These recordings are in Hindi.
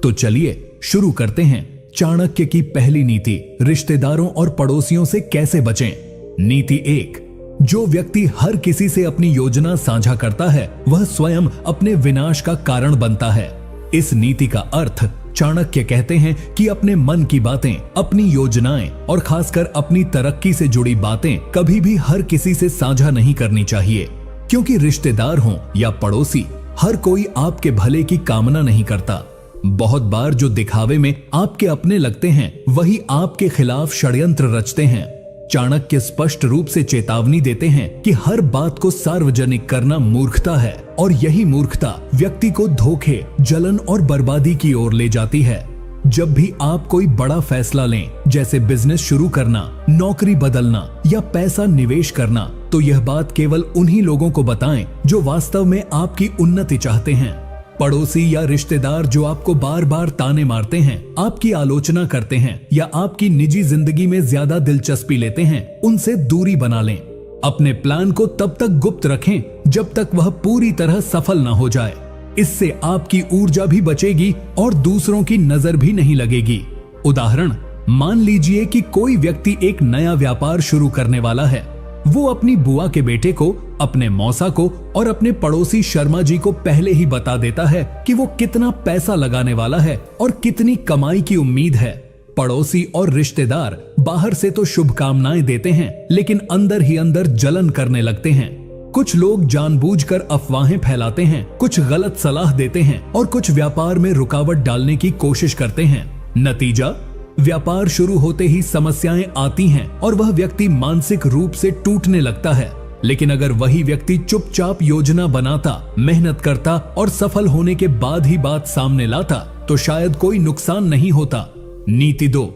तो चलिए शुरू करते हैं चाणक्य की पहली नीति, रिश्तेदारों और पड़ोसियों से कैसे बचें। नीति 1, जो व्यक्ति हर किसी से अपनी योजना साझा करता है वह स्वयं अपने विनाश का कारण बनता है। इस नीति का अर्थ चाणक्य कहते हैं कि अपने मन की बातें, अपनी योजनाएं और खासकर अपनी तरक्की से जुड़ी बातें कभी भी हर किसी से साझा नहीं करनी चाहिए, क्योंकि रिश्तेदार हों या पड़ोसी, हर कोई आपके भले की कामना नहीं करता। बहुत बार जो दिखावे में आपके अपने लगते हैं वही आपके खिलाफ षड्यंत्र रचते हैं। चाणक्य स्पष्ट रूप से चेतावनी देते हैं कि हर बात को सार्वजनिक करना मूर्खता है और यही मूर्खता व्यक्ति को धोखे, जलन और बर्बादी की ओर ले जाती है। जब भी आप कोई बड़ा फैसला लें, जैसे बिजनेस शुरू करना, नौकरी बदलना या पैसा निवेश करना, तो यह बात केवल उन्हीं लोगों को बताएं जो वास्तव में आपकी उन्नति चाहते हैं। पड़ोसी या रिश्तेदार जो आपको बार बार ताने मारते हैं, आपकी आलोचना करते हैं या आपकी निजी जिंदगी में ज्यादा दिलचस्पी लेते हैं, उनसे दूरी बना लें। अपने प्लान को तब तक गुप्त रखें जब तक वह पूरी तरह सफल न हो जाए। इससे आपकी ऊर्जा भी बचेगी और दूसरों की नजर भी नहीं लगेगी। उदाहरण, मान लीजिए कि कोई व्यक्ति एक नया व्यापार शुरू करने वाला है। वो अपनी बुआ के बेटे को, अपने मौसा को और अपने पड़ोसी शर्मा जी को पहले ही बता देता है कि वो कितना पैसा लगाने वाला है और कितनी कमाई की उम्मीद है। पड़ोसी और रिश्तेदार बाहर से तो शुभकामनाएं देते हैं, लेकिन अंदर ही अंदर जलन करने लगते हैं। कुछ लोग जानबूझकर अफवाहें फैलाते हैं, कुछ गलत सलाह देते हैं और कुछ व्यापार में रुकावट डालने की कोशिश करते हैं। नतीजा, व्यापार शुरू होते ही समस्याएं आती हैं और वह व्यक्ति मानसिक रूप से टूटने लगता है। लेकिन अगर वही व्यक्ति चुपचाप योजना बनाता, मेहनत करता और सफल होने के बाद ही बात सामने लाता, तो शायद कोई नुकसान नहीं होता। नीति 2,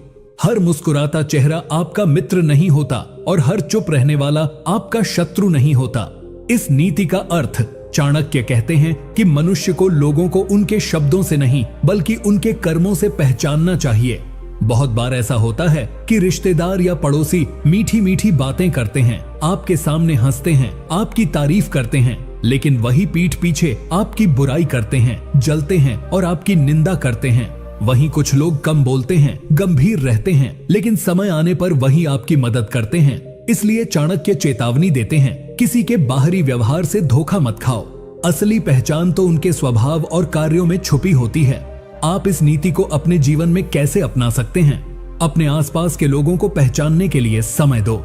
हर मुस्कुराता चेहरा आपका मित्र नहीं होता और हर चुप रहने वाला आपका शत्रु नहीं होता। इस नीति का अर्थ चाणक्य कहते हैं कि मनुष्य को लोगों को उनके शब्दों से नहीं बल्कि उनके कर्मों से पहचानना चाहिए। बहुत बार ऐसा होता है कि रिश्तेदार या पड़ोसी मीठी मीठी बातें करते हैं, आपके सामने हंसते हैं, आपकी तारीफ करते हैं, लेकिन वही पीठ पीछे आपकी बुराई करते हैं, जलते हैं और आपकी निंदा करते हैं। वहीं कुछ लोग कम बोलते हैं, गंभीर रहते हैं, लेकिन समय आने पर वही आपकी मदद करते हैं। इसलिए चाणक्य चेतावनी देते हैं, किसी के बाहरी व्यवहार से धोखा मत खाओ। असली पहचान तो उनके स्वभाव और कार्यों में छुपी होती है। आप इस नीति को अपने जीवन में कैसे अपना सकते हैं? अपने आसपास के लोगों को पहचानने के लिए समय दो।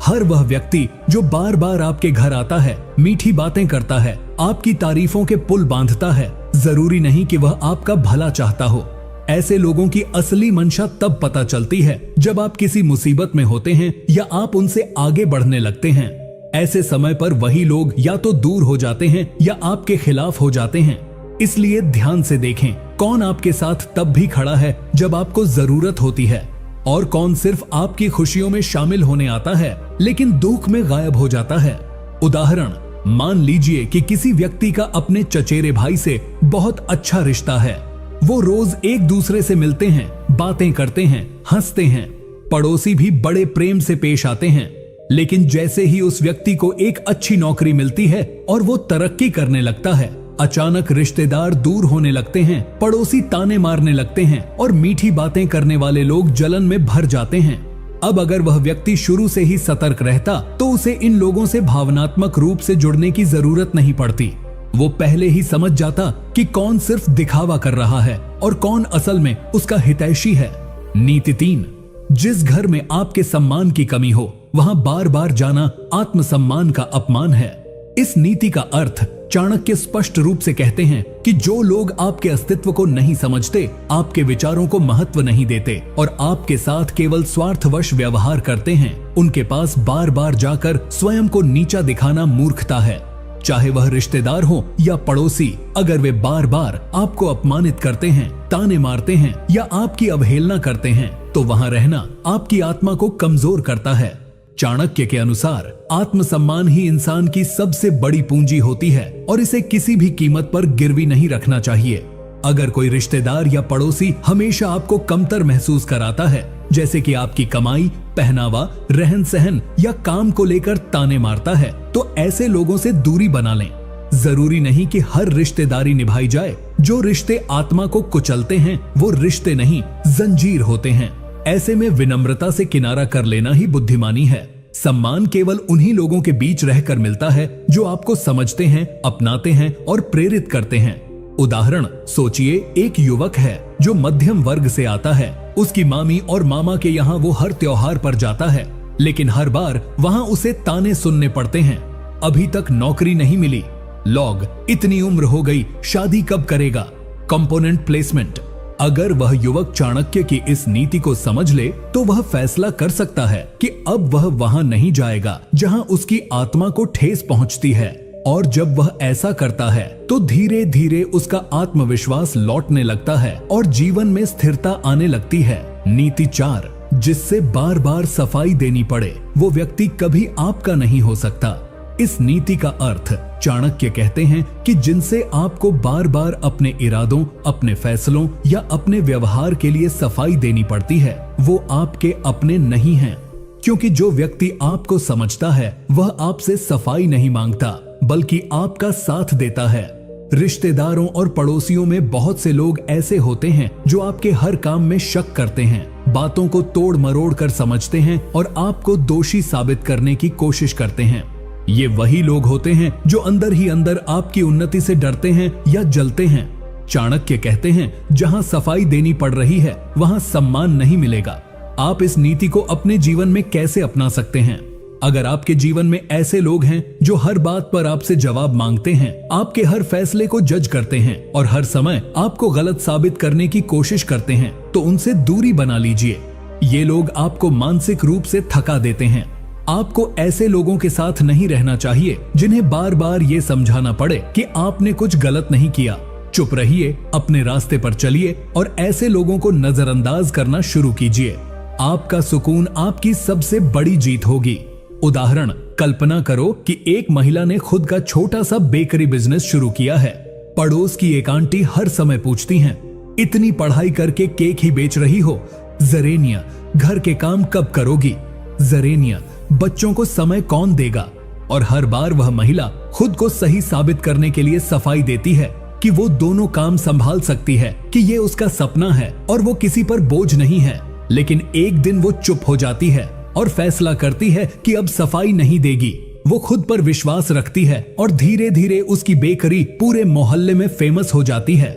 हर वह व्यक्ति जो बार बार आपके घर आता है, मीठी बातें करता है, आपकी तारीफों के पुल बांधता है, जरूरी नहीं कि वह आपका भला चाहता हो। ऐसे लोगों की असली मंशा तब पता चलती है जब आप किसी मुसीबत में होते हैं या आप उनसे आगे बढ़ने लगते हैं। ऐसे समय पर वही लोग या तो दूर हो जाते हैं या आपके खिलाफ हो जाते हैं। इसलिए ध्यान से देखें कौन आपके साथ तब भी खड़ा है जब आपको जरूरत होती है और कौन सिर्फ आपकी खुशियों में शामिल होने आता है लेकिन दुख में गायब हो जाता है। उदाहरण, मान लीजिए कि किसी व्यक्ति का अपने चचेरे भाई से बहुत अच्छा रिश्ता है। वो रोज एक दूसरे से मिलते हैं, बातें करते हैं, हंसते हैं। पड़ोसी भी बड़े प्रेम से पेश आते हैं, लेकिन जैसे ही उस व्यक्ति को एक अच्छी नौकरी मिलती है और वो तरक्की करने लगता है, अचानक रिश्तेदार दूर होने लगते हैं, पड़ोसी ताने मारने लगते हैं और मीठी बातें करने वाले लोग जलन में भर जाते हैं। अब अगर वह व्यक्ति शुरू से ही सतर्क रहता तो उसे इन लोगों से भावनात्मक रूप से जुड़ने की जरूरत नहीं पड़ती। वो पहले ही समझ जाता कि कौन सिर्फ दिखावा कर रहा है और कौन असल में उसका हितैषी है। नीति 3, जिस घर में आपके सम्मान की कमी हो वहां बार बार जाना आत्मसम्मान का अपमान है। इस नीति का अर्थ चाणक्य स्पष्ट रूप से कहते हैं कि जो लोग आपके अस्तित्व को नहीं समझते, आपके विचारों को महत्व नहीं देते और आपके साथ केवल स्वार्थवश व्यवहार करते हैं, उनके पास बार बार जाकर स्वयं को नीचा दिखाना मूर्खता है। चाहे वह रिश्तेदार हो या पड़ोसी, अगर वे बार बार आपको अपमानित करते हैं, ताने मारते हैं या आपकी अवहेलना करते हैं, तो वहां रहना आपकी आत्मा को कमजोर करता है। चाणक्य के अनुसार आत्मसम्मान ही इंसान की सबसे बड़ी पूंजी होती है और इसे किसी भी कीमत पर गिरवी नहीं रखना चाहिए। अगर कोई रिश्तेदार या पड़ोसी हमेशा आपको कमतर महसूस कराता है, जैसे कि आपकी कमाई, पहनावा, रहन सहन या काम को लेकर ताने मारता है, तो ऐसे लोगों से दूरी बना लें। जरूरी नहीं कि हर रिश्तेदारी निभाई जाए। जो रिश्ते आत्मा को कुचलते हैं वो रिश्ते नहीं, जंजीर होते हैं। ऐसे में विनम्रता से किनारा कर लेना ही बुद्धिमानी है। सम्मान केवल उन्हीं लोगों के बीच रहकर मिलता है जो आपको समझते हैं, अपनाते हैं और प्रेरित करते हैं। उदाहरण सोचिए, एक युवक है जो मध्यम वर्ग से आता है। उसकी मामी और मामा के यहाँ वो हर त्योहार पर जाता है, लेकिन हर बार वहाँ उसे ताने सुनने पड़ते हैं। अभी तक नौकरी नहीं मिली, लॉग इतनी उम्र हो गई, शादी कब करेगा, कंपोनेंट प्लेसमेंट। अगर वह युवक चाणक्य की इस नीति को समझ ले तो वह फैसला कर सकता है कि अब वह वहां नहीं जाएगा जहां उसकी आत्मा को ठेस पहुंचती है। और जब वह ऐसा करता है तो धीरे धीरे उसका आत्मविश्वास लौटने लगता है और जीवन में स्थिरता आने लगती है। नीति 4, जिससे बार बार सफाई देनी पड़े वो व्यक्ति कभी आपका नहीं हो सकता। इस नीति का अर्थ चाणक्य कहते हैं कि जिनसे आपको बार बार अपने इरादों, अपने फैसलों या अपने व्यवहार के लिए सफाई देनी पड़ती है वो आपके अपने नहीं हैं। क्योंकि जो व्यक्ति आपको समझता है वह आपसे सफाई नहीं मांगता बल्कि आपका साथ देता है। रिश्तेदारों और पड़ोसियों में बहुत से लोग ऐसे होते हैं जो आपके हर काम में शक करते हैं, बातों को तोड़ मरोड़ कर समझते हैं और आपको दोषी साबित करने की कोशिश करते हैं। ये वही लोग होते हैं जो अंदर ही अंदर आपकी उन्नति से डरते हैं या जलते हैं। चाणक्य कहते हैं, जहां सफाई देनी पड़ रही है वहां सम्मान नहीं मिलेगा। आप इस नीति को अपने जीवन में कैसे अपना सकते हैं? अगर आपके जीवन में ऐसे लोग हैं जो हर बात पर आपसे जवाब मांगते हैं, आपके हर फैसले को जज करते हैं और हर समय आपको गलत साबित करने की कोशिश करते हैं, तो उनसे दूरी बना लीजिए। ये लोग आपको मानसिक रूप से थका देते हैं। आपको ऐसे लोगों के साथ नहीं रहना चाहिए जिन्हें बार बार ये समझाना पड़े कि आपने कुछ गलत नहीं किया। चुप रहिए, अपने रास्ते पर चलिए और ऐसे लोगों को नजरअंदाज करना शुरू कीजिए। आपका सुकून आपकी सबसे बड़ी जीत होगी। उदाहरण, कल्पना करो कि एक महिला ने खुद का छोटा सा बेकरी बिजनेस शुरू किया है। पड़ोस की एक आंटी हर समय पूछती हैं, इतनी पढ़ाई करके केक ही बेच रही हो, जरेनिया घर के काम कब करोगी, जरेनिया बच्चों को समय कौन देगा। और हर बार वह महिला खुद को सही साबित करने के लिए सफाई देती है कि वो दोनों काम संभाल सकती है, कि ये उसका सपना है और वो किसी पर बोझ नहीं है। लेकिन एक दिन वो चुप हो जाती है और फैसला करती है कि अब सफाई नहीं देगी। वो खुद पर विश्वास रखती है और धीरे धीरे उसकी बेकरी पूरे मोहल्ले में फेमस हो जाती है।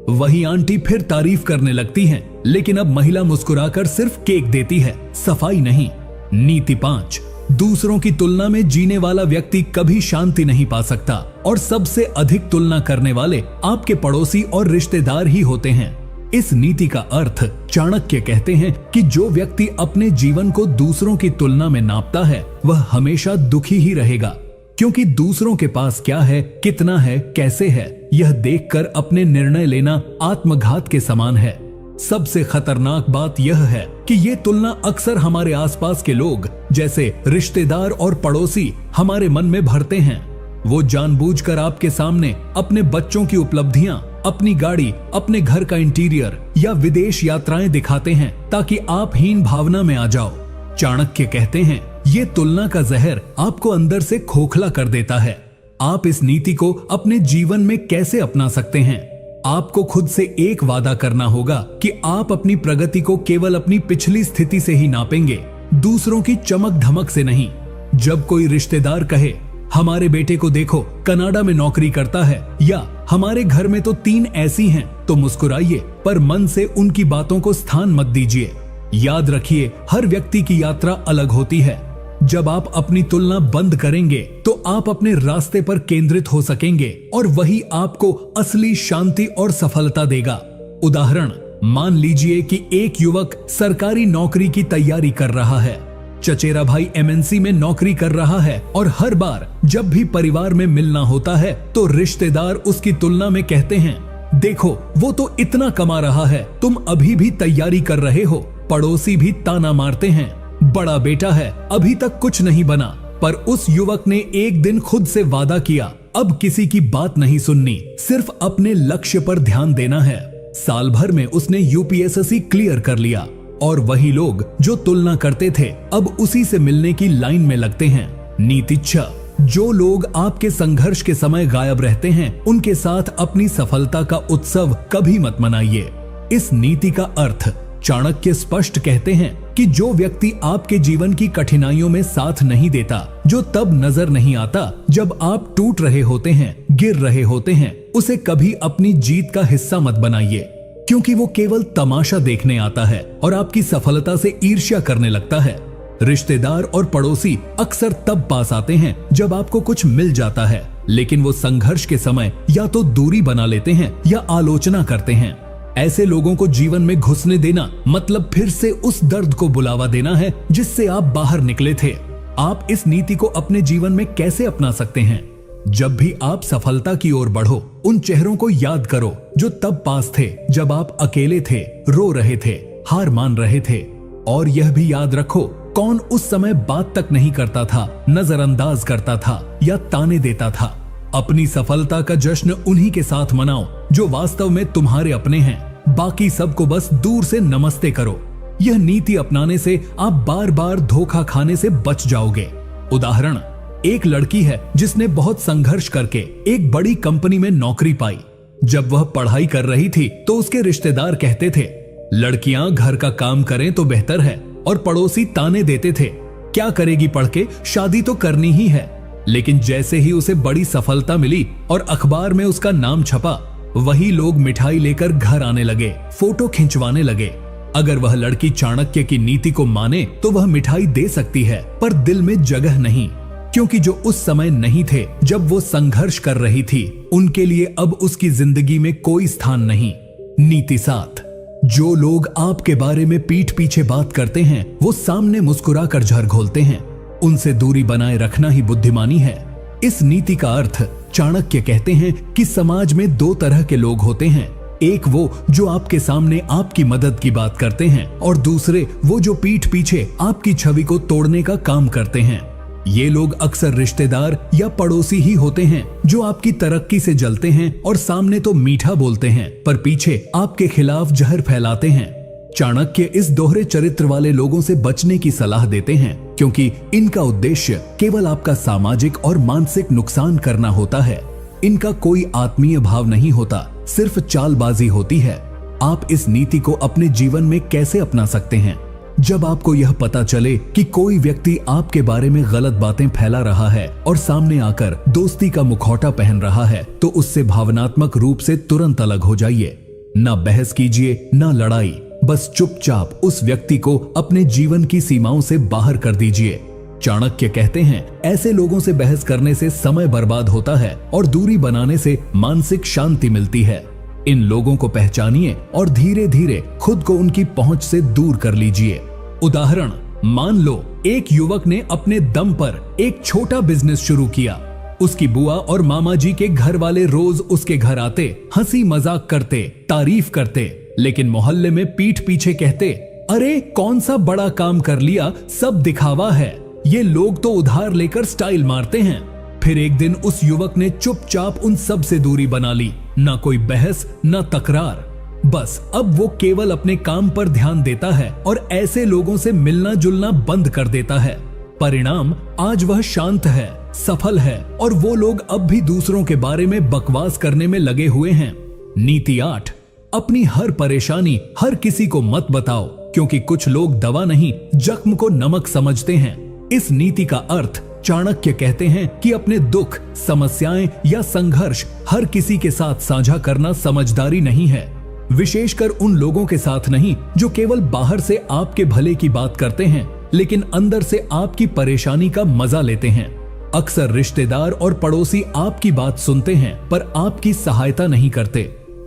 वही आंटी फिर तारीफ करने लगती हैं, लेकिन अब महिला मुस्कुराकर सिर्फ केक देती है, सफाई नहीं। नीति 5, दूसरों की तुलना में जीने वाला व्यक्ति कभी शांति नहीं पा सकता और सबसे अधिक तुलना करने वाले आपके पड़ोसी और रिश्तेदार ही होते हैं। इस नीति का अर्थ चाणक्य कहते हैं कि जो व्यक्ति अपने जीवन को दूसरों की तुलना में नापता है वह हमेशा दुखी ही रहेगा, क्योंकि दूसरों के पास क्या है, कितना है, कैसे है, यह देखकर अपने निर्णय लेना आत्मघात के समान है। सबसे खतरनाक बात यह है कि ये तुलना अक्सर हमारे आसपास के लोग जैसे रिश्तेदार और पड़ोसी हमारे मन में भरते हैं। वो जानबूझकर आपके सामने अपने बच्चों की उपलब्धियां, अपनी गाड़ी, अपने घर का इंटीरियर या विदेश यात्राएं दिखाते हैं ताकि आप हीन भावना में आ जाओ। चाणक्य कहते हैं, ये तुलना का जहर आपको अंदर से खोखला कर देता है। आप इस नीति को अपने जीवन में कैसे अपना सकते हैं? आपको खुद से एक वादा करना होगा कि आप अपनी प्रगति को केवल अपनी पिछली स्थिति से ही नापेंगे, दूसरों की चमक धमक से नहीं। जब कोई रिश्तेदार कहे, हमारे बेटे को देखो कनाडा में नौकरी करता है, या हमारे घर में तो 3 ऐसी हैं, तो मुस्कुराइए, पर मन से उनकी बातों को स्थान मत दीजिए। याद रखिए, हर व्यक्ति की यात्रा अलग होती है। जब आप अपनी तुलना बंद करेंगे तो आप अपने रास्ते पर केंद्रित हो सकेंगे और वही आपको असली शांति और सफलता देगा। उदाहरण, मान लीजिए कि एक युवक सरकारी नौकरी की तैयारी कर रहा है। चचेरा भाई MNC में नौकरी कर रहा है और हर बार जब भी परिवार में मिलना होता है तो रिश्तेदार उसकी तुलना में कहते हैं, देखो वो तो इतना कमा रहा है, तुम अभी भी तैयारी कर रहे हो। पड़ोसी भी ताना मारते हैं, बड़ा बेटा है, अभी तक कुछ नहीं बना। पर उस युवक ने एक दिन खुद से वादा किया, अब किसी की बात नहीं सुननी, सिर्फ अपने लक्ष्य पर ध्यान देना है। साल भर में उसने UPSSC क्लियर कर लिया और वही लोग जो तुलना करते थे अब उसी से मिलने की लाइन में लगते हैं। नीति 6, जो लोग आपके संघर्ष के समय गायब रहते हैं, उनके साथ अपनी सफलता का उत्सव कभी मत मनाइए। इस नीति का अर्थ चाणक्य स्पष्ट कहते हैं कि जो व्यक्ति आपके जीवन की कठिनाइयों में साथ नहीं देता, जो तब नजर नहीं आता जब आप टूट रहे होते हैं, गिर रहे होते हैं, उसे कभी अपनी जीत का हिस्सा मत बनाइए, क्योंकि वो केवल तमाशा देखने आता है और आपकी सफलता से ईर्ष्या करने लगता है। रिश्तेदार और पड़ोसी अक्सर तब पास आते हैं जब आपको कुछ मिल जाता है, लेकिन वो संघर्ष के समय या तो दूरी बना लेते हैं या आलोचना करते हैं। ऐसे लोगों को जीवन में घुसने देना मतलब फिर से उस दर्द को बुलावा देना है जिससे आप बाहर निकले थे। आप इस नीति को अपने जीवन में कैसे अपना सकते हैं? जब भी आप सफलता की ओर बढ़ो, उन चेहरों को याद करो जो तब पास थे जब आप अकेले थे, रो रहे थे, हार मान रहे थे। और यह भी याद रखो, कौन उस समय बात तक नहीं करता था, नजरअंदाज करता था या ताने देता था। अपनी सफलता का जश्न उन्हीं के साथ मनाओ जो वास्तव में तुम्हारे अपने हैं। बाकी सबको बस दूर से नमस्ते करो। यह नीति अपनाने से आप बार बार धोखा खाने से बच जाओगे। उदाहरण, एक लड़की है जिसने बहुत संघर्ष करके एक बड़ी कंपनी में नौकरी पाई। जब वह पढ़ाई कर रही थी तो उसके रिश्तेदार कहते थे, लड़कियां घर का काम करें तो बेहतर है, और पड़ोसी ताने देते थे, क्या करेगी पढ़ के, शादी तो करनी ही है। लेकिन जैसे ही उसे बड़ी सफलता मिली और अखबार में उसका नाम छपा, वही लोग मिठाई लेकर घर आने लगे, फोटो खिंचवाने लगे। अगर वह लड़की चाणक्य की नीति को माने तो वह मिठाई दे सकती है, पर दिल में जगह नहीं, क्योंकि जो उस समय नहीं थे जब वो संघर्ष कर रही थी, उनके लिए अब उसकी जिंदगी में कोई स्थान नहीं। नीति 7, जो लोग आपके बारे में पीठ पीछे बात करते हैं, वो सामने मुस्कुरा कर झर घोलते हैं। उनसे दूरी बनाए रखना ही बुद्धिमानी है। इस नीति का अर्थ चाणक्य कहते हैं कि समाज में दो तरह के लोग होते हैं। एक वो जो आपके सामने आपकी मदद की बात करते हैं, और दूसरे वो जो पीठ पीछे आपकी छवि को तोड़ने का काम करते हैं। ये लोग अक्सर रिश्तेदार या पड़ोसी ही होते हैं जो आपकी तरक्की से जलते हैं और सामने तो मीठा बोलते हैं, पर पीछे आपके खिलाफ जहर फैलाते हैं। चाणक्य इस दोहरे चरित्र वाले लोगों से बचने की सलाह देते हैं, क्योंकि इनका उद्देश्य केवल आपका सामाजिक और मानसिक नुकसान करना होता है। इनका कोई आत्मीय भाव नहीं होता, सिर्फ चालबाजी होती है। आप इस नीति को अपने जीवन में कैसे अपना सकते हैं? जब आपको यह पता चले कि कोई व्यक्ति आपके बारे में गलत बातें फैला रहा है और सामने आकर दोस्ती का मुखौटा पहन रहा है, तो उससे भावनात्मक रूप से तुरंत अलग हो जाइए। ना बहस कीजिए, ना लड़ाई, बस चुपचाप उस व्यक्ति को अपने जीवन की सीमाओं से बाहर कर दीजिए। चाणक्य कहते हैं, ऐसे लोगों से बहस करने से समय बर्बाद होता है और दूरी बनाने से मानसिक शांति मिलती है। इन लोगों को पहचानिए और धीरे धीरे खुद को उनकी पहुंच से दूर कर लीजिए। उदाहरण, मान लो एक युवक ने अपने दम पर एक छोटा बिजनेस शुरू किया। उसकी बुआ और मामा जी के घर वाले रोज उसके घर आते, हंसी मजाक करते, तारीफ करते, लेकिन मोहल्ले में पीठ पीछे कहते, अरे कौन सा बड़ा काम कर लिया, सब दिखावा है, ये लोग तो उधार लेकर स्टाइल मारते हैं। फिर एक दिन उस युवक ने चुपचाप उन सब से दूरी बना ली। ना कोई बहस, ना तकरार, बस अब वो केवल अपने काम पर ध्यान देता है और ऐसे लोगों से मिलना जुलना बंद कर देता है। परिणाम, आज वह शांत है, सफल है, और वो लोग अब भी दूसरों के बारे में बकवास करने में लगे हुए हैं। नीति 8, अपनी हर परेशानी हर किसी को मत बताओ, क्योंकि कुछ लोग दवा नहीं, जख्म को नमक समझते हैं। इस नीति का अर्थ चाणक्य कहते हैं कि अपने दुख, समस्याएं या संघर्ष हर किसी के साथ साझा करना समझदारी नहीं है, विशेषकर उन लोगों के साथ नहीं जो केवल बाहर से आपके भले की बात करते हैं लेकिन अंदर से आपकी परेशानी का मजा लेते हैं। अक्सर रिश्तेदार और पड़ोसी आपकी बात सुनते हैं पर आपकी सहायता नहीं करते,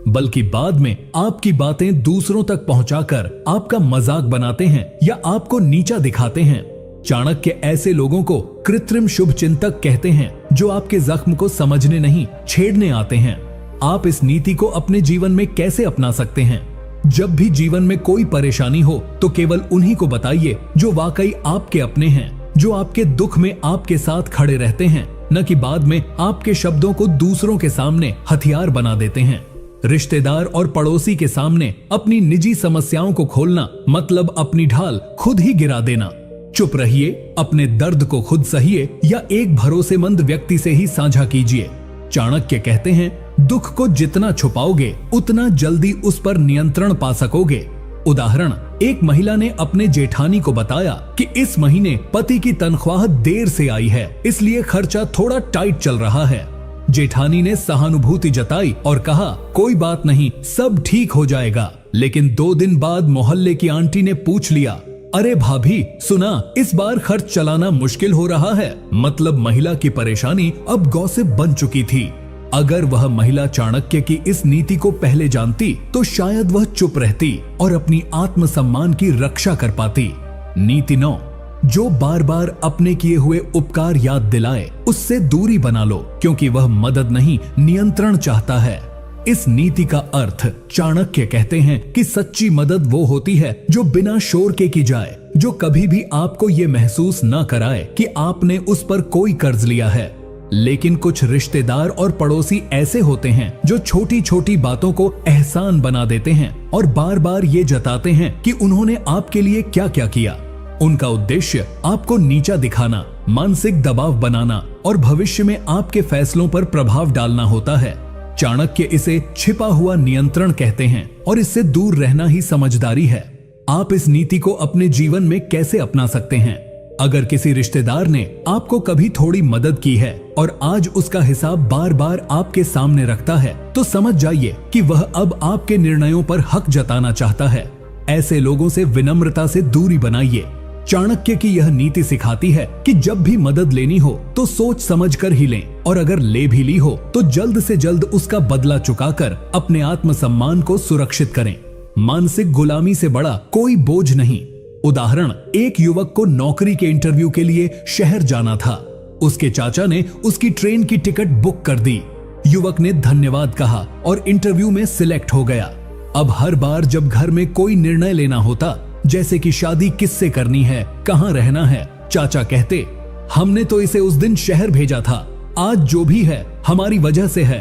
बल्कि बाद में आपकी बातें दूसरों तक पहुंचाकर आपका मजाक बनाते हैं या आपको नीचा दिखाते हैं। चाणक्य ऐसे लोगों को कृत्रिम शुभचिंतक कहते हैं, जो आपके जख्म को समझने नहीं, छेड़ने आते हैं। आप इस नीति को अपने जीवन में कैसे अपना सकते हैं? जब भी जीवन में कोई परेशानी हो तो केवल उन्हीं को बताइए जो वाकई आपके अपने हैं, जो आपके दुख में आपके साथ खड़े रहते हैं, न कि बाद में आपके शब्दों को दूसरों के सामने हथियार बना देते हैं। रिश्तेदार और पड़ोसी के सामने अपनी निजी समस्याओं को खोलना मतलब अपनी ढाल खुद ही गिरा देना। चुप रहिए, अपने दर्द को खुद सहिए या एक भरोसेमंद व्यक्ति से ही साझा कीजिए। चाणक्य कहते हैं, दुख को जितना छुपाओगे उतना जल्दी उस पर नियंत्रण पा सकोगे। उदाहरण, एक महिला ने अपने जेठानी को बताया कि इस महीने पति की तनख्वाह देर से आई है, इसलिए खर्चा थोड़ा टाइट चल रहा है। जेठानी ने सहानुभूति जताई और कहा, कोई बात नहीं, सब ठीक हो जाएगा। लेकिन 2 दिन बाद मोहल्ले की आंटी ने पूछ लिया, अरे भाभी सुना, इस बार खर्च चलाना मुश्किल हो रहा है। मतलब महिला की परेशानी अब गॉसिप बन चुकी थी। अगर वह महिला चाणक्य की इस नीति को पहले जानती तो शायद वह चुप रहती और अपनी आत्मसम्मान की रक्षा कर पाती। नीति 9, जो बार बार अपने किए हुए उपकार याद दिलाए उससे दूरी बना लो, क्योंकि वह मदद नहीं नियंत्रण चाहता है। इस नीति का अर्थ चाणक्य कहते हैं कि सच्ची मदद वो होती है जो बिना शोर के की जाए, जो कभी भी आपको ये महसूस न कराए कि आपने उस पर कोई कर्ज लिया है। लेकिन कुछ रिश्तेदार और पड़ोसी ऐसे होते हैं जो छोटी छोटी बातों को एहसान बना देते हैं और बार बार ये जताते हैं कि उन्होंने आपके लिए क्या क्या किया। उनका उद्देश्य आपको नीचा दिखाना, मानसिक दबाव बनाना और भविष्य में आपके फैसलों पर प्रभाव डालना होता है। चाणक्य इसे छिपा हुआ नियंत्रण कहते हैं और इससे दूर रहना ही समझदारी है। आप इस नीति को अपने जीवन में कैसे अपना सकते हैं? अगर किसी रिश्तेदार ने आपको कभी थोड़ी मदद की है और आज उसका हिसाब बार बार आपके सामने रखता है, तो समझ जाइए कि वह अब आपके निर्णयों पर हक जताना चाहता है। ऐसे लोगों से विनम्रता से दूरी बनाइए। चाणक्य की यह नीति सिखाती है कि जब भी मदद लेनी हो तो सोच समझकर ही लें, और अगर ले भी ली हो तो जल्द से जल्द उसका बदला चुकाकर अपने आत्मसम्मान को सुरक्षित करें। मानसिक गुलामी से बड़ा कोई बोझ नहीं। उदाहरण, एक युवक को नौकरी के इंटरव्यू के लिए शहर जाना था। उसके चाचा ने उसकी ट्रेन की टिकट बुक कर दी। युवक ने धन्यवाद कहा और इंटरव्यू में सिलेक्ट हो गया। अब हर बार जब घर में कोई निर्णय लेना होता, जैसे कि शादी किससे करनी है, कहाँ रहना है, चाचा कहते, हमने तो इसे उस दिन शहर भेजा था, आज जो भी है हमारी वजह से है।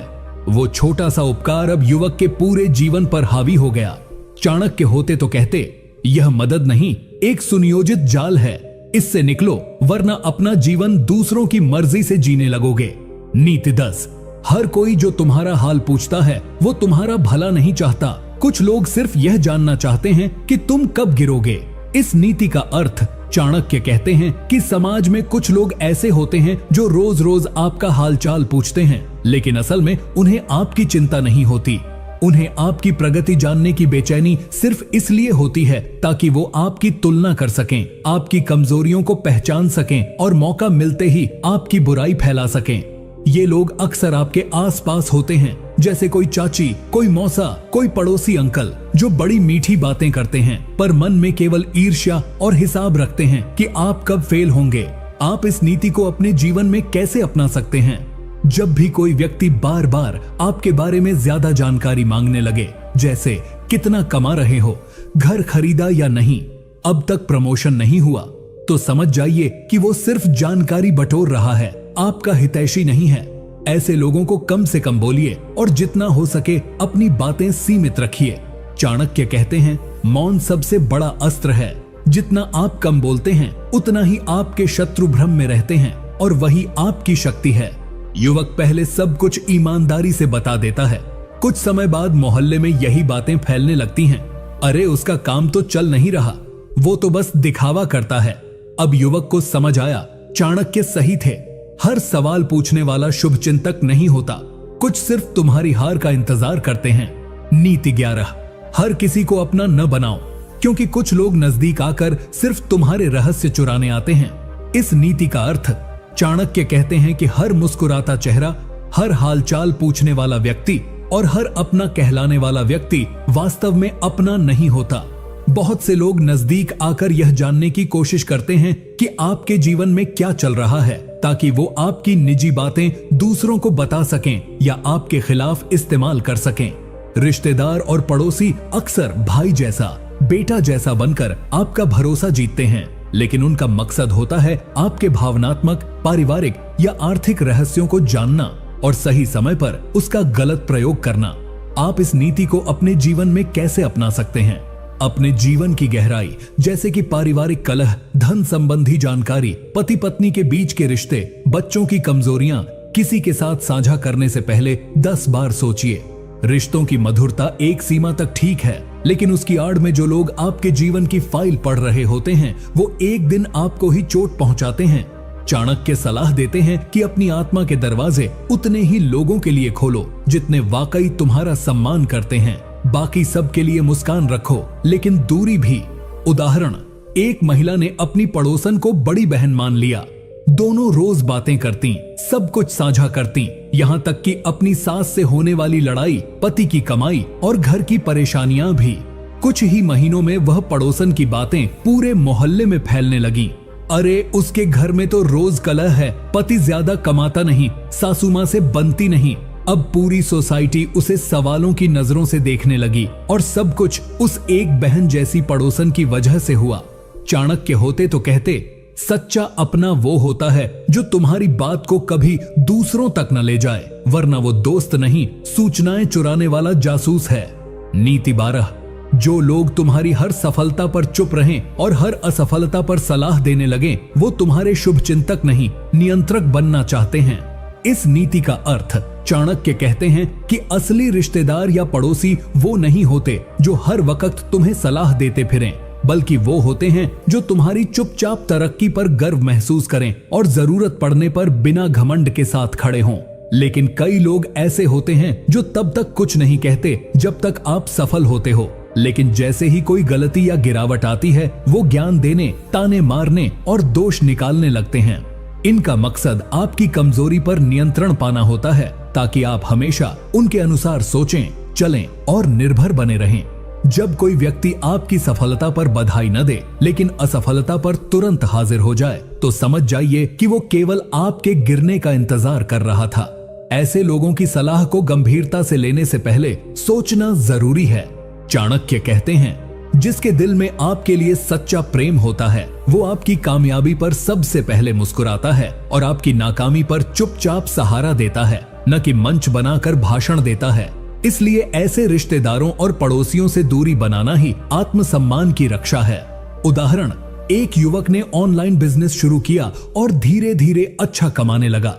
वो छोटा सा उपकार अब युवक के पूरे जीवन पर हावी हो गया। चाणक्य होते तो कहते, यह मदद नहीं, एक सुनियोजित जाल है, इससे निकलो वरना अपना जीवन दूसरों की मर्जी से जीने लगोगे। नीति 10, हर कोई जो तुम्हारा हाल पूछता है वो तुम्हारा भला नहीं चाहता। कुछ लोग सिर्फ यह जानना चाहते हैं कि तुम कब गिरोगे। इस नीति का अर्थ चाणक्य कहते हैं कि समाज में कुछ लोग ऐसे होते हैं जो रोज रोज आपका हालचाल पूछते हैं, लेकिन असल में उन्हें आपकी चिंता नहीं होती। उन्हें आपकी प्रगति जानने की बेचैनी सिर्फ इसलिए होती है ताकि वो आपकी तुलना कर सकें, आपकी कमजोरियों को पहचान सकें और मौका मिलते ही आपकी बुराई फैला सकें। ये लोग अक्सर आपके आसपास होते हैं, जैसे कोई चाची, कोई मौसा, कोई पड़ोसी अंकल, जो बड़ी मीठी बातें करते हैं पर मन में केवल ईर्ष्या और हिसाब रखते हैं कि आप कब फेल होंगे। आप इस नीति को अपने जीवन में कैसे अपना सकते हैं? जब भी कोई व्यक्ति बार बार आपके बारे में ज्यादा जानकारी मांगने लगे, जैसे कितना कमा रहे हो, घर खरीदा या नहीं, अब तक प्रमोशन नहीं हुआ, तो समझ जाइए कि वो सिर्फ जानकारी बटोर रहा है, आपका हितैषी नहीं है। ऐसे लोगों को कम से कम बोलिए और जितना हो सके अपनी बातें सीमित रखिए। चाणक्य कहते हैं, मौन सबसे बड़ा अस्त्र है। जितना आप कम बोलते हैं उतना ही आपके शत्रु भ्रम में रहते हैं और वही आपकी शक्ति है। युवक पहले सब कुछ ईमानदारी से बता देता है, कुछ समय बाद मोहल्ले में यही बातें फैलने लगती हैं। अरे उसका काम तो चल नहीं रहा, वो तो बस दिखावा करता है। अब युवक को समझ आया, चाणक्य सही थे। हर सवाल पूछने वाला शुभचिंतक नहीं होता, कुछ सिर्फ तुम्हारी हार का इंतजार करते हैं। नीति 11, हर किसी को अपना न बनाओ, क्योंकि कुछ लोग नजदीक आकर सिर्फ तुम्हारे रहस्य चुराने आते हैं। इस नीति का अर्थ चाणक्य कहते हैं कि हर मुस्कुराता चेहरा, हर हालचाल पूछने वाला व्यक्ति और हर अपना कहलाने वाला व्यक्ति वास्तव में अपना नहीं होता। बहुत से लोग नजदीक आकर यह जानने की कोशिश करते हैं कि आपके जीवन में क्या चल रहा है, ताकि वो आपकी निजी बातें दूसरों को बता सकें या आपके खिलाफ इस्तेमाल कर सकें। रिश्तेदार और पड़ोसी अक्सर भाई जैसा, बेटा जैसा बनकर आपका भरोसा जीतते हैं, लेकिन उनका मकसद होता है आपके भावनात्मक, पारिवारिक या आर्थिक रहस्यों को जानना और सही समय पर उसका गलत प्रयोग करना। आप इस नीति को अपने जीवन में कैसे अपना सकते हैं? अपने जीवन की गहराई जैसे कि पारिवारिक कलह, धन संबंधी जानकारी, पति पत्नी के बीच के रिश्ते, बच्चों की कमजोरियां किसी के साथ साझा करने से पहले 10 बार सोचिए। रिश्तों की मधुरता एक सीमा तक ठीक है, लेकिन उसकी आड़ में जो लोग आपके जीवन की फाइल पढ़ रहे होते हैं वो एक दिन आपको ही चोट पहुंचाते हैं। चाणक्य सलाह देते हैं कि अपनी आत्मा के दरवाजे उतने ही लोगों के लिए खोलो जितने वाकई तुम्हारा सम्मान करते हैं। बाकी सब के लिए मुस्कान रखो, लेकिन दूरी भी। उदाहरण, एक महिला ने अपनी पड़ोसन को बड़ी बहन मान लिया। दोनों रोज बातें करती, सब कुछ साझा करती, यहाँ तक कि अपनी सास से होने वाली लड़ाई, पति की कमाई और घर की परेशानियां भी। कुछ ही महीनों में वह पड़ोसन की बातें पूरे मोहल्ले में फैलने लगीं। अरे उसके घर में तो रोज कलह है, पति ज्यादा कमाता नहीं, सासू मां से बनती नहीं। अब पूरी सोसाइटी उसे सवालों की नजरों से देखने लगी और सब कुछ उस एक बहन जैसी पड़ोसन की वजह से हुआ। चाणक्य होते तो कहते, सच्चा अपना वो होता है जो तुम्हारी बात को कभी दूसरों तक न ले जाए, वरना वो दोस्त नहीं, सूचनाएं चुराने वाला जासूस है। नीति 12, जो लोग तुम्हारी हर सफलता पर चुप रहें और हर असफलता पर सलाह देने लगे, वो तुम्हारे शुभ चिंतक नहीं, नियंत्रक बनना चाहते हैं। इस नीति का अर्थ चाणक्य कहते हैं कि असली रिश्तेदार या पड़ोसी वो नहीं होते जो हर वक्त तुम्हें सलाह देते फिरें, बल्कि वो होते हैं जो तुम्हारी चुपचाप तरक्की पर गर्व महसूस करें और जरूरत पड़ने पर बिना घमंड के साथ खड़े हों। लेकिन कई लोग ऐसे होते हैं जो तब तक कुछ नहीं कहते जब तक आप सफल होते हो, लेकिन जैसे ही कोई गलती या गिरावट आती है वो ज्ञान देने, ताने मारने और दोष निकालने लगते हैं। इनका मकसद आपकी कमजोरी पर नियंत्रण पाना होता है, ताकि आप हमेशा उनके अनुसार सोचें, चलें और निर्भर बने रहें। जब कोई व्यक्ति आपकी सफलता पर बधाई न दे, लेकिन असफलता पर तुरंत हाजिर हो जाए, तो समझ जाइए कि वो केवल आपके गिरने का इंतजार कर रहा था। ऐसे लोगों की सलाह को गंभीरता से लेने से पहले सोचना जरूरी है। चाणक्य कहते हैं, जिसके दिल में आपके लिए सच्चा प्रेम होता है वो आपकी कामयाबी पर सबसे पहले मुस्कुराता है और आपकी नाकामी पर चुपचाप सहारा देता है, न कि मंच बनाकर भाषण देता है। इसलिए ऐसे रिश्तेदारों और पड़ोसियों से दूरी बनाना ही आत्मसम्मान की रक्षा है। उदाहरण, एक युवक ने ऑनलाइन बिजनेस शुरू किया और धीरे धीरे अच्छा कमाने लगा।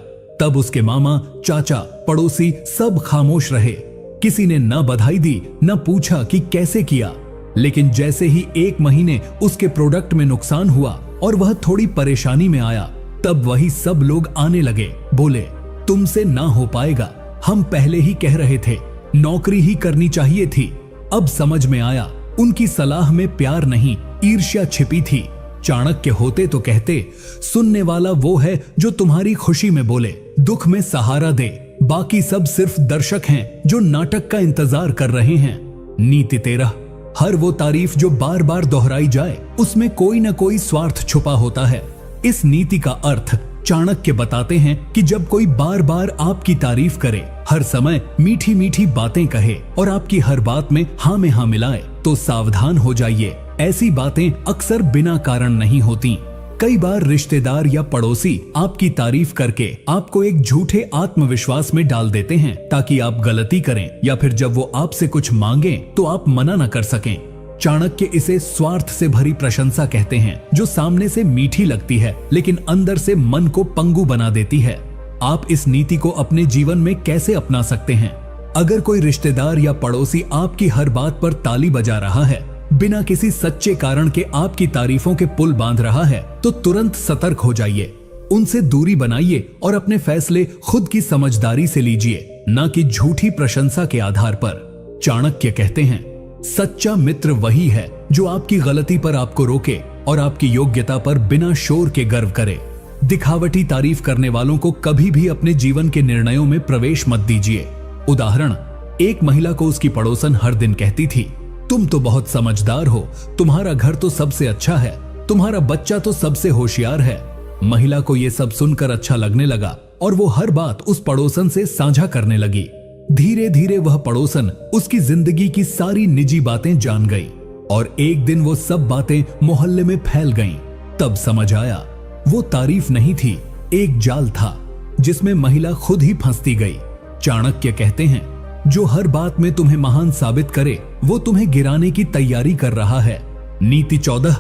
तब उसके मामा, चाचा, पड़ोसी सब खामोश रहे। किसी ने न बधाई दी, न पूछा कि कैसे किया। लेकिन जैसे ही एक महीने उसके प्रोडक्ट में नुकसान हुआ और वह थोड़ी परेशानी में आया, तब वही सब लोग आने लगे, बोले, तुमसे ना हो पाएगा, हम पहले ही कह रहे थे, नौकरी ही करनी चाहिए थी। अब समझ में आया, उनकी सलाह में प्यार नहीं, ईर्ष्या छिपी थी। चाणक्य होते तो कहते, सुनने वाला वो है जो तुम्हारी खुशी में बोले, दुख में सहारा दे। बाकी सब सिर्फ दर्शक हैं जो नाटक का इंतजार कर रहे हैं। नीति 13, हर वो तारीफ जो बार बार दोहराई जाए उसमें कोई न कोई स्वार्थ छुपा होता है। इस नीति का अर्थ चाणक्य बताते हैं कि जब कोई बार बार आपकी तारीफ करे, हर समय मीठी मीठी बातें कहे और आपकी हर बात में हाँ में हाँ मिलाए, तो सावधान हो जाइए। ऐसी बातें अक्सर बिना कारण नहीं होती। कई बार रिश्तेदार या पड़ोसी आपकी तारीफ करके आपको एक झूठे आत्मविश्वास में डाल देते हैं, ताकि आप गलती करें या फिर जब वो आपसे कुछ मांगे तो आप मना न कर सकें। चाणक्य इसे स्वार्थ से भरी प्रशंसा कहते हैं, जो सामने से मीठी लगती है लेकिन अंदर से मन को पंगु बना देती है। आप इस नीति को अपने जीवन में कैसे अपना सकते हैं? अगर कोई रिश्तेदार या पड़ोसी आपकी हर बात पर ताली बजा रहा है, बिना किसी सच्चे कारण के आपकी तारीफों के पुल बांध रहा है, तो तुरंत सतर्क हो जाइए। उनसे दूरी बनाइए और अपने फैसले खुद की समझदारी से लीजिए, न कि झूठी प्रशंसा के आधार पर। चाणक्य कहते हैं, सच्चा मित्र वही है जो आपकी गलती पर आपको रोके और आपकी योग्यता पर बिना शोर के गर्व करे। दिखावटी तारीफ करने वालों को कभी भी अपने जीवन के निर्णयों में प्रवेश मत दीजिए। उदाहरण, एक महिला को उसकी पड़ोसन हर दिन कहती थी, तुम तो बहुत समझदार हो, तुम्हारा घर तो सबसे अच्छा है, तुम्हारा बच्चा तो सबसे होशियार है। महिला को यह सब सुनकर अच्छा लगने लगा और वो हर बात उस पड़ोसन से साझा करने लगी। धीरे धीरे वह पड़ोसन उसकी जिंदगी की सारी निजी बातें जान गई और एक दिन वो सब बातें मोहल्ले में फैल गईं। तब समझ आया, वो तारीफ नहीं थी, एक जाल था जिसमें महिला खुद ही फंसती गई। चाणक्य कहते हैं, जो हर बात में तुम्हें महान साबित करे वो तुम्हें गिराने की तैयारी कर रहा है। नीति 14,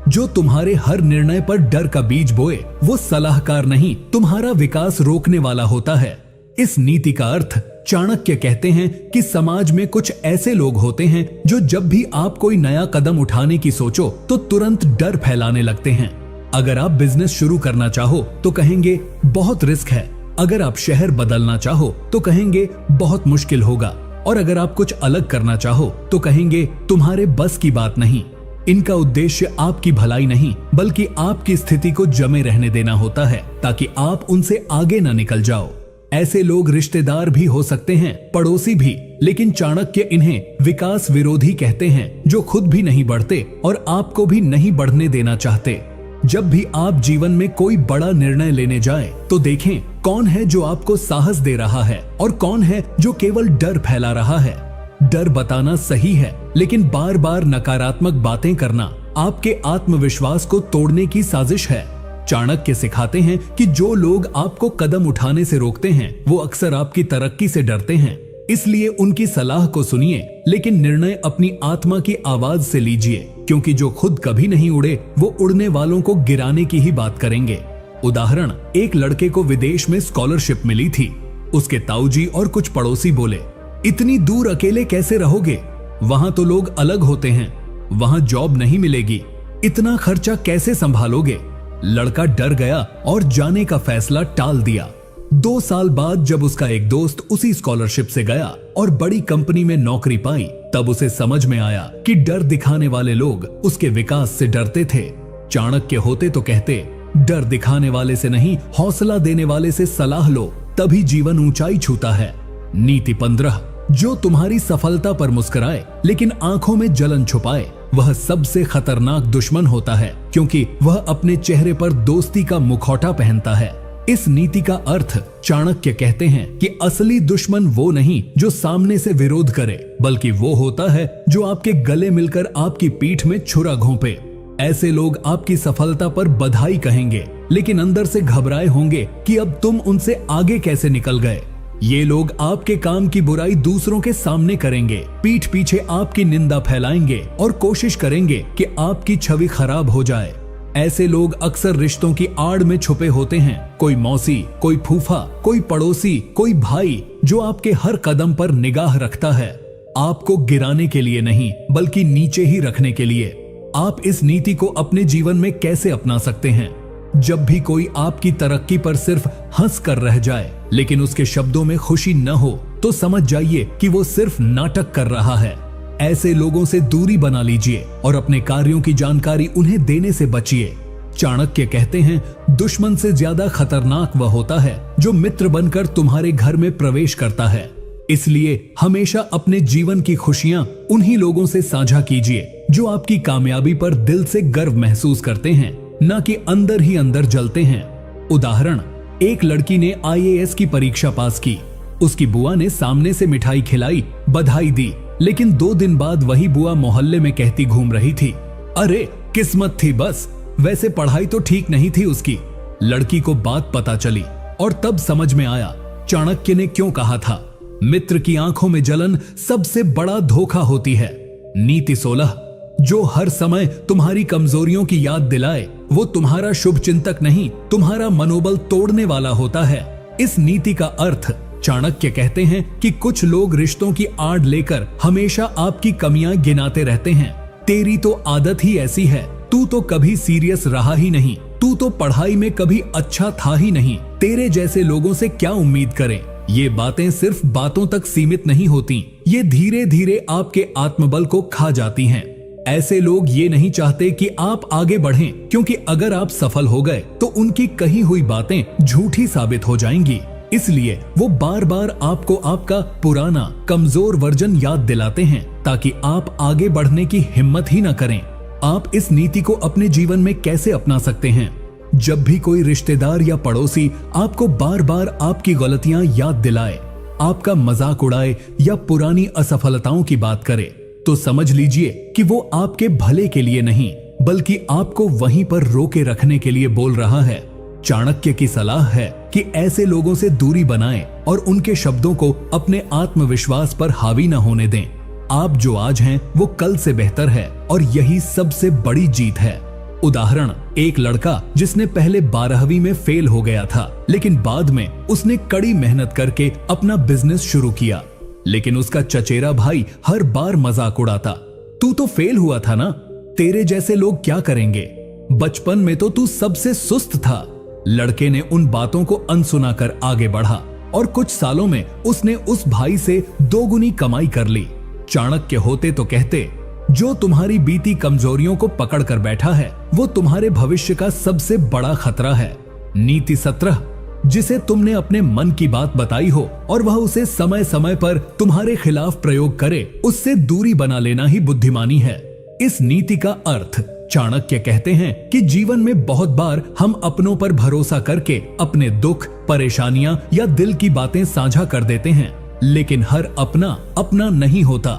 जो तुम्हारे हर निर्णय पर डर का बीज बोए वो सलाहकार नहीं, तुम्हारा विकास रोकने वाला होता है। इस नीति का अर्थ चाणक्य कहते हैं कि समाज में कुछ ऐसे लोग होते हैं जो जब भी आप कोई नया कदम उठाने की सोचो तो तुरंत डर फैलाने लगते हैं। अगर आप बिजनेस शुरू करना चाहो तो कहेंगे बहुत रिस्क है, अगर आप शहर बदलना चाहो तो कहेंगे बहुत मुश्किल होगा, और अगर आप कुछ अलग करना चाहो तो कहेंगे तुम्हारे बस की बात नहीं। इनका उद्देश्य आपकी भलाई नहीं बल्कि आपकी स्थिति को जमे रहने देना होता है ताकि आप उनसे आगे न निकल जाओ। ऐसे लोग रिश्तेदार भी हो सकते हैं, पड़ोसी भी, लेकिन चाणक्य इन्हें विकास विरोधी कहते हैं, जो खुद भी नहीं बढ़ते और आपको भी नहीं बढ़ने देना चाहते। जब भी आप जीवन में कोई बड़ा निर्णय लेने जाएं, तो देखें कौन है जो आपको साहस दे रहा है और कौन है जो केवल डर फैला रहा है। डर बताना सही है, लेकिन बार बार नकारात्मक बातें करना आपके आत्मविश्वास को तोड़ने की साजिश है। चाणक्य सिखाते हैं कि जो लोग आपको कदम उठाने से रोकते हैं वो अक्सर आपकी तरक्की से डरते हैं, इसलिए उनकी सलाह को सुनिए, लेकिन निर्णय अपनी आत्मा की आवाज से लीजिए, क्योंकि जो खुद कभी नहीं उड़े वो उड़ने वालों को गिराने की ही बात करेंगे। उदाहरण, एक लड़के को विदेश में स्कॉलरशिप मिली थी। उसके ताऊजी और कुछ पड़ोसी बोले, इतनी दूर अकेले कैसे रहोगे, वहां तो लोग अलग होते हैं, वहां जॉब नहीं मिलेगी, इतना खर्चा कैसे संभालोगे। लड़का डर गया और जाने का फैसला टाल दिया। 2 साल बाद जब उसका एक दोस्त उसी स्कॉलरशिप से गया और बड़ी कंपनी में नौकरी पाई, तब उसे समझ में आया कि डर दिखाने वाले लोग उसके विकास से डरते थे। चाणक्य होते तो कहते, डर दिखाने वाले से नहीं, हौसला देने वाले से सलाह लो, तभी जीवन ऊंचाई छूता है। नीति 15, जो तुम्हारी सफलता पर मुस्कुराए लेकिन आंखों में जलन छुपाए वह सबसे खतरनाक दुश्मन होता है, क्योंकि वह अपने चेहरे पर दोस्ती का मुखौटा पहनता है। इस नीति का अर्थ चाणक्य कहते हैं कि असली दुश्मन वो नहीं जो सामने से विरोध करे, बल्कि वो होता है जो आपके गले मिलकर आपकी पीठ में छुरा घोंपे। ऐसे लोग आपकी सफलता पर बधाई कहेंगे, लेकिन अंदर से घबराए होंगे कि अब तुम उनसे आगे कैसे निकल गए। ये लोग आपके काम की बुराई दूसरों के सामने करेंगे, पीठ पीछे आपकी निंदा फैलाएंगे और कोशिश करेंगे कि आपकी छवि खराब हो जाए। ऐसे लोग अक्सर रिश्तों की आड़ में छुपे होते हैं, कोई मौसी, कोई फूफा, कोई पड़ोसी, कोई भाई, जो आपके हर कदम पर निगाह रखता है, आपको गिराने के लिए नहीं बल्कि नीचे ही रखने के लिए। आप इस नीति को अपने जीवन में कैसे अपना सकते हैं? जब भी कोई आपकी तरक्की पर सिर्फ हंस कर रह जाए लेकिन उसके शब्दों में खुशी न हो, तो समझ जाइए कि वो सिर्फ नाटक कर रहा है। ऐसे लोगों से दूरी बना लीजिए और अपने कार्यों की जानकारी उन्हें देने से बचिए। चाणक्य कहते हैं, दुश्मन से ज्यादा खतरनाक वह होता है जो मित्र बनकर तुम्हारे घर में प्रवेश करता है। इसलिए हमेशा अपने जीवन की खुशियां उन्हीं लोगों से साझा कीजिए जो आपकी कामयाबी पर दिल से गर्व महसूस करते हैं, न कि अंदर ही अंदर जलते हैं। उदाहरण, एक लड़की ने IAS की परीक्षा पास की। उसकी बुआ ने सामने से मिठाई खिलाई, बधाई दी, लेकिन 2 दिन बाद वही बुआ मोहल्ले में कहती घूम रही थी, अरे किस्मत थी बस, वैसे पढ़ाई तो ठीक नहीं थी उसकी। लड़की को बात पता चली और तब समझ में आया चाणक्य ने क्यों कहा था, मित्र की आंखों में जलन सबसे बड़ा धोखा होती है। नीति 16, जो हर समय तुम्हारी कमजोरियों की याद दिलाए वो तुम्हारा शुभ चिंतक नहीं, तुम्हारा मनोबल तोड़ने वाला होता है। इस नीति का अर्थ चाणक्य कहते हैं कि कुछ लोग रिश्तों की आड़ लेकर हमेशा आपकी कमियां गिनाते रहते हैं। तेरी तो आदत ही ऐसी है, तू तो कभी सीरियस रहा ही नहीं, तू तो पढ़ाई में कभी अच्छा था ही नहीं, तेरे जैसे लोगों से क्या उम्मीद करें। ये बातें सिर्फ बातों तक सीमित नहीं होती, ये धीरे धीरे आपके आत्मबल को खा जाती हैं। ऐसे लोग ये नहीं चाहते कि आप आगे बढ़ें, क्योंकि अगर आप सफल हो गए तो उनकी कही हुई बातें झूठी साबित हो जाएंगी। इसलिए वो बार बार आपको आपका पुराना कमजोर वर्जन याद दिलाते हैं ताकि आप आगे बढ़ने की हिम्मत ही न करें। आप इस नीति को अपने जीवन में कैसे अपना सकते हैं? जब भी कोई रिश्तेदार या पड़ोसी आपको बार बार आपकी गलतियां याद दिलाए, आपका मजाक उड़ाए या पुरानी असफलताओं की बात करे, तो समझ लीजिए कि वो आपके भले के लिए नहीं बल्कि आपको वहीं पर रोके रखने के लिए बोल रहा है। चाणक्य की सलाह है कि ऐसे लोगों से दूरी बनाएं और उनके शब्दों को अपने आत्मविश्वास पर हावी न होने दें। आप जो आज हैं वो कल से बेहतर है और यही सबसे बड़ी जीत है। उदाहरण, एक लड़का जिसने पहले 12वीं में फेल हो गया था, लेकिन बाद में उसने कड़ी मेहनत करके अपना बिजनेस शुरू किया। लेकिन उसका चचेरा भाई हर बार मजाक उड़ाता, तू तो फेल हुआ था ना, तेरे जैसे लोग क्या करेंगे, बचपन में तो तू सबसे सुस्त था। लड़के ने उन बातों को अनसुना कर आगे बढ़ा और कुछ सालों में उसने उस भाई से 2 गुनी कमाई कर ली। चाणक्य होते तो कहते, जो तुम्हारी बीती कमजोरियों को पकड़ कर बैठा है वो तुम्हारे भविष्य का सबसे बड़ा खतरा है। नीति 17, जिसे तुमने अपने मन की बात बताई हो और वह उसे समय समय पर तुम्हारे खिलाफ प्रयोग करे, उससे दूरी बना लेना ही बुद्धिमानी है। इस नीति का अर्थ चाणक्य कहते हैं कि जीवन में बहुत बार हम अपनों पर भरोसा करके अपने दुख, परेशानियां या दिल की बातें साझा कर देते हैं, लेकिन हर अपना अपना नहीं होता।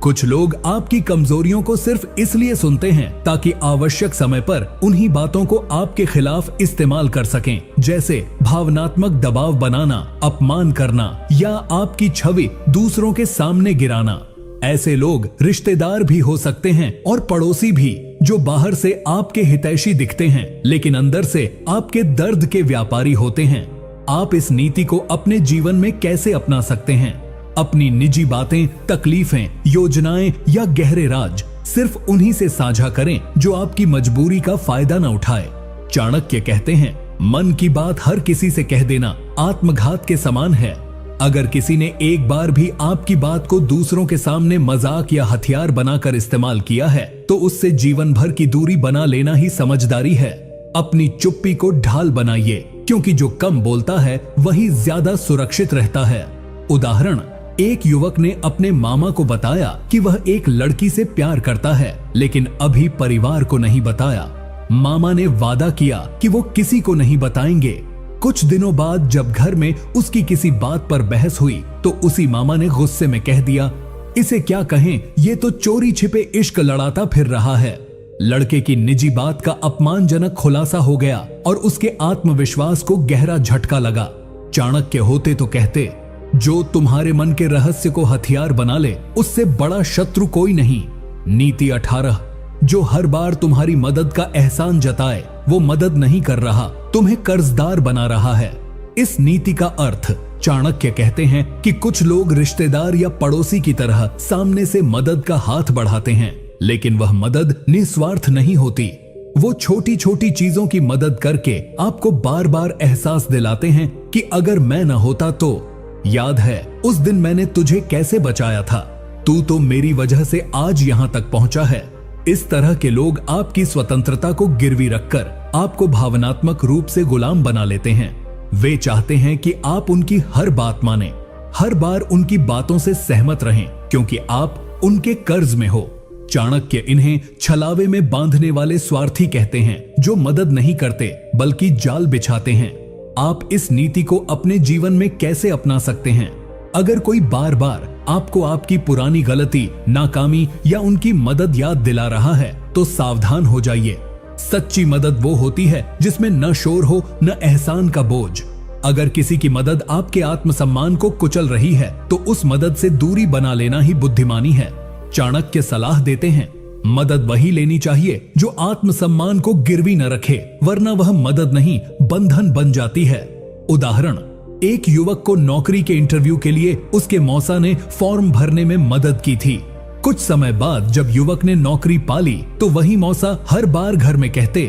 कुछ लोग आपकी कमजोरियों को सिर्फ इसलिए सुनते हैं ताकि आवश्यक समय पर उन्हीं बातों को आपके खिलाफ इस्तेमाल कर सकें, जैसे भावनात्मक दबाव बनाना, अपमान करना या आपकी छवि दूसरों के सामने गिराना। ऐसे लोग रिश्तेदार भी हो सकते हैं और पड़ोसी भी, जो बाहर से आपके हितैषी दिखते हैं लेकिन अंदर से आपके दर्द के व्यापारी होते हैं। आप इस नीति को अपने जीवन में कैसे अपना सकते हैं? अपनी निजी बातें, तकलीफें, योजनाएं या गहरे राज सिर्फ उन्हीं से साझा करें जो आपकी मजबूरी का फायदा न उठाए। चाणक्य कहते हैं, मन की बात हर किसी से कह देना आत्मघात के समान है। अगर किसी ने एक बार भी आपकी बात को दूसरों के सामने मजाक या हथियार बनाकर इस्तेमाल किया है तो उससे जीवन भर की दूरी बना लेना ही समझदारी है। अपनी चुप्पी को ढाल बनाइए, क्योंकि जो कम बोलता है वही ज्यादा सुरक्षित रहता है। उदाहरण, एक युवक ने अपने मामा को बताया कि वह एक लड़की से प्यार करता है, लेकिन अभी परिवार को नहीं बताया। मामा ने वादा किया कि वो किसी को नहीं बताएंगे। कुछ दिनों बाद जब घर में उसकी किसी बात पर बहस हुई तो उसी मामा ने गुस्से में कह दिया, इसे क्या कहें, ये तो चोरी छिपे इश्क लड़ाता फिर रहा है। लड़के की निजी बात का अपमानजनक खुलासा हो गया और उसके आत्मविश्वास को गहरा झटका लगा। चाणक्य होते तो कहते, जो तुम्हारे मन के रहस्य को हथियार बना ले उससे बड़ा शत्रु कोई नहीं। नीति 18, जो हर बार तुम्हारी मदद का एहसान जताए वो मदद नहीं कर रहा, तुम्हें कर्जदार बना रहा है। इस नीति का अर्थ चाणक्य कहते हैं कि कुछ लोग रिश्तेदार या पड़ोसी की तरह सामने से मदद का हाथ बढ़ाते हैं, लेकिन वह मदद निस्वार्थ नहीं होती। वो छोटी छोटी चीजों की मदद करके आपको बार बार एहसास दिलाते हैं कि अगर मैं न होता तो, याद है उस दिन मैंने तुझे कैसे बचाया था, तू तो मेरी वजह से आज यहाँ तक पहुंचा है। इस तरह के लोग आपकी स्वतंत्रता को गिरवी रखकर आपको भावनात्मक रूप से गुलाम बना लेते हैं। वे चाहते हैं कि आप उनकी हर बात माने, हर बार उनकी बातों से सहमत रहें, क्योंकि आप उनके कर्ज में हो। चाणक्य इन्हें छलावे में बांधने वाले स्वार्थी कहते हैं, जो मदद नहीं करते बल्कि जाल बिछाते हैं। आप इस नीति को अपने जीवन में कैसे अपना सकते हैं? अगर कोई बार बार आपको आपकी पुरानी गलती, नाकामी या उनकी मदद याद दिला रहा है तो सावधान हो जाइए। सच्ची मदद वो होती है जिसमें न शोर हो न एहसान का बोझ। अगर किसी की मदद आपके आत्मसम्मान को कुचल रही है तो उस मदद से दूरी बना लेना ही बुद्धिमानी है। चाणक्य सलाह देते हैं, मदद वही लेनी चाहिए जो आत्मसम्मान को गिरवी न रखे, वरना वह मदद नहीं बंधन बन जाती है। उदाहरण, एक युवक को नौकरी के इंटरव्यू के लिए उसके मौसा ने फॉर्म भरने में मदद की थी। कुछ समय बाद जब युवक ने नौकरी पाली तो वही मौसा हर बार घर में कहते,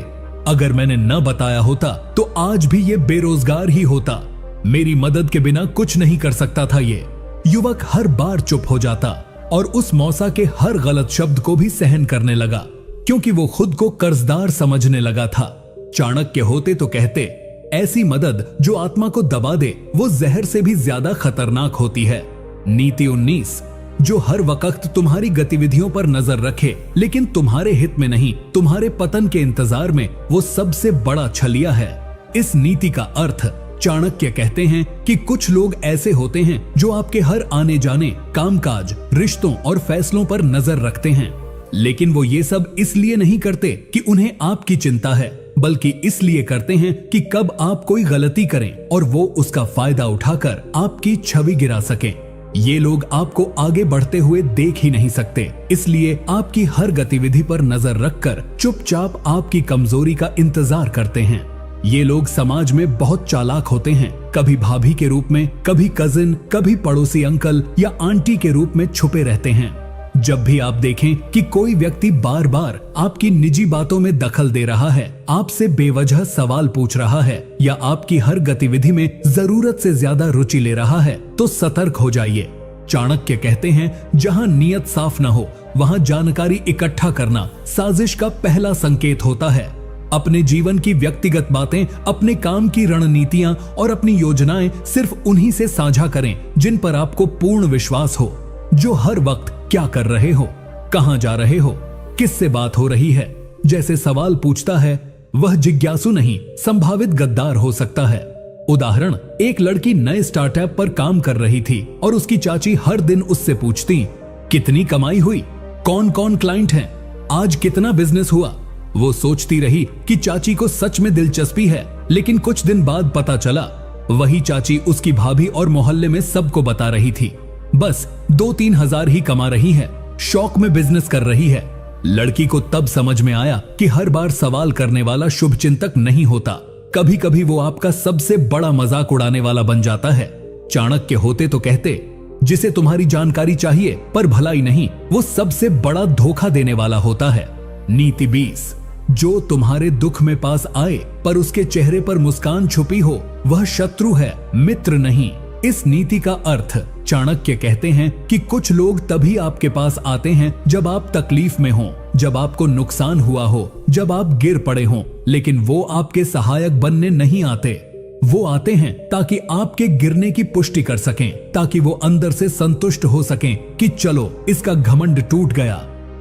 अगर मैंने न बताया होता तो आज भी ये बेरोजगार ही होता, मेरी मदद के बिना कुछ नहीं कर सकता था। ये युवक हर बार चुप हो जाता और उस मौसा के हर गलत शब्द को भी सहन करने लगा, क्योंकि वो खुद को कर्जदार समझने लगा था। चाणक्य होते तो कहते, ऐसी मदद जो आत्मा को दबा दे वो जहर से भी ज्यादा खतरनाक होती है। नीति 19, जो हर वक्त तुम्हारी गतिविधियों पर नजर रखे लेकिन तुम्हारे हित में नहीं, तुम्हारे पतन के इंतजार में, वो सबसे बड़ा छलिया है। इस नीति का अर्थ चाणक्य कहते हैं कि कुछ लोग ऐसे होते हैं जो आपके हर आने जाने, कामकाज, रिश्तों और फैसलों पर नजर रखते हैं, लेकिन वो ये सब इसलिए नहीं करते कि उन्हें आपकी चिंता है, बल्कि इसलिए करते हैं कि कब आप कोई गलती करें और वो उसका फायदा उठाकर आपकी छवि गिरा सके। ये लोग आपको आगे बढ़ते हुए देख ही नहीं सकते, इसलिए आपकी हर गतिविधि पर नजर रखकर चुपचाप आपकी कमजोरी का इंतजार करते हैं। ये लोग समाज में बहुत चालाक होते हैं, कभी भाभी के रूप में, कभी कजिन, कभी पड़ोसी अंकल या आंटी के रूप में छुपे रहते हैं। जब भी आप देखें कि कोई व्यक्ति बार बार आपकी निजी बातों में दखल दे रहा है, आपसे बेवजह सवाल पूछ रहा है या आपकी हर गतिविधि में जरूरत से ज्यादा रुचि ले रहा है, तो सतर्क हो जाइए। चाणक्य कहते हैं, जहां नियत साफ न हो वहां जानकारी इकट्ठा करना साजिश का पहला संकेत होता है। अपने जीवन की व्यक्तिगत बातें, अपने काम की रणनीतियां और अपनी योजनाएं सिर्फ उन्हीं से साझा करें जिन पर आपको पूर्ण विश्वास हो, जो हर वक्त क्या कर रहे हो, कहां जा रहे हो, किससे बात हो रही है जैसे सवाल पूछता है, वह जिज्ञासु नहीं संभावित गद्दार हो सकता है। उदाहरण, एक लड़की नए स्टार्टअप पर काम कर रही थी और उसकी चाची हर दिन उससे पूछती, कितनी कमाई हुई, कौन कौन क्लाइंट हैं, आज कितना बिजनेस हुआ। वो सोचती रही कि चाची को सच में दिलचस्पी है, लेकिन कुछ दिन बाद पता चला वही चाची उसकी भाभी और मोहल्ले में सबको बता रही थी, बस 2-3 हजार ही कमा रही है, शौक में बिजनेस कर रही है। लड़की को तब समझ में आया कि हर बार सवाल करने वाला शुभचिंतक नहीं होता, कभी कभी वो आपका सबसे बड़ा मजाक उड़ाने वाला बन जाता है। चाणक्य होते तो कहते, जिसे तुम्हारी जानकारी चाहिए पर भलाई नहीं, वो सबसे बड़ा धोखा देने वाला होता है। नीति 20, जो तुम्हारे दुख में पास आए पर उसके चेहरे पर मुस्कान छुपी हो, वह शत्रु है, मित्र नहीं। इस नीति का अर्थ चाणक्य कहते हैं कि कुछ लोग तभी आपके पास आते हैं जब आप तकलीफ में हो, जब आपको नुकसान हुआ हो, जब आप गिर पड़े हो, लेकिन वो आपके सहायक बनने नहीं आते। वो आते हैं ताकि आपके गिरने की पुष्टि कर सकें, ताकि वो अंदर से संतुष्ट हो सकें कि चलो इसका घमंड टूट गया,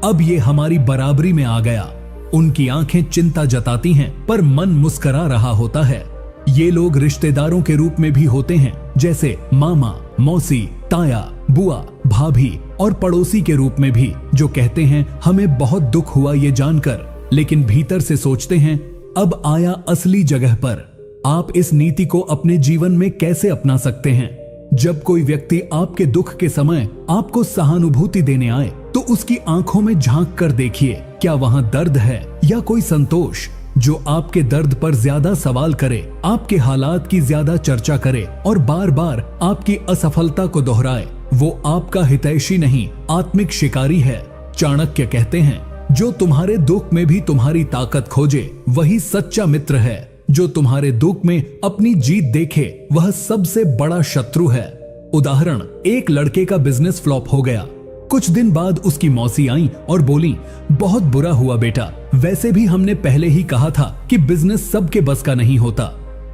अब ये हमारी बराबरी में आ गया। उनकी आंखें चिंता जताती हैं पर मन मुस्करा रहा होता है। ये लोग रिश्तेदारों के रूप में भी होते हैं, जैसे मामा, मौसी, ताया, बुआ, भाभी, और पड़ोसी के रूप में भी, जो कहते हैं हमें बहुत दुख हुआ ये जानकर, लेकिन भीतर से सोचते हैं अब आया असली जगह पर। आप इस नीति को अपने जीवन में कैसे अपना सकते हैं? जब कोई व्यक्ति आपके दुख के समय आपको सहानुभूति देने आए तो उसकी आंखों में झांक कर देखिए, क्या वहां दर्द है या कोई संतोष। जो आपके दर्द पर ज्यादा सवाल करे, आपके हालात की ज्यादा चर्चा करे और बार बार आपकी असफलता को दोहराए, वो आपका हितैषी नहीं, आत्मिक शिकारी है। चाणक्य कहते हैं, जो तुम्हारे दुख में भी तुम्हारी ताकत खोजे वही सच्चा मित्र है। जो तुम्हारे दुख में अपनी जीत देखे वह सबसे बड़ा शत्रु है। उदाहरण, एक लड़के का बिजनेस फ्लॉप हो गया। कुछ दिन बाद उसकी मौसी आई और बोली, बहुत बुरा हुआ बेटा, वैसे भी हमने पहले ही कहा था कि बिजनेस सबके बस का नहीं होता।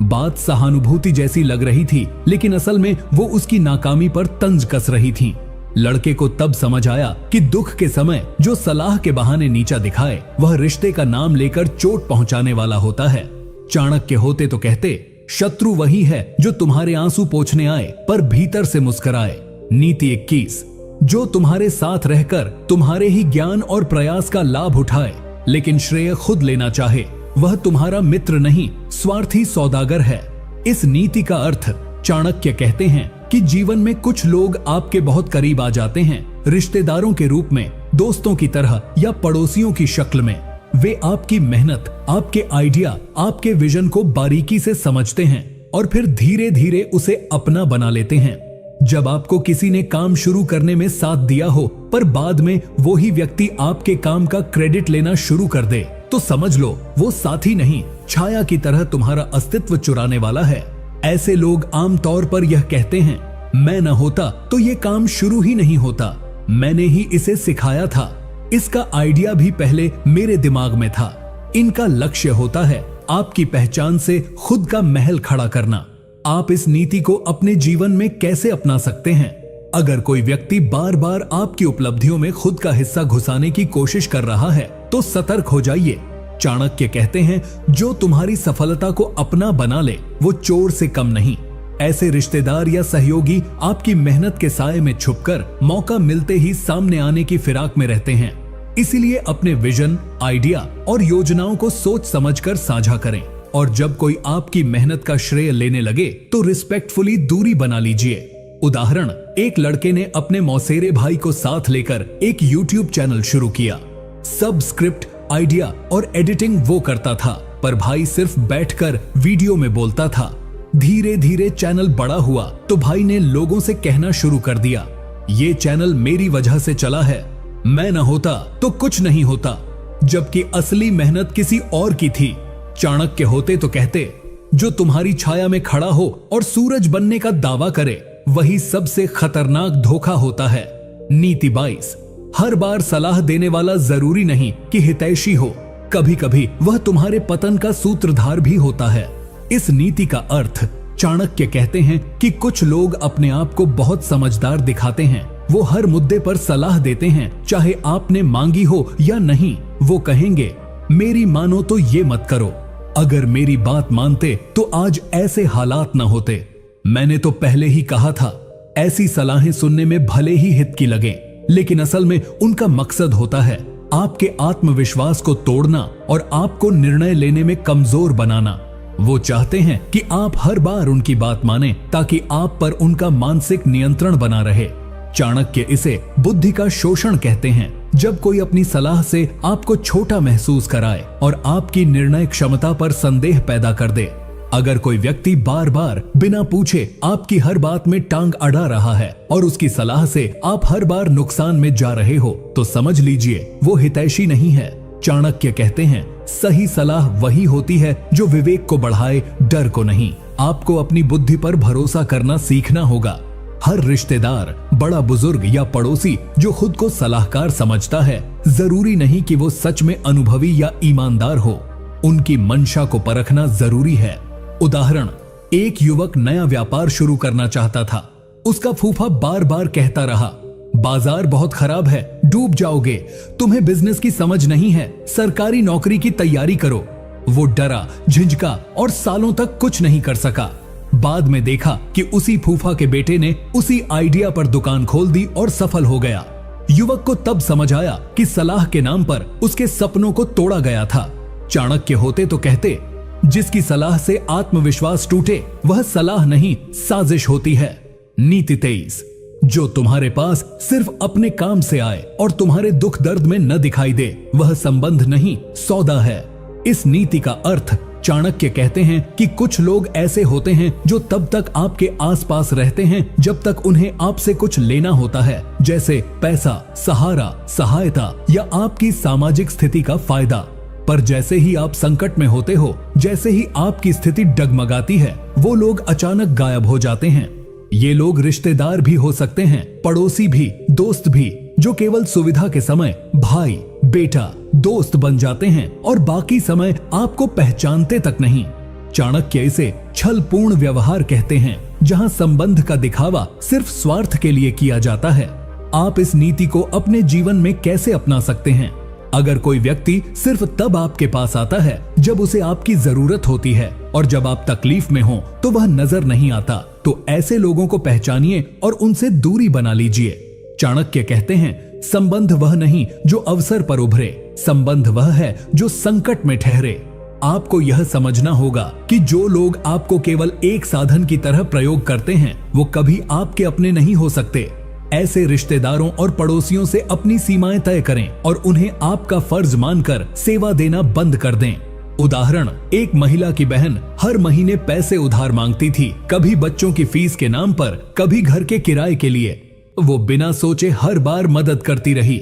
बात सहानुभूति जैसी लग रही थी, लेकिन असल में वो उसकी नाकामी पर तंज कस रही थी। लड़के को तब समझ आया कि दुख के समय जो सलाह के बहाने नीचा दिखाए, वह रिश्ते का नाम लेकर चोट पहुंचाने वाला होता है। चाणक्य होते तो कहते, शत्रु वही है जो तुम्हारे आंसू पोंछने आए पर भीतर से मुस्कुराए। नीति 21, जो तुम्हारे साथ रहकर तुम्हारे ही ज्ञान और प्रयास का लाभ उठाए लेकिन श्रेय खुद लेना चाहे, वह तुम्हारा मित्र नहीं, स्वार्थी सौदागर है। इस नीति का अर्थ चाणक्य कहते हैं कि जीवन में कुछ लोग आपके बहुत करीब आ जाते हैं, रिश्तेदारों के रूप में, दोस्तों की तरह या पड़ोसियों की शक्ल में। वे आपकी मेहनत, आपके आइडिया, आपके विजन को बारीकी से समझते हैं और फिर धीरे धीरे उसे अपना बना लेते हैं। जब आपको किसी ने काम शुरू करने में साथ दिया हो पर बाद में वो ही व्यक्ति आपके काम का क्रेडिट लेना शुरू कर दे, तो समझ लो वो साथी नहीं, छाया की तरह तुम्हारा अस्तित्व चुराने वाला है। ऐसे लोग आमतौर पर यह कहते हैं, मैं न होता तो ये काम शुरू ही नहीं होता, मैंने ही इसे सिखाया था, इसका आइडिया भी पहले मेरे दिमाग में था। इनका लक्ष्य होता है आपकी पहचान से खुद का महल खड़ा करना। आप इस नीति को अपने जीवन में कैसे अपना सकते हैं? अगर कोई व्यक्ति बार बार आपकी उपलब्धियों में खुद का हिस्सा घुसाने की कोशिश कर रहा है तो सतर्क हो जाइए। चाणक्य कहते हैं, जो तुम्हारी सफलता को अपना बना ले वो चोर से कम नहीं। ऐसे रिश्तेदार या सहयोगी आपकी मेहनत के साए में छुपकर मौका मिलते ही सामने आने की फिराक में रहते हैं। इसीलिए अपने विजन, आइडिया और योजनाओं को सोच समझकर साझा करें। और जब कोई आपकी मेहनत का श्रेय लेने लगे तो रिस्पेक्टफुली दूरी बना लीजिए। उदाहरण, एक लड़के ने अपने मौसेरे भाई को साथ लेकर एक YouTube चैनल शुरू किया। सब स्क्रिप्ट, आइडिया और एडिटिंग वो करता था, पर भाई सिर्फ बैठकर वीडियो में बोलता था। धीरे धीरे चैनल बड़ा हुआ तो भाई ने लोगों से कहना शुरू कर दिया, ये चैनल मेरी वजह से चला है, मैं न होता तो कुछ नहीं होता। जबकि असली मेहनत किसी और की थी। चाणक्य होते तो कहते, जो तुम्हारी छाया में खड़ा हो और सूरज बनने का दावा करे, वही सबसे खतरनाक धोखा होता है। नीति 22, हर बार सलाह देने वाला जरूरी नहीं कि हितैषी हो, कभी कभी वह तुम्हारे पतन का सूत्रधार भी होता है। इस नीति का अर्थ, चाणक्य कहते हैं कि कुछ लोग अपने आप को बहुत समझदार दिखाते हैं। वो हर मुद्दे पर सलाह देते हैं, चाहे आपने मांगी हो या नहीं। वो कहेंगे, मेरी मानो तो ये मत करो, अगर मेरी बात मानते तो आज ऐसे हालात न होते। मैंने तो पहले ही कहा था। ऐसी सलाहें सुनने में भले ही हित की लगे, लेकिन असल में उनका मकसद होता है आपके आत्मविश्वास को तोड़ना और आपको निर्णय लेने में कमजोर बनाना। वो चाहते हैं कि आप हर बार उनकी बात माने ताकि आप पर उनका मानसिक नियंत्रण बना रहे। चाणक्य इसे बुद्धि का शोषण कहते हैं। जब कोई अपनी सलाह से आपको छोटा महसूस कराए और आपकी निर्णय क्षमता पर संदेह पैदा कर दे। अगर कोई व्यक्ति बार बार बिना पूछे आपकी हर बात में टांग अड़ा रहा है और उसकी सलाह से आप हर बार नुकसान में जा रहे हो, तो समझ लीजिए वो हितैषी नहीं है। चाणक्य कहते हैं, सही सलाह वही होती है जो विवेक को बढ़ाए, डर को नहीं। आपको अपनी बुद्धि पर भरोसा करना सीखना होगा। हर रिश्तेदार, बड़ा बुजुर्ग या पड़ोसी जो खुद को सलाहकार समझता है, जरूरी नहीं कि वो सच में अनुभवी या ईमानदार हो। उनकी मंशा को परखना जरूरी है। उदाहरण, एक युवक नया व्यापार शुरू करना चाहता था। उसका फूफा बार बार कहता रहा, बाजार बहुत खराब है, डूब जाओगे, तुम्हें बिजनेस की समझ नहीं है, सरकारी नौकरी की तैयारी करो। वो डरा, झिझका और सालों तक कुछ नहीं कर सका। बाद में देखा कि उसी फूफा के बेटे ने उसी आइडिया पर दुकान खोल दी और सफल हो गया। युवक को तब समझ आया कि सलाह के नाम पर उसके सपनों को तोड़ा गया था। चाणक्य होते तो कहते, जिसकी सलाह से आत्मविश्वास टूटे वह सलाह नहीं, साजिश होती है। नीति 23, जो तुम्हारे पास सिर्फ अपने काम से आए और तुम्हारे दुख दर्द में न दिखाई दे, वह संबंध नहीं, सौदा है। इस नीति का अर्थ, चाणक्य कहते हैं कि कुछ लोग ऐसे होते हैं जो तब तक आपके आसपास रहते हैं जब तक उन्हें आपसे कुछ लेना होता है, जैसे पैसा, सहारा, सहायता या आपकी सामाजिक स्थिति का फायदा। पर जैसे ही आप संकट में होते हो, जैसे ही आपकी स्थिति डगमगाती है, वो लोग अचानक गायब हो जाते हैं। ये लोग रिश्तेदार भी हो सकते हैं, पड़ोसी भी, दोस्त भी, जो केवल सुविधा के समय भाई, बेटा, दोस्त बन जाते हैं और बाकी समय आपको पहचानते तक नहीं। चाणक्य इसे छलपूर्ण व्यवहार कहते हैं, जहां संबंध का दिखावा सिर्फ स्वार्थ के लिए किया जाता है। आप इस नीति को अपने जीवन में कैसे अपना सकते हैं? अगर कोई व्यक्ति सिर्फ तब आपके पास आता है जब उसे आपकी जरूरत होती है और जब आप तकलीफ में हो तो वह नजर नहीं आता, तो ऐसे लोगों को पहचानिए और उनसे दूरी बना लीजिए। चाणक्य कहते हैं, संबंध वह नहीं जो अवसर पर उभरे, संबंध वह है जो संकट में ठहरे। आपको यह समझना होगा कि जो लोग आपको केवल एक साधन की तरह प्रयोग करते हैं, वो कभी आपके अपने नहीं हो सकते। ऐसे रिश्तेदारों और पड़ोसियों से अपनी सीमाएं तय करें और उन्हें आपका फर्ज मानकर सेवा देना बंद कर दें। उदाहरण, एक महिला की बहन हर महीने पैसे उधार मांगती थी, कभी बच्चों की फीस के नाम पर, कभी घर के किराए के लिए। वो बिना सोचे हर बार मदद करती रही,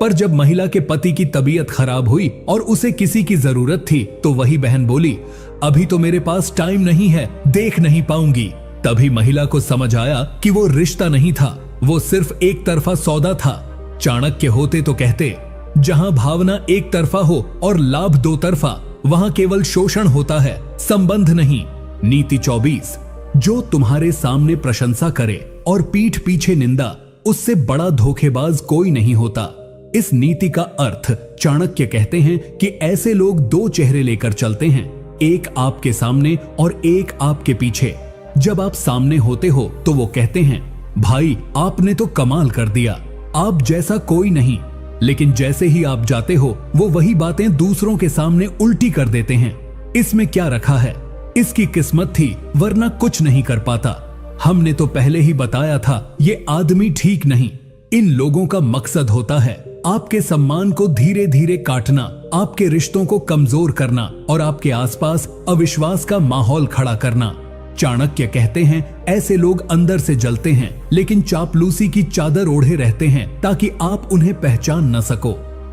पर जब महिला के पति की तबीयत खराब हुई और उसे किसी की जरूरत थी, तो वही बहन बोली, अभी तो मेरे पास टाइम नहीं है, देख नहीं पाऊंगी। तभी महिला को समझ आया कि वो रिश्ता नहीं था, वो सिर्फ एक तरफा सौदा था। चाणक्य होते तो कहते, जहां भावना एक तरफा हो और लाभ दो तरफा, वहां केवल शोषण होता है, संबंध नहीं। नीति 24, जो तुम्हारे सामने प्रशंसा करे और पीठ पीछे निंदा, उससे बड़ा धोखेबाज कोई नहीं होता। इस नीति का अर्थ, चाणक्य कहते हैं कि ऐसे लोग दो चेहरे लेकर चलते हैं, एक आपके सामने और एक आपके पीछे। जब आप सामने होते हो तो वो कहते हैं, भाई आपने तो कमाल कर दिया, आप जैसा कोई नहीं। लेकिन जैसे ही आप जाते हो वो वही बातें दूसरों के सामने उल्टी कर देते हैं। इसमें क्या रखा है? इसकी किस्मत थी, वरना कुछ नहीं कर पाता। हमने तो पहले ही बताया था, ये आदमी ठीक नहीं। इन लोगों का मकसद होता है आपके सम्मान को धीरे धीरे काटना, आपके रिश्तों को कमजोर करना और आपके आसपास अविश्वास का माहौल खड़ा करना। चाणक्य कहते हैं, ऐसे लोग अंदर से जलते हैं लेकिन चापलूसी की चादर ओढ़े रहते हैं ताकि आप उन्हें पहचान न सको।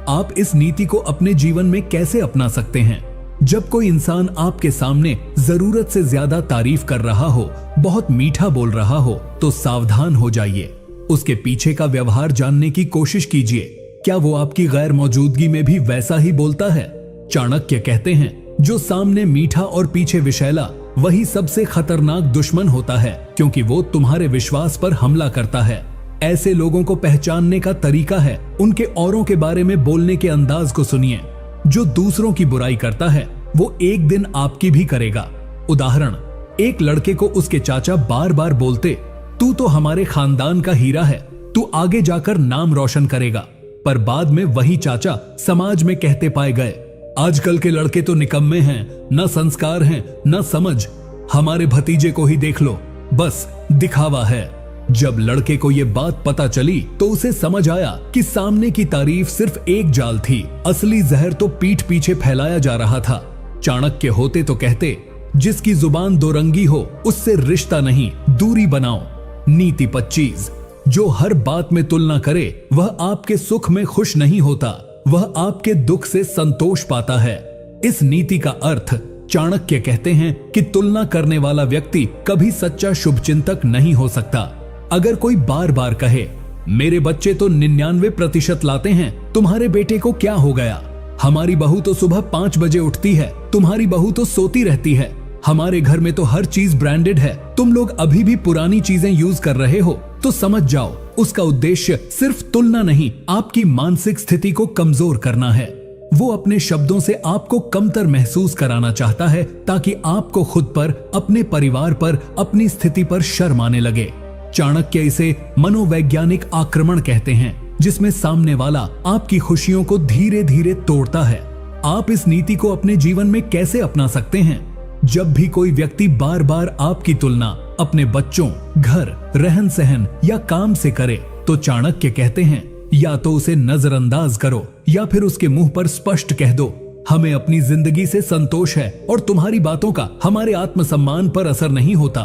आप इस नीति को अपने जीवन में कैसे अपना सकते हैं? जब कोई इंसान आपके सामने जरूरत से ज्यादा तारीफ कर रहा हो, बहुत मीठा बोल रहा हो, तो सावधान हो जाइए। उसके पीछे का व्यवहार जानने की कोशिश कीजिए। क्या वो आपकी गैर मौजूदगी में भी वैसा ही बोलता है? चाणक्य कहते हैं, जो सामने मीठा और पीछे विषैला, वही सबसे खतरनाक दुश्मन होता है, क्योंकि वो तुम्हारे विश्वास पर हमला करता है। ऐसे लोगों को पहचानने का तरीका है उनके औरों के बारे में बोलने के अंदाज को सुनिए। जो दूसरों की बुराई करता है वो एक दिन आपकी भी करेगा। उदाहरण, एक लड़के को उसके चाचा बार बार बोलते, तू तो हमारे खानदान का हीरा है, तू आगे जाकर नाम रोशन करेगा। पर बाद में वही चाचा समाज में कहते पाए गए, आजकल के लड़के तो निकम्मे हैं, न संस्कार हैं न समझ, हमारे भतीजे को ही देख लो, बस दिखावा है। जब लड़के को ये बात पता चली तो उसे समझ आया कि सामने की तारीफ सिर्फ एक जाल थी, असली जहर तो पीठ पीछे फैलाया जा रहा था। चाणक्य होते तो कहते, जिसकी जुबान दोरंगी हो उससे रिश्ता नहीं, दूरी बनाओ। नीति 25, जो हर बात में तुलना करे वह आपके सुख में खुश नहीं होता, वह आपके दुख से संतोष पाता है। इस नीति का अर्थ चाणक्य कहते हैं कि तुलना करने वाला व्यक्ति कभी सच्चा शुभचिंतक नहीं हो सकता। अगर कोई बार बार कहे, मेरे बच्चे तो 99% लाते हैं, तुम्हारे बेटे को क्या हो गया? हमारी बहू तो सुबह 5 बजे उठती है, तुम्हारी बहू तो सोती रहती है। हमारे घर में तो हर चीज ब्रांडेड है, तुम लोग अभी भी पुरानी चीजें यूज कर रहे हो। तो समझ जाओ, उसका उद्देश्य सिर्फ तुलना नहीं, आपकी मानसिक स्थिति को कमजोर करना है। वो अपने शब्दों से आपको कमतर महसूस कराना चाहता है ताकि आपको खुद पर, अपने परिवार पर, अपनी स्थिति पर शर्म आने लगे। चाणक्य इसे मनोवैज्ञानिक आक्रमण कहते हैं, जिसमें सामने वाला आपकी खुशियों को धीरे धीरे तोड़ता है। आप इस नीति को अपने जीवन में कैसे अपना सकते हैं? जब भी कोई व्यक्ति बार बार आपकी तुलना अपने बच्चों, घर, रहन सहन या काम से करे, तो चाणक्य कहते हैं, या तो उसे नजरअंदाज करो या फिर उसके मुंह पर स्पष्ट कह दो, हमें अपनी जिंदगी से संतोष है और तुम्हारी बातों का हमारे आत्मसम्मान पर असर नहीं होता।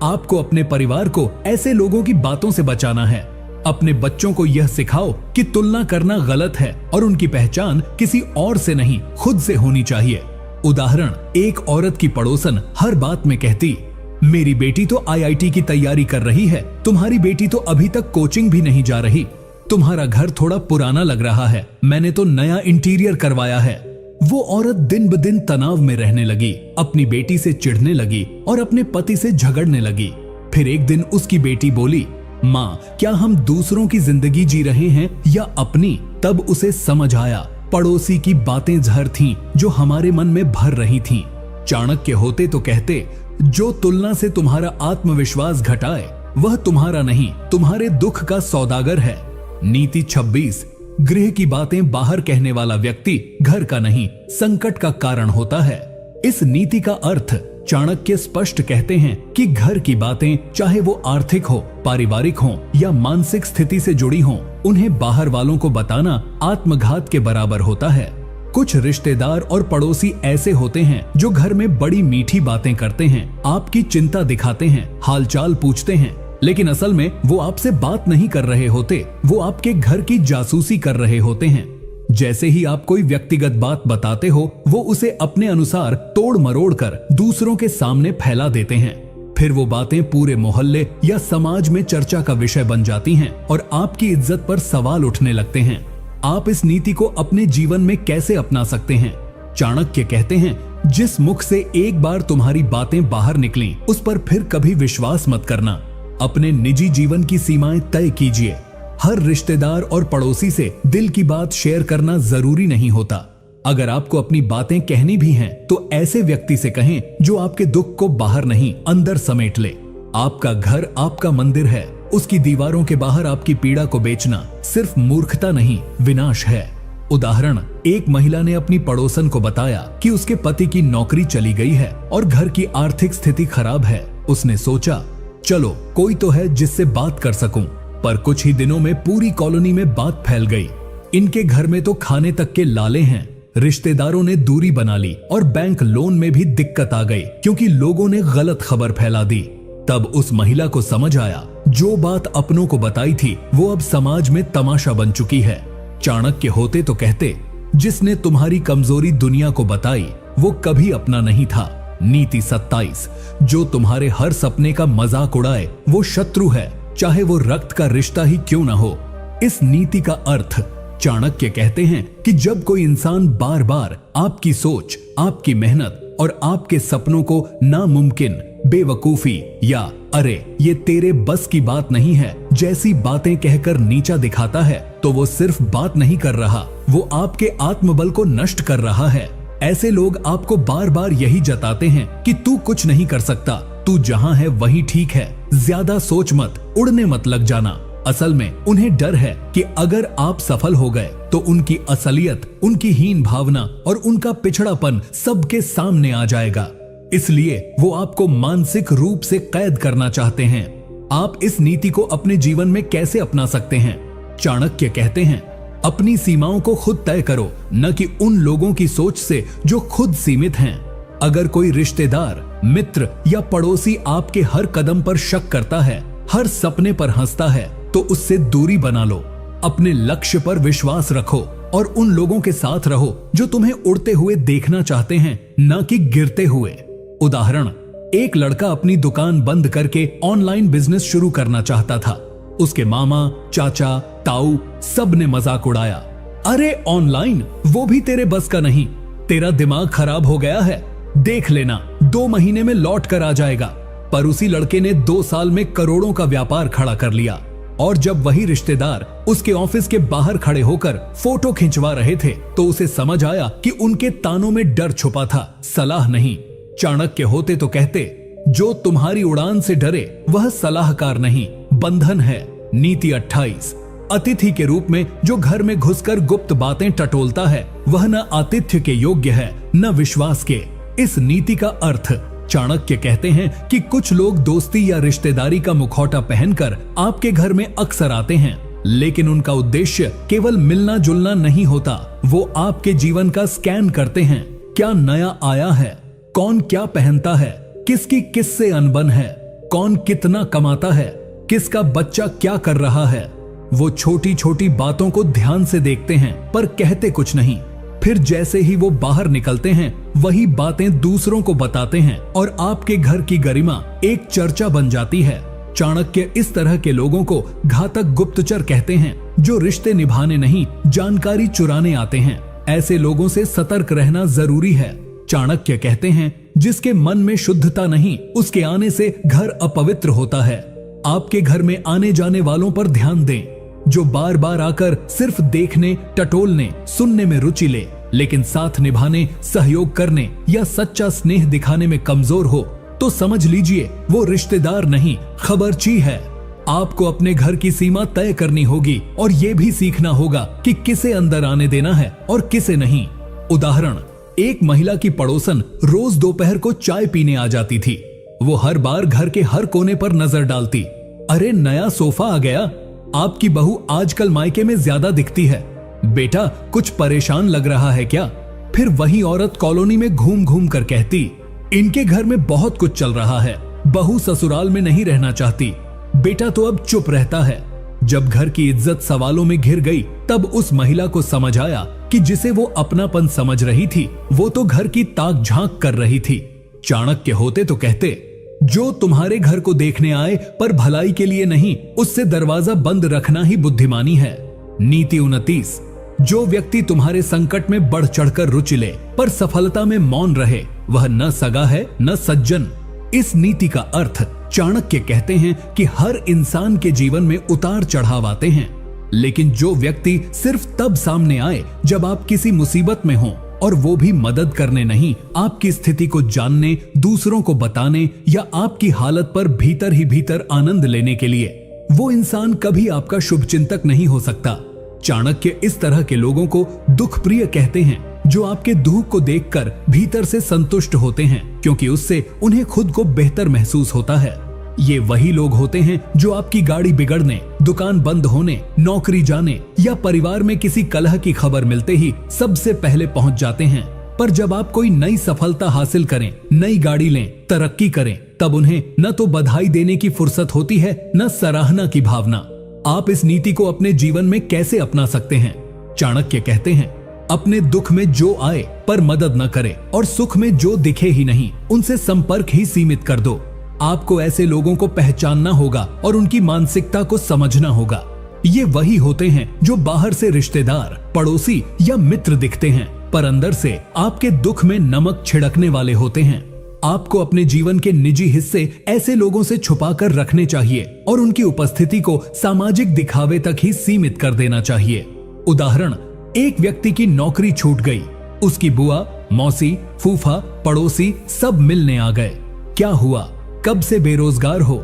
आपको अपने परिवार को ऐसे लोगों की बातों से बचाना है। अपने बच्चों को यह सिखाओ कि तुलना करना गलत है और उनकी पहचान किसी और से नहीं, खुद से होनी चाहिए। उदाहरण, एक औरत की पड़ोसन हर बात में कहती, मेरी बेटी तो IIT की तैयारी कर रही है, तुम्हारी बेटी तो अभी तक कोचिंग भी नहीं जा रही। तुम्हारा घर थोड़ा पुराना लग रहा है, मैंने तो नया इंटीरियर करवाया है। वो औरत दिन ब दिन तनाव में रहने लगी, अपनी बेटी से चिढ़ने लगी और अपने पति से झगड़ने लगी। फिर एक दिन उसकी बेटी बोली, माँ, क्या हम दूसरों की जिंदगी जी रहे हैं या अपनी? तब उसे समझ आया, पड़ोसी की बातें जहर थीं जो हमारे मन में भर रही थीं। चाणक्य होते तो कहते, जो तुलना से तुम्हारा आत्मविश्वास घटाए वह तुम्हारा नहीं, तुम्हारे दुख का सौदागर है। नीति 26, गृह की बातें बाहर कहने वाला व्यक्ति घर का नहीं, संकट का कारण होता है। इस नीति का अर्थ चाणक्य स्पष्ट कहते हैं कि घर की बातें, चाहे वो आर्थिक हो, पारिवारिक हो या मानसिक स्थिति से जुड़ी हो, उन्हें बाहर वालों को बताना आत्मघात के बराबर होता है। कुछ रिश्तेदार और पड़ोसी ऐसे होते हैं जो घर में बड़ी मीठी बातें करते हैं, आपकी चिंता दिखाते हैं, हालचाल पूछते हैं, लेकिन असल में वो आपसे बात नहीं कर रहे होते, वो आपके घर की जासूसी कर रहे होते हैं। जैसे ही आप कोई व्यक्तिगत बात बताते हो, वो उसे अपने अनुसार तोड़ मरोड़ कर दूसरों के सामने फैला देते हैं। फिर वो बातें पूरे मोहल्ले या समाज में चर्चा का विषय बन जाती हैं और आपकी इज्जत पर सवाल उठने लगते हैं। आप इस नीति को अपने जीवन में कैसे अपना सकते हैं? चाणक्य कहते हैं, जिस मुख से एक बार तुम्हारी बातें बाहर निकली, उस पर फिर कभी विश्वास मत करना। अपने निजी जीवन की सीमाएं तय कीजिए। हर रिश्तेदार और पड़ोसी से दिल की बात शेयर करना जरूरी नहीं होता। अगर आपको अपनी बातें कहनी भी हैं, तो ऐसे व्यक्ति से कहें जो आपके दुख को बाहर नहीं, अंदर समेट ले। आपका घर आपका मंदिर है, उसकी दीवारों के बाहर आपकी पीड़ा को बेचना सिर्फ मूर्खता नहीं, विनाश है। उदाहरण, एक महिला ने अपनी पड़ोसन को बताया कि उसके पति की नौकरी चली गई है और घर की आर्थिक स्थिति खराब है। उसने सोचा, चलो कोई तो है जिससे बात कर सकूं। पर कुछ ही दिनों में पूरी कॉलोनी में बात फैल गई। इनके घर में तो खाने तक के लाले हैं। रिश्तेदारों ने दूरी बना ली और बैंक लोन में भी दिक्कत आ गई क्योंकि लोगों ने गलत खबर फैला दी। तब उस महिला को समझ आया, जो बात अपनों को बताई थी वो अब समाज में तमाशा बन चुकी है। चाणक्य होते तो कहते, जिसने तुम्हारी कमजोरी दुनिया को बताई वो कभी अपना नहीं था। नीति 27, जो तुम्हारे हर सपने का मजाक उड़ाए वो शत्रु है, चाहे वो रक्त का रिश्ता ही क्यों ना हो। इस नीति का अर्थ चाणक्य कहते हैं कि जब कोई इंसान बार बार आपकी सोच, आपकी मेहनत और आपके सपनों को नामुमकिन, बेवकूफी या अरे ये तेरे बस की बात नहीं है जैसी बातें कहकर नीचा दिखाता है, तो वो सिर्फ बात नहीं कर रहा, वो आपके आत्मबल को नष्ट कर रहा है। ऐसे लोग आपको बार बार यही जताते हैं कि तू कुछ नहीं कर सकता, तू जहां है वही ठीक है, ज्यादा सोच मत, उड़ने मत लग जाना। असल में उन्हें डर है कि अगर आप सफल हो गए तो उनकी असलियत, उनकी हीन भावना और उनका पिछड़ापन सबके सामने आ जाएगा। इसलिए वो आपको मानसिक रूप से कैद करना चाहते हैं। आप इस नीति को अपने जीवन में कैसे अपना सकते हैं? चाणक्य कहते हैं, अपनी सीमाओं को खुद तय करो, न कि उन लोगों की सोच से जो खुद सीमित हैं। अगर कोई रिश्तेदार, मित्र या पड़ोसी आपके हर कदम पर शक करता है, हर सपने पर हंसता है, तो उससे दूरी बना लो। अपने लक्ष्य पर विश्वास रखो और उन लोगों के साथ रहो जो तुम्हें उड़ते हुए देखना चाहते हैं, न कि गिरते हुए। उदाहरण, एक लड़का अपनी दुकान बंद करके ऑनलाइन बिजनेस शुरू करना चाहता था। उसके मामा, चाचा, ताऊ सब ने मजाक उड़ाया, अरे ऑनलाइन, वो भी तेरे बस का नहीं, तेरा दिमाग खराब हो गया है, देख लेना 2 महीने में लौट कर आ जाएगा। पर उसी लड़के ने 2 साल में करोड़ों का व्यापार खड़ा कर लिया। और जब वही रिश्तेदार उसके ऑफिस के बाहर खड़े होकर फोटो खिंचवा रहे थे तो उसे समझ आया कि उनके तानों में डर छुपा था, सलाह नहीं। चाणक्य होते तो कहते, जो तुम्हारी उड़ान से डरे वह सलाहकार नहीं, बंधन है। नीति 28, अतिथि के रूप में जो घर में घुसकर गुप्त बातें टटोलता है वह न आतिथ्य के योग्य है न विश्वास के। इस नीति का अर्थ चाणक्य कहते हैं कि कुछ लोग दोस्ती या रिश्तेदारी का मुखौटा पहनकर आपके घर में अक्सर आते हैं, लेकिन उनका उद्देश्य केवल मिलना जुलना नहीं होता। वो आपके जीवन का स्कैन करते हैं, क्या नया आया है, कौन क्या पहनता है, किसकी किससे अनबन है, कौन कितना कमाता है, किसका बच्चा क्या कर रहा है। वो छोटी छोटी बातों को ध्यान से देखते हैं पर कहते कुछ नहीं। फिर जैसे ही वो बाहर निकलते हैं वही बातें दूसरों को बताते हैं और आपके घर की गरिमा एक चर्चा बन जाती है। चाणक्य इस तरह के लोगों को घातक गुप्तचर कहते हैं, जो रिश्ते निभाने नहीं जानकारी चुराने आते हैं। ऐसे लोगों से सतर्क रहना जरूरी है। चाणक्य कहते हैं, जिसके मन में शुद्धता नहीं उसके आने से घर अपवित्र होता है। आपके घर में आने जाने वालों पर ध्यान दें, जो बार बार आकर सिर्फ देखने, टटोलने, सुनने में रुचि ले, लेकिन साथ निभाने, सहयोग करने या सच्चा स्नेह दिखाने में कमजोर हो, तो समझ लीजिए वो रिश्तेदार नहीं, खबरची है। आपको अपने घर की सीमा तय करनी होगी और ये भी सीखना होगा कि किसे अंदर आने देना है और किसे नहीं। उदाहरण, एक महिला की पड़ोसन रोज दोपहर को चाय पीने आ जाती थी। वो हर बार घर के हर कोने पर नजर डालती, अरे नया सोफा आ गया, आपकी बहू आजकल मायके में ज्यादा दिखती है, बेटा कुछ परेशान लग रहा है क्या। फिर वही औरत कॉलोनी में घूम घूम कर कहती, इनके घर में बहुत कुछ चल रहा है, बहू ससुराल में नहीं रहना चाहती, बेटा तो अब चुप रहता है। जब घर की इज्जत सवालों में घिर गई तब उस महिला को समझ आया कि जिसे वो अपनापन समझ रही थी वो तो घर की ताक झांक कर रही थी। चाणक्य होते तो कहते, जो तुम्हारे घर को देखने आए पर भलाई के लिए नहीं, उससे दरवाजा बंद रखना ही बुद्धिमानी है। नीति 29, जो व्यक्ति तुम्हारे संकट में बढ़ चढ़कर रुचि ले पर सफलता में मौन रहे वह न सगा है न सज्जन। इस नीति का अर्थ चाणक्य कहते हैं कि हर इंसान के जीवन में उतार चढ़ाव आते हैं, लेकिन जो व्यक्ति सिर्फ तब सामने आए जब आप किसी मुसीबत में हो, और वो भी मदद करने नहीं, आपकी स्थिति को जानने, दूसरों को बताने या आपकी हालत पर भीतर ही भीतर आनंद लेने के लिए, वो इंसान कभी आपका शुभचिंतक नहीं हो सकता। चाणक्य इस तरह के लोगों को दुख प्रिय कहते हैं, जो आपके दुख को देखकर भीतर से संतुष्ट होते हैं, क्योंकि उससे उन्हें खुद को बेहतर महसूस होता है। ये वही लोग होते हैं जो आपकी गाड़ी बिगड़ने, दुकान बंद होने, नौकरी जाने या परिवार में किसी कलह की खबर मिलते ही सबसे पहले पहुंच जाते हैं। पर जब आप कोई नई सफलता हासिल करें, नई गाड़ी लें, तरक्की करें, तब उन्हें न तो बधाई देने की फुर्सत होती है, न सराहना की भावना। आप इस नीति को अपने जीवन में कैसे अपना सकते हैं? चाणक्य कहते हैं, अपने दुख में जो आए पर मदद न करे और सुख में जो दिखे ही नहीं, उनसे संपर्क ही सीमित कर दो। आपको ऐसे लोगों को पहचानना होगा और उनकी मानसिकता को समझना होगा। ये वही होते हैं जो बाहर से रिश्तेदार, पड़ोसी या मित्र दिखते हैं, पर अंदर से आपके दुख में नमक छिड़कने वाले होते हैं। आपको अपने जीवन के निजी हिस्से ऐसे लोगों से छुपाकर रखने चाहिए और उनकी उपस्थिति को सामाजिक दिखावे तक ही सीमित कर देना चाहिए। उदाहरण, एक व्यक्ति की नौकरी छूट गई। उसकी बुआ, मौसी, फूफा, पड़ोसी सब मिलने आ गए। क्या हुआ? कब से बेरोजगार हो?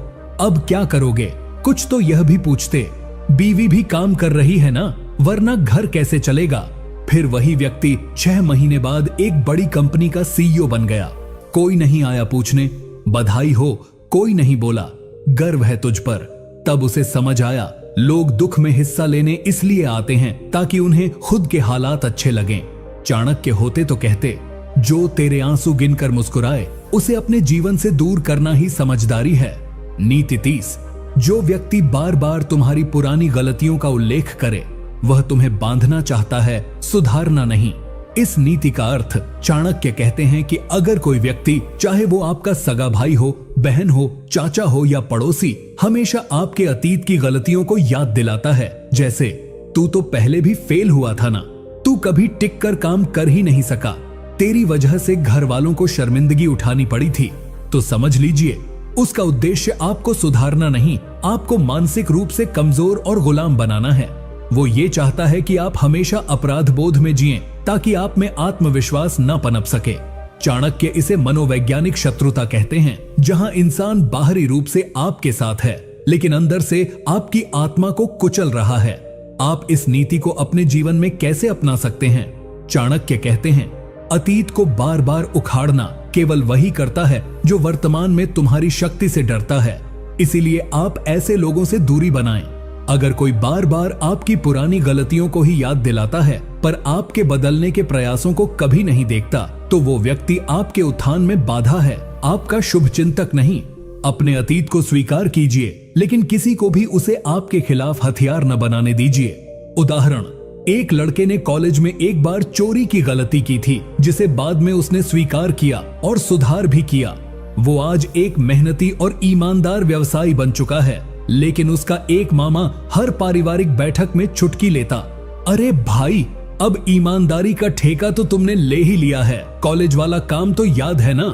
अब क्या करोगे? कुछ तो यह भी पूछते, बीवी भी काम कर रही है ना, वरना घर कैसे चलेगा? फिर वही व्यक्ति 6 महीने बाद एक बड़ी कंपनी का सीईओ बन गया। कोई नहीं आया पूछने, बधाई हो, कोई नहीं बोला, गर्व है तुझ पर। तब उसे समझ आया, लोग दुख में हिस्सा लेने इसलिए आते हैं ताकि उन्हें खुद के हालात अच्छे लगें। चाणक्य होते तो कहते, जो तेरे आंसू गिनकर मुस्कुराए, उसे अपने जीवन से दूर करना ही समझदारी है। नीति 30, जो व्यक्ति बार बार तुम्हारी पुरानी गलतियों का उल्लेख करे, वह तुम्हें बांधना चाहता है, सुधारना नहीं। इस नीति का अर्थ चाणक्य कहते हैं कि अगर कोई व्यक्ति, चाहे वो आपका सगा भाई हो, बहन हो, चाचा हो या पड़ोसी, हमेशा आपके अतीत की गलतियों को याद दिलाता है, जैसे तू तो पहले भी फेल हुआ था ना, तू कभी टिक कर काम कर ही नहीं सका, तेरी वजह से घर वालों को शर्मिंदगी उठानी पड़ी थी, तो समझ लीजिए उसका उद्देश्य आपको सुधारना नहीं, आपको मानसिक रूप से कमजोर और गुलाम बनाना है। वो ये चाहता है कि आप हमेशा अपराध बोध में जिएं, ताकि आप में आत्मविश्वास न पनप सके। चाणक्य इसे मनोवैज्ञानिक शत्रुता कहते हैं, जहां इंसान बाहरी रूप से आपके साथ है, लेकिन अंदर से आपकी आत्मा को कुचल रहा है। आप इस नीति को अपने जीवन में कैसे अपना सकते हैं? चाणक्य कहते हैं, अतीत को बार बार उखाड़ना केवल वही करता है जो वर्तमान में तुम्हारी शक्ति से डरता है। इसीलिए आप ऐसे लोगों से दूरी बनाएं। अगर कोई बार बार आपकी पुरानी गलतियों को ही याद दिलाता है, पर आपके बदलने के प्रयासों को कभी नहीं देखता, तो वो व्यक्ति आपके उत्थान में बाधा है, आपका शुभचिंतक नहीं। अपने अतीत को स्वीकार कीजिए, लेकिन किसी को भी उसे आपके खिलाफ हथियार न बनाने दीजिए। उदाहरण, एक लड़के ने कॉलेज में एक बार चोरी की गलती की थी, जिसे बाद में उसने स्वीकार किया और सुधार भी किया। वो आज एक मेहनती और ईमानदार व्यवसायी बन चुका है, लेकिन उसका एक मामा हर पारिवारिक बैठक में चुटकी लेता, अरे भाई, अब ईमानदारी का ठेका तो तुमने ले ही लिया है, कॉलेज वाला काम तो याद है ना।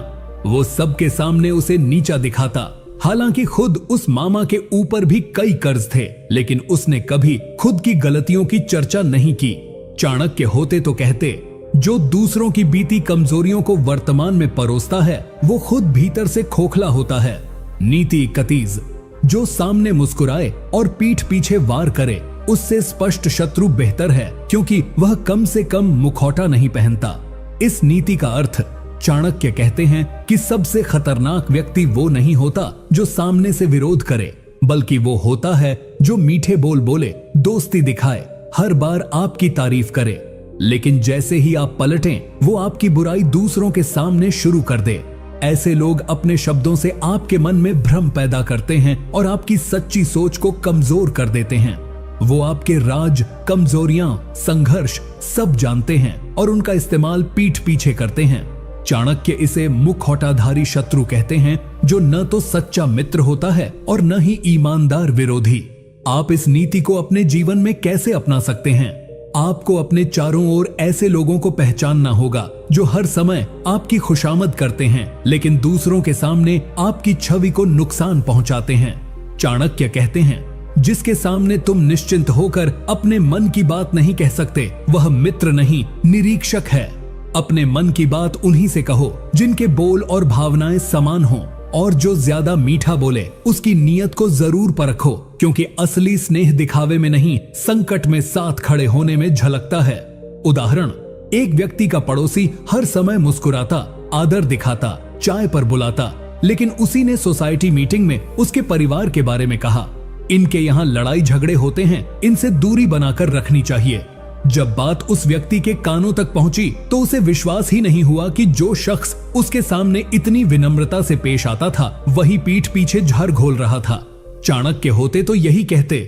वो सबके सामने उसे नीचा दिखाता, हालांकि खुद उस मामा के ऊपर भी कई कर्ज थे, लेकिन उसने कभी खुद की गलतियों की चर्चा नहीं की। चाणक्य होते तो कहते, जो दूसरों की बीती कमजोरियों को वर्तमान में परोसता है, वो खुद भीतर से खोखला होता है। नीति 31, जो सामने मुस्कुराए और पीठ पीछे वार करे, उससे स्पष्ट शत्रु बेहतर है, क्योंकि वह कम से कम मुखौटा नहीं पहनता। इस नीति का अर्थ चाणक्य कहते हैं कि सबसे खतरनाक व्यक्ति वो नहीं होता जो सामने से विरोध करे, बल्कि वो होता है जो मीठे बोल बोले, दोस्ती दिखाए, हर बार आपकी तारीफ करे, लेकिन जैसे ही आप पलटें, वो आपकी बुराई दूसरों के सामने शुरू कर दे। ऐसे लोग अपने शब्दों से आपके मन में भ्रम पैदा करते हैं और आपकी सच्ची सोच को कमजोर कर देते हैं। वो आपके राज, कमजोरियां, संघर्ष सब जानते हैं और उनका इस्तेमाल पीठ पीछे करते हैं। चाणक्य इसे मुखौटाधारी शत्रु कहते हैं, जो न तो सच्चा मित्र होता है और न ही ईमानदार विरोधी। आप इस नीति को अपने जीवन में कैसे अपना सकते हैं? आपको अपने चारों ओर ऐसे लोगों को पहचानना होगा जो हर समय आपकी खुशामद करते हैं, लेकिन दूसरों के सामने आपकी छवि को नुकसान पहुंचाते हैं। चाणक्य कहते हैं, जिसके सामने तुम निश्चिंत होकर अपने मन की बात नहीं कह सकते, वह मित्र नहीं, निरीक्षक है। अपने मन की बात उन्हीं से कहो जिनके बोल और भावनाएं समान हों। और जो ज्यादा मीठा बोले उसकी नीयत को जरूर परखो, क्योंकि असली स्नेह दिखावे में नहीं, संकट में साथ खड़े होने में झलकता है। उदाहरण, एक व्यक्ति का पड़ोसी हर समय मुस्कुराता, आदर दिखाता, चाय पर बुलाता, लेकिन उसी ने सोसाइटी मीटिंग में उसके परिवार के बारे में कहा, इनके यहाँ लड़ाई झगड़े होते हैं, इनसे दूरी बनाकर रखनी चाहिए। जब बात उस व्यक्ति के कानों तक पहुंची तो उसे विश्वास ही नहीं हुआ कि जो शख्स उसके सामने इतनी विनम्रता से पेश आता था, वही पीठ पीछे झाड़ घोल रहा था। चाणक्य होते तो यही कहते,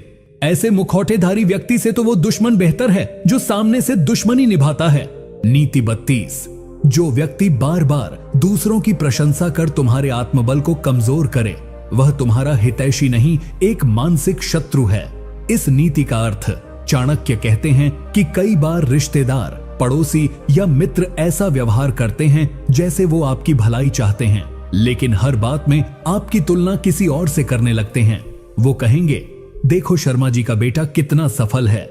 ऐसे मुखौटेधारी व्यक्ति से तो वो दुश्मन बेहतर है जो सामने से दुश्मनी निभाता है। नीति 32, जो व्यक्ति बार बार दूसरों की प्रशंसा कर तुम्हारे आत्मबल को कमजोर करे, वह तुम्हारा हितैषी नहीं, एक मानसिक शत्रु है। इस नीति का अर्थ चाणक्य कहते हैं कि कई बार रिश्तेदार, पड़ोसी या मित्र ऐसा व्यवहार करते हैं जैसे वो आपकी भलाई चाहते हैं, लेकिन हर बात में आपकी तुलना किसी और से करने लगते हैं। वो कहेंगे, देखो शर्मा जी का बेटा कितना सफल है,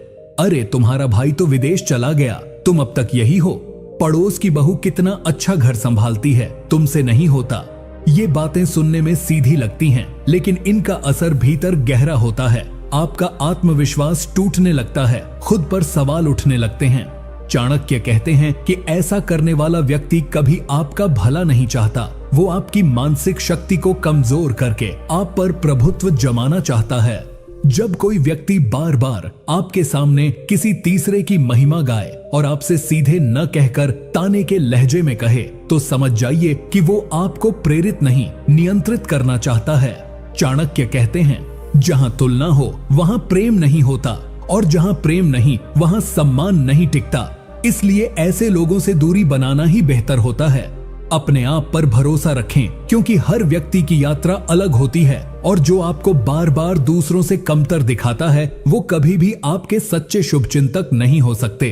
अरे तुम्हारा भाई तो विदेश चला गया, तुम अब तक यही हो, पड़ोस की बहू कितना अच्छा घर संभालती है, तुमसे नहीं होता। ये बातें सुनने में सीधी लगती हैं, लेकिन इनका असर भीतर गहरा होता है। आपका आत्मविश्वास टूटने लगता है, खुद पर सवाल उठने लगते हैं। चाणक्य कहते हैं कि ऐसा करने वाला व्यक्ति कभी आपका भला नहीं चाहता, वो आपकी मानसिक शक्ति को कमजोर करके आप पर प्रभुत्व जमाना चाहता है। जब कोई व्यक्ति बार बार आपके सामने किसी तीसरे की महिमा गाए और आपसे सीधे न कहकर ताने के लहजे में कहे, तो समझ जाइए कि वो आपको प्रेरित नहीं, नियंत्रित करना चाहता है। चाणक्य कहते हैं, जहां तुलना हो वहां प्रेम नहीं होता, और जहां प्रेम नहीं वहां सम्मान नहीं टिकता। इसलिए ऐसे लोगों से दूरी बनाना ही बेहतर होता है। अपने आप पर भरोसा रखें, क्योंकि हर व्यक्ति की यात्रा अलग होती है, और जो आपको बार बार दूसरों से कमतर दिखाता है वो कभी भी आपके सच्चे शुभचिंतक नहीं हो सकते।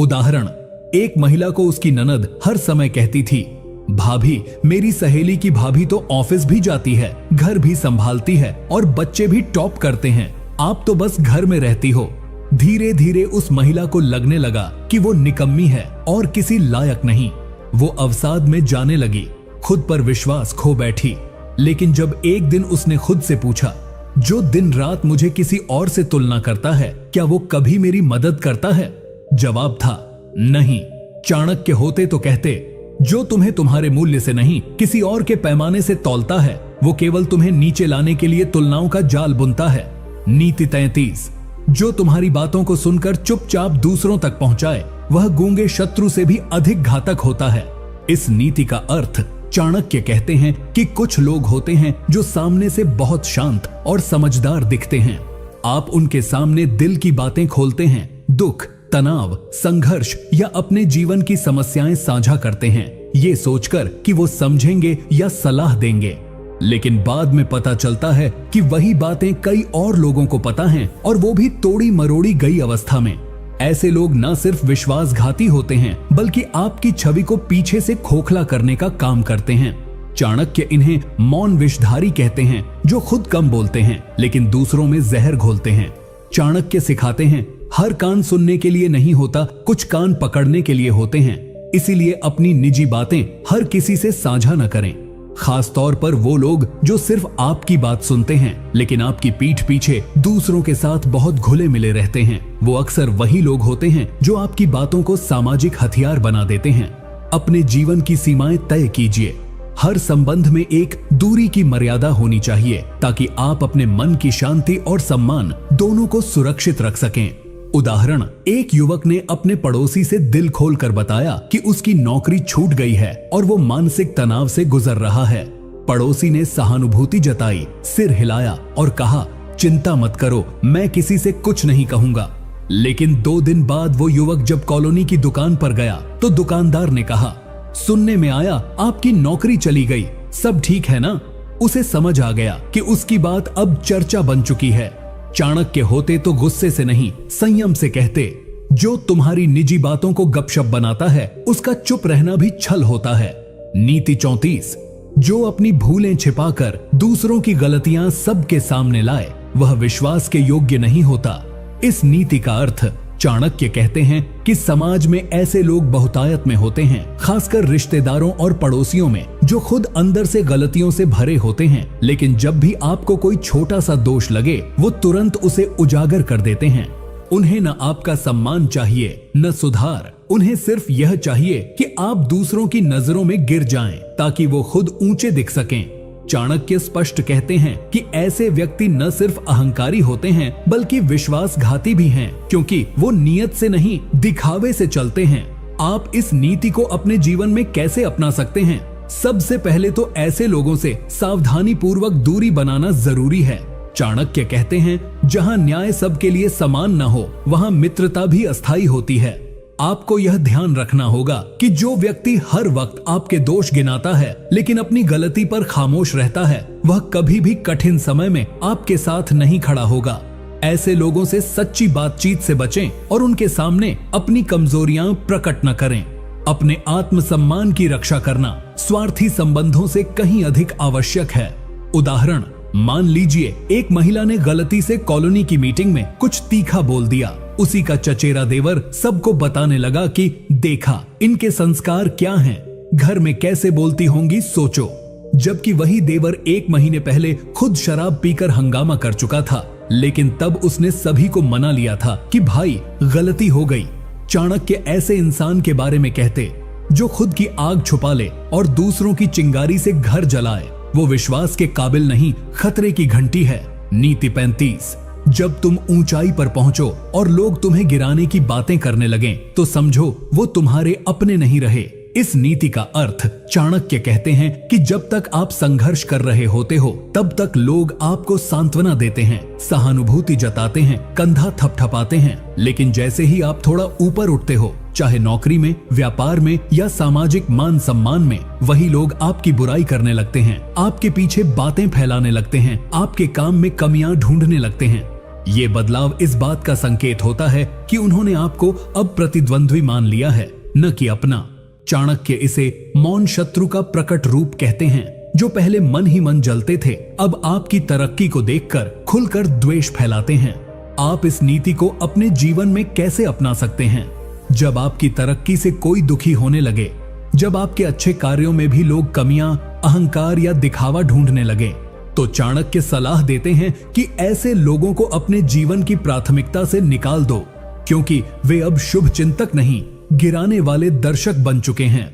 उदाहरण, एक महिला को उसकी ननद हर समय कहती थी, भाभी, मेरी सहेली की भाभी तो ऑफिस भी जाती है, घर भी संभालती है और बच्चे भी टॉप करते हैं, आप तो बस घर में रहती हो। धीरे धीरे उस महिला को लगने लगा कि वो निकम्मी है और किसी लायक नहीं। वो अवसाद में जाने लगी, खुद पर विश्वास खो बैठी। लेकिन जब एक दिन उसने खुद से पूछा, जो दिन रात मुझे किसी और से तुलना करता है, क्या वो कभी मेरी मदद करता है? जवाब था, नहीं। चाणक्य होते तो कहते, जो तुम्हें तुम्हारे मूल्य से नहीं किसी और के पैमाने से तौलता है, वो केवल तुम्हें नीचे लाने के लिए तुलनाओं का जाल बुनता है। नीति 33, जो तुम्हारी बातों को सुनकर चुपचाप दूसरों तक पहुंचाए, वह गूंगे शत्रु से भी अधिक घातक होता है। इस नीति का अर्थ चाणक्य कहते हैं कि कुछ लोग होते हैं जो सामने से बहुत शांत और समझदार दिखते हैं। आप उनके सामने दिल की बातें खोलते हैं, दुख, तनाव, संघर्ष या अपने जीवन की समस्याएं साझा करते हैं, ये सोचकर कि वो समझेंगे या सलाह देंगे। लेकिन बाद में पता चलता है कि वही बातें कई और लोगों को पता हैं, और वो भी तोड़ी मरोड़ी गई अवस्था में। ऐसे लोग न सिर्फ विश्वासघाती होते हैं, बल्कि आपकी छवि को पीछे से खोखला करने का काम करते हैं। चाणक्य इन्हें मौन विषधारी कहते हैं, जो खुद कम बोलते हैं लेकिन दूसरों में जहर घोलते हैं। चाणक्य सिखाते हैं, हर कान सुनने के लिए नहीं होता, कुछ कान पकड़ने के लिए होते हैं। इसीलिए अपनी निजी बातें हर किसी से साझा न करें, खास तौर पर वो लोग जो सिर्फ आपकी बात सुनते हैं लेकिन आपकी पीठ पीछे दूसरों के साथ बहुत घुले मिले रहते हैं। वो अक्सर वही लोग होते हैं जो आपकी बातों को सामाजिक हथियार बना देते हैं। अपने जीवन की सीमाएं तय कीजिए। हर संबंध में एक दूरी की मर्यादा होनी चाहिए, ताकि आप अपने मन की शांति और सम्मान दोनों को सुरक्षित रख सकें। उदाहरण, एक युवक ने अपने पड़ोसी से दिल खोलकर बताया कि उसकी नौकरी छूट गई है और वो मानसिक तनाव से गुजर रहा है। पड़ोसी ने सहानुभूति जताई, सिर हिलाया और कहा, चिंता मत करो, मैं किसी से कुछ नहीं कहूंगा। लेकिन 2 दिन बाद वो युवक जब कॉलोनी की दुकान पर गया तो दुकानदार ने कहा, सुनने में आया आपकी नौकरी चली गई, सब ठीक है ना? उसे समझ आ गया कि उसकी बात अब चर्चा बन चुकी है। चाणक्य होते तो गुस्से से नहीं, संयम से कहते, जो तुम्हारी निजी बातों को गपशप बनाता है उसका चुप रहना भी छल होता है। नीति 34, जो अपनी भूलें छिपाकर दूसरों की गलतियां सबके सामने लाए, वह विश्वास के योग्य नहीं होता। इस नीति का अर्थ चाणक्य कहते हैं कि समाज में ऐसे लोग बहुतायत में होते हैं, खासकर रिश्तेदारों और पड़ोसियों में, जो खुद अंदर से गलतियों से भरे होते हैं, लेकिन जब भी आपको कोई छोटा सा दोष लगे वो तुरंत उसे उजागर कर देते हैं। उन्हें न आपका सम्मान चाहिए न सुधार, उन्हें सिर्फ यह चाहिए कि आप दूसरों की नजरों में गिर जाएं ताकि वो खुद ऊंचे दिख सकें। चाणक्य स्पष्ट कहते हैं कि ऐसे व्यक्ति न सिर्फ अहंकारी होते हैं बल्कि विश्वासघाती भी हैं, क्योंकि वो नियत से नहीं दिखावे से चलते हैं। आप इस नीति को अपने जीवन में कैसे अपना सकते हैं? सबसे पहले तो ऐसे लोगों से सावधानी पूर्वक दूरी बनाना जरूरी है। चाणक्य कहते हैं, जहां न्याय सबके लिए समान न हो वहां मित्रता भी अस्थायी होती है। आपको यह ध्यान रखना होगा कि जो व्यक्ति हर वक्त आपके दोष गिनाता है लेकिन अपनी गलती पर खामोश रहता है, वह कभी भी कठिन समय में आपके साथ नहीं खड़ा होगा। ऐसे लोगों से सच्ची बातचीत से बचें और उनके सामने अपनी कमजोरियां प्रकट न करें। अपने आत्मसम्मान की रक्षा करना स्वार्थी संबंधों से कहीं अधिक आवश्यक है। उदाहरण, मान लीजिए एक महिला ने गलती से कॉलोनी की मीटिंग में कुछ तीखा बोल दिया। उसी का चचेरा देवर सबको बताने लगा कि देखा इनके संस्कार क्या हैं, घर में कैसे बोलती होंगी सोचो। जबकि वही देवर 1 महीने पहले खुद शराब पीकर हंगामा कर चुका था, लेकिन तब उसने सभी को मना लिया था कि भाई गलती हो गई। चाणक्य ऐसे इंसान के बारे में कहते जो खुद की आग छुपा ले और दूसरों की चिंगारी से घर जलाए, वो विश्वास के काबिल नहीं, खतरे की घंटी है। नीति 35, जब तुम ऊंचाई पर पहुंचो और लोग तुम्हें गिराने की बातें करने लगें, तो समझो वो तुम्हारे अपने नहीं रहे। इस नीति का अर्थ चाणक्य कहते हैं कि जब तक आप संघर्ष कर रहे होते हो तब तक लोग आपको सांत्वना देते हैं, सहानुभूति जताते हैं, कंधा थपथपाते हैं, लेकिन जैसे ही आप थोड़ा ऊपर उठते हो, चाहे नौकरी में, व्यापार में या सामाजिक मान सम्मान में, वही लोग आपकी बुराई करने लगते हैं, आपके पीछे बातें फैलाने लगते हैं, आपके काम में कमियां ढूंढने लगते हैं। ये बदलाव इस बात का संकेत होता है कि उन्होंने आपको अब प्रतिद्वंद्वी मान लिया है, न कि अपना। चाणक्य इसे मौन शत्रु का प्रकट रूप कहते हैं। जो पहले मन ही मन जलते थे, अब आपकी तरक्की को देखकर खुलकर द्वेष फैलाते हैं। आप इस नीति को अपने जीवन में कैसे अपना सकते हैं? जब आपकी तरक्की से कोई दुखी होने लगे, जब आपके अच्छे कार्यों में भी लोग कमियां, अहंकार या दिखावा ढूंढने लगे, तो चाणक्य सलाह देते हैं कि ऐसे लोगों को अपने जीवन की प्राथमिकता से निकाल दो, क्योंकि वे अब शुभ चिंतक नहीं, गिराने वाले दर्शक बन चुके हैं।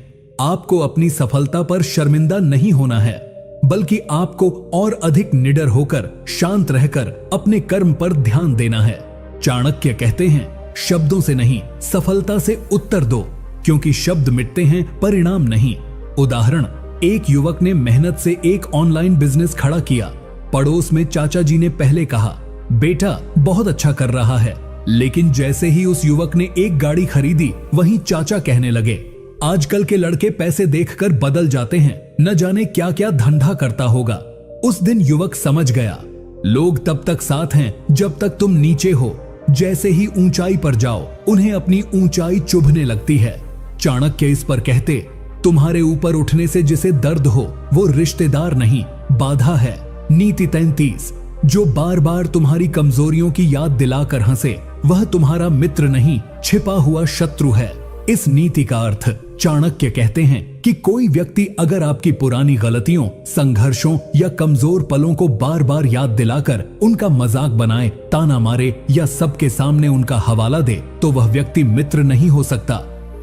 आपको अपनी सफलता पर शर्मिंदा नहीं होना है, बल्कि आपको और अधिक निडर होकर, शांत रहकर अपने कर्म पर ध्यान देना है। चाणक्य कहते हैं, शब्दों से नहीं, सफलता से उत्तर दो, क्योंकि शब्द मिटते हैं, परिणाम नहीं। उदाहरण, एक युवक ने मेहनत से एक ऑनलाइन बिजनेस खड़ा किया। पड़ोस में चाचा जी ने पहले कहा, बेटा बहुत अच्छा कर रहा है, लेकिन जैसे ही उस युवक ने एक गाड़ी खरीदी, वहीं चाचा कहने लगे, आजकल के लड़के पैसे देखकर बदल जाते हैं, न जाने क्या क्या धंधा करता होगा। उस दिन युवक समझ गया, लोग तब तक साथ हैं जब तक तुम नीचे हो, जैसे ही ऊंचाई पर जाओ उन्हें अपनी ऊंचाई चुभने लगती है। चाणक्य इस पर कहते, तुम्हारे ऊपर उठने से जिसे दर्द हो वो रिश्तेदार नहीं, बाधा है। नीति 33, जो बार बार तुम्हारी कमजोरियों की याद दिलाकर हंसे, वह तुम्हारा मित्र नहीं, छिपा हुआ शत्रु है। इस नीति का अर्थ चाणक्य कहते हैं कि कोई व्यक्ति अगर आपकी पुरानी गलतियों, संघर्षों या कमजोर पलों को बार बार याद दिलाकर उनका मजाक बनाए, ताना मारे या सबके सामने उनका हवाला दे, तो वह व्यक्ति मित्र नहीं हो सकता,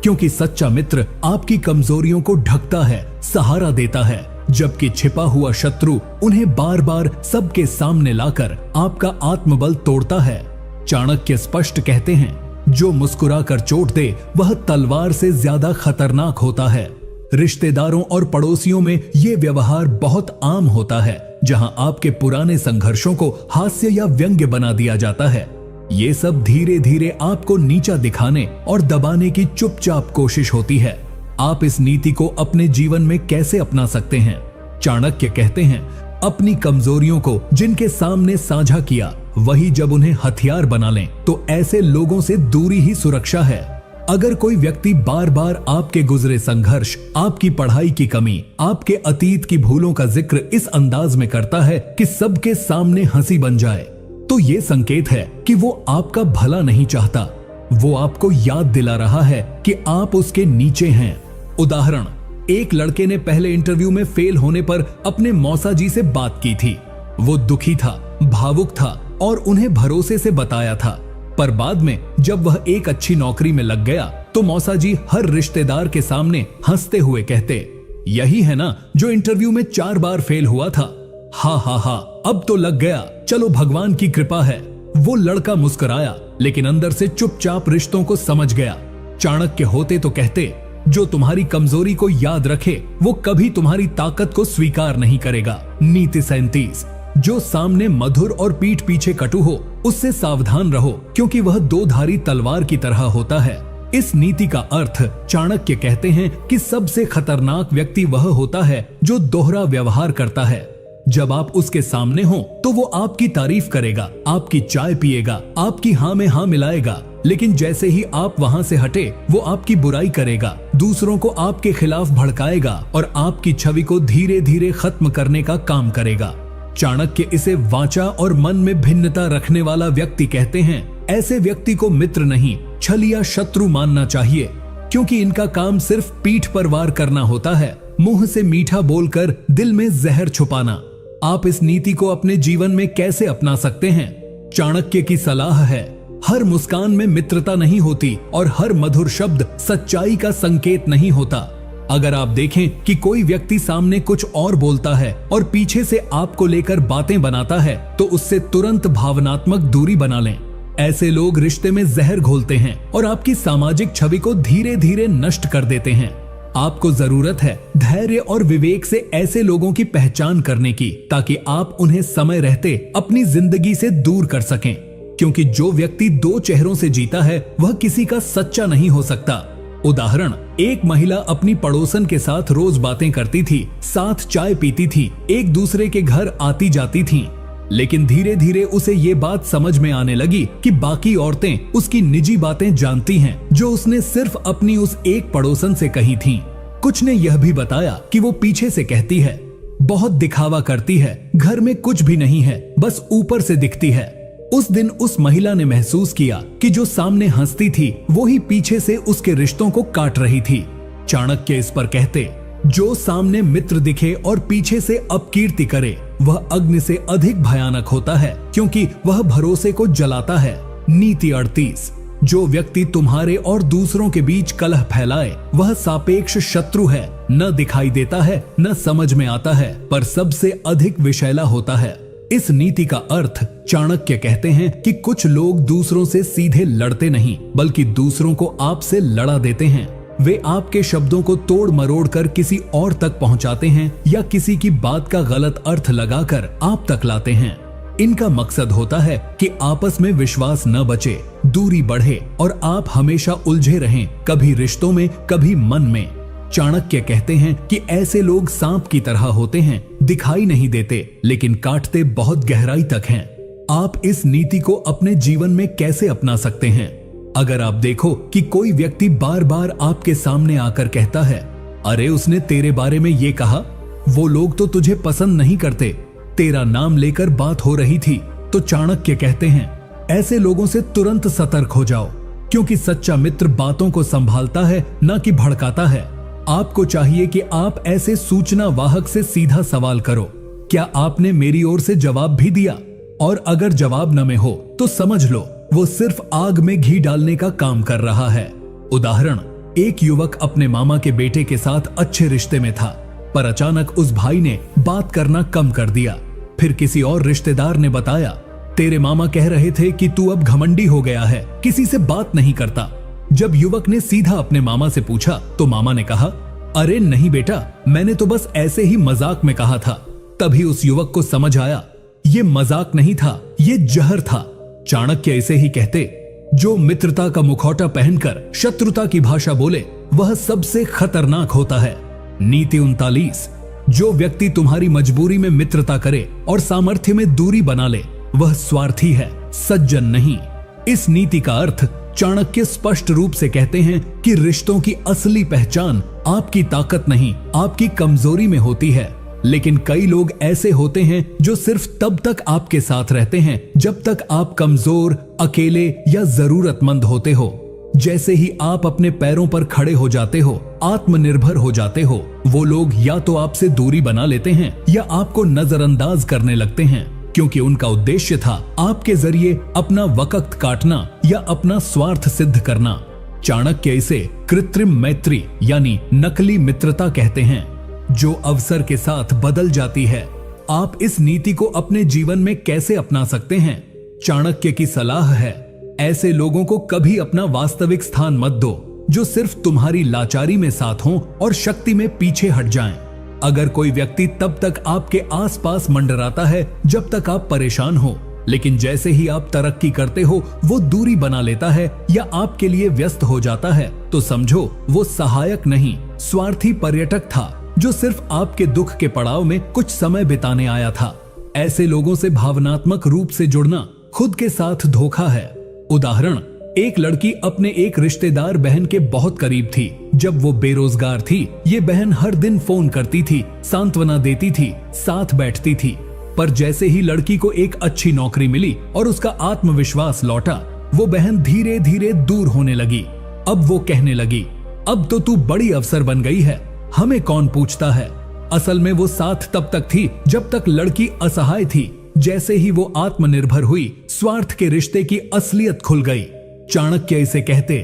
क्योंकि सच्चा मित्र आपकी कमजोरियों को ढकता है, सहारा देता है, जबकि छिपा हुआ शत्रु उन्हें बार बार सबके सामने लाकर आपका आत्मबल तोड़ता है। चाणक्य स्पष्ट कहते हैं, जो मुस्कुराकर चोट दे वह तलवार से ज्यादा खतरनाक होता है। रिश्तेदारों और पड़ोसियों में ये व्यवहार बहुत आम होता है, जहां आपके पुराने संघर्षों को हास्य या व्यंग्य बना दिया जाता है। ये सब धीरे धीरे आपको नीचा दिखाने और दबाने की चुपचाप कोशिश होती है। आप इस नीति को अपने जीवन में कैसे अपना सकते हैं? चाणक्य कहते हैं, अपनी कमजोरियों को जिनके सामने साझा किया, वही जब उन्हें हथियार बना लें, तो ऐसे लोगों से दूरी ही सुरक्षा है। अगर कोई व्यक्ति बार बार आपके गुजरे संघर्ष, आपकी पढ़ाई की कमी, आपके अतीत की भूलों का जिक्र इस अंदाज में करता है कि सबके सामने हंसी बन जाए, तो ये संकेत है कि वो आपका भला नहीं चाहता। वो आपको याद दिला रहा है कि आप उसके नीचे हैं। उदाहरण, एक लड़के ने पहले इंटरव्यू में फेल होने पर अपने मौसा जी से बात की थी। वो दुखी था, भावुक था और उन्हें भरोसे से बताया था। पर बाद में जब वह एक अच्छी नौकरी में लग गया तो मौसा जी हर रिश्तेदार के सामने हंसते हुए कहते, यही है ना जो इंटरव्यू में 4 बार फेल हुआ था। हा हा हा, अब तो लग गया, चलो भगवान की कृपा है। वो लड़का मुस्कुराया लेकिन अंदर से चुपचाप रिश्तों को समझ गया। चाणक्य होते तो कहते, जो तुम्हारी कमजोरी को याद रखे वो कभी तुम्हारी ताकत को स्वीकार नहीं करेगा। नीति 37, जो सामने मधुर और पीठ पीछे कटु हो उससे सावधान रहो, क्योंकि वह 2 धारी तलवार की तरह होता है। इस नीति का अर्थ चाणक्य कहते हैं कि सबसे खतरनाक व्यक्ति वह होता है जो दोहरा व्यवहार करता है। जब आप उसके सामने हो तो वो आपकी तारीफ करेगा, आपकी चाय पिएगा, आपकी हाँ में हाँ मिलाएगा, लेकिन जैसे ही आप वहां से हटे वो आपकी बुराई करेगा, दूसरों को आपके खिलाफ भड़काएगा और आपकी छवि को धीरे धीरे खत्म करने का काम करेगा। चाणक्य इसे वाचा और मन में भिन्नता रखने वाला व्यक्ति कहते हैं। ऐसे व्यक्ति को मित्र नहीं, छलिया शत्रु मानना चाहिए, क्योंकि इनका काम सिर्फ पीठ पर वार करना होता है, मुंह से मीठा बोलकर दिल में जहर छुपाना। आप इस नीति को अपने जीवन में कैसे अपना सकते हैं? चाणक्य की सलाह है, हर मुस्कान में मित्रता नहीं होती और हर मधुर शब्द सच्चाई का संकेत नहीं होता। अगर आप देखें कि कोई व्यक्ति सामने कुछ और बोलता है और पीछे से आपको लेकर बातें बनाता है तो उससे तुरंत भावनात्मक दूरी बना लें। ऐसे लोग रिश्ते में जहर घोलते हैं और आपकी सामाजिक छवि को धीरे धीरे नष्ट कर देते हैं। आपको जरूरत है धैर्य और विवेक से ऐसे लोगों की पहचान करने की, ताकि आप उन्हें समय रहते अपनी जिंदगी से दूर कर सकें, क्योंकि जो व्यक्ति 2 चेहरों से जीता है वह किसी का सच्चा नहीं हो सकता। उदाहरण, एक महिला अपनी पड़ोसन के साथ रोज बातें करती थी, साथ चाय पीती थी, एक दूसरे के घर आती जाती थीं। लेकिन धीरे धीरे उसे ये बात समझ में आने लगी कि बाकी औरतें उसकी निजी बातें जानती हैं, जो उसने सिर्फ अपनी उस एक पड़ोसन से कही थीं। कुछ ने यह भी बताया कि वो पीछे से कहती है, बहुत दिखावा करती है, घर में कुछ भी नहीं है, बस ऊपर से दिखती है। उस दिन उस महिला ने महसूस किया कि जो सामने हंसती थी वो ही पीछे से उसके रिश्तों को काट रही थी। चाणक्य इस पर कहते, जो सामने मित्र दिखे और पीछे से अपकीर्ति करे वह अग्नि से अधिक भयानक होता है, क्योंकि वह भरोसे को जलाता है। नीति 38, जो व्यक्ति तुम्हारे और दूसरों के बीच कलह फैलाए वह सापेक्ष शत्रु है, न दिखाई देता है न समझ में आता है, पर सबसे अधिक विषैला होता है। इस नीति का अर्थ चाणक्य कहते हैं कि कुछ लोग दूसरों से सीधे लड़ते नहीं, बल्कि दूसरों को आपसे लड़ा देते हैं। वे आपके शब्दों को तोड़ मरोड़ कर किसी और तक पहुंचाते हैं या किसी की बात का गलत अर्थ लगाकर आप तक लाते हैं। इनका मकसद होता है कि आपस में विश्वास न बचे, दूरी बढ़े और आप हमेशा उलझे रहें, कभी रिश्तों में कभी मन में। चाणक्य कहते हैं कि ऐसे लोग सांप की तरह होते हैं, दिखाई नहीं देते लेकिन काटते बहुत गहराई तक हैं। आप इस नीति को अपने जीवन में कैसे अपना सकते हैं? अगर आप देखो कि कोई व्यक्ति बार बार आपके सामने आकर कहता है, अरे उसने तेरे बारे में ये कहा, वो लोग तो तुझे पसंद नहीं करते, तेरा नाम लेकर बात हो रही थी, तो चाणक्य कहते हैं ऐसे लोगों से तुरंत सतर्क हो जाओ, क्योंकि सच्चा मित्र बातों को संभालता है न कि भड़काता है। आपको चाहिए कि आप ऐसे सूचना वाहक से सीधा सवाल करो, क्या आपने मेरी ओर से जवाब भी दिया? और अगर जवाब न में हो तो समझ लो वो सिर्फ आग में घी डालने का काम कर रहा है। उदाहरण, एक युवक अपने मामा के बेटे के साथ अच्छे रिश्ते में था, पर अचानक उस भाई ने बात करना कम कर दिया। फिर किसी और रिश्तेदार ने बताया, तेरे मामा कह रहे थे कि तू अब घमंडी हो गया है, किसी से बात नहीं करता। जब युवक ने सीधा अपने मामा से पूछा तो मामा ने कहा, अरे नहीं बेटा, मैंने तो बस ऐसे ही मजाक में कहा था। तभी उस युवक को समझ आया ये मजाक नहीं था, ये जहर था। चाणक्य इसे ही कहते, जो मित्रता का मुखौटा पहनकर शत्रुता की भाषा बोले वह सबसे खतरनाक होता है। नीति 39, जो व्यक्ति तुम्हारी मजबूरी में मित्रता करे और सामर्थ्य में दूरी बना ले वह स्वार्थी है, सज्जन नहीं। इस नीति का अर्थ चाणक्य स्पष्ट रूप से कहते हैं कि रिश्तों की असली पहचान आपकी ताकत नहीं, आपकी कमजोरी में होती है। लेकिन कई लोग ऐसे होते हैं जो सिर्फ तब तक आपके साथ रहते हैं जब तक आप कमजोर, अकेले या जरूरतमंद होते हो। जैसे ही आप अपने पैरों पर खड़े हो जाते हो, आत्मनिर्भर हो जाते हो, वो लोग या तो आपसे दूरी बना लेते हैं या आपको नजरअंदाज करने लगते हैं, क्योंकि उनका उद्देश्य था आपके जरिए अपना वक्त काटना या अपना स्वार्थ सिद्ध करना। चाणक्य इसे कृत्रिम मैत्री यानी नकली मित्रता कहते हैं, जो अवसर के साथ बदल जाती है। आप इस नीति को अपने जीवन में कैसे अपना सकते हैं? चाणक्य की सलाह है, ऐसे लोगों को कभी अपना वास्तविक स्थान मत दो जो सिर्फ तुम्हारी लाचारी में साथ हों और शक्ति में पीछे हट जाएं। अगर कोई व्यक्ति तब तक आपके आसपास मंडराता है जब तक आप परेशान हो, लेकिन जैसे ही आप तरक्की करते हो वो दूरी बना लेता है या आपके लिए व्यस्त हो जाता है, तो समझो वो सहायक नहीं, स्वार्थी पर्यटक था जो सिर्फ आपके दुख के पड़ाव में कुछ समय बिताने आया था। ऐसे लोगों से भावनात्मक रूप से जुड़ना खुद के साथ धोखा है। उदाहरण, एक लड़की अपने एक रिश्तेदार बहन के बहुत करीब थी। जब वो बेरोजगार थी, ये बहन हर दिन फोन करती थी, सांत्वना देती थी, साथ बैठती थी। पर जैसे ही लड़की को एक अच्छी नौकरी मिली और उसका आत्मविश्वास लौटा, वो बहन धीरे धीरे दूर होने लगी। अब वो कहने लगी, अब तो तू बड़ी अफसर बन गई है, हमें कौन पूछता है। असल में वो साथ तब तक थी जब तक लड़की असहाय थी। जैसे ही वो आत्मनिर्भर हुई, स्वार्थ के रिश्ते की असलियत खुल गई। चाणक्य इसे कहते,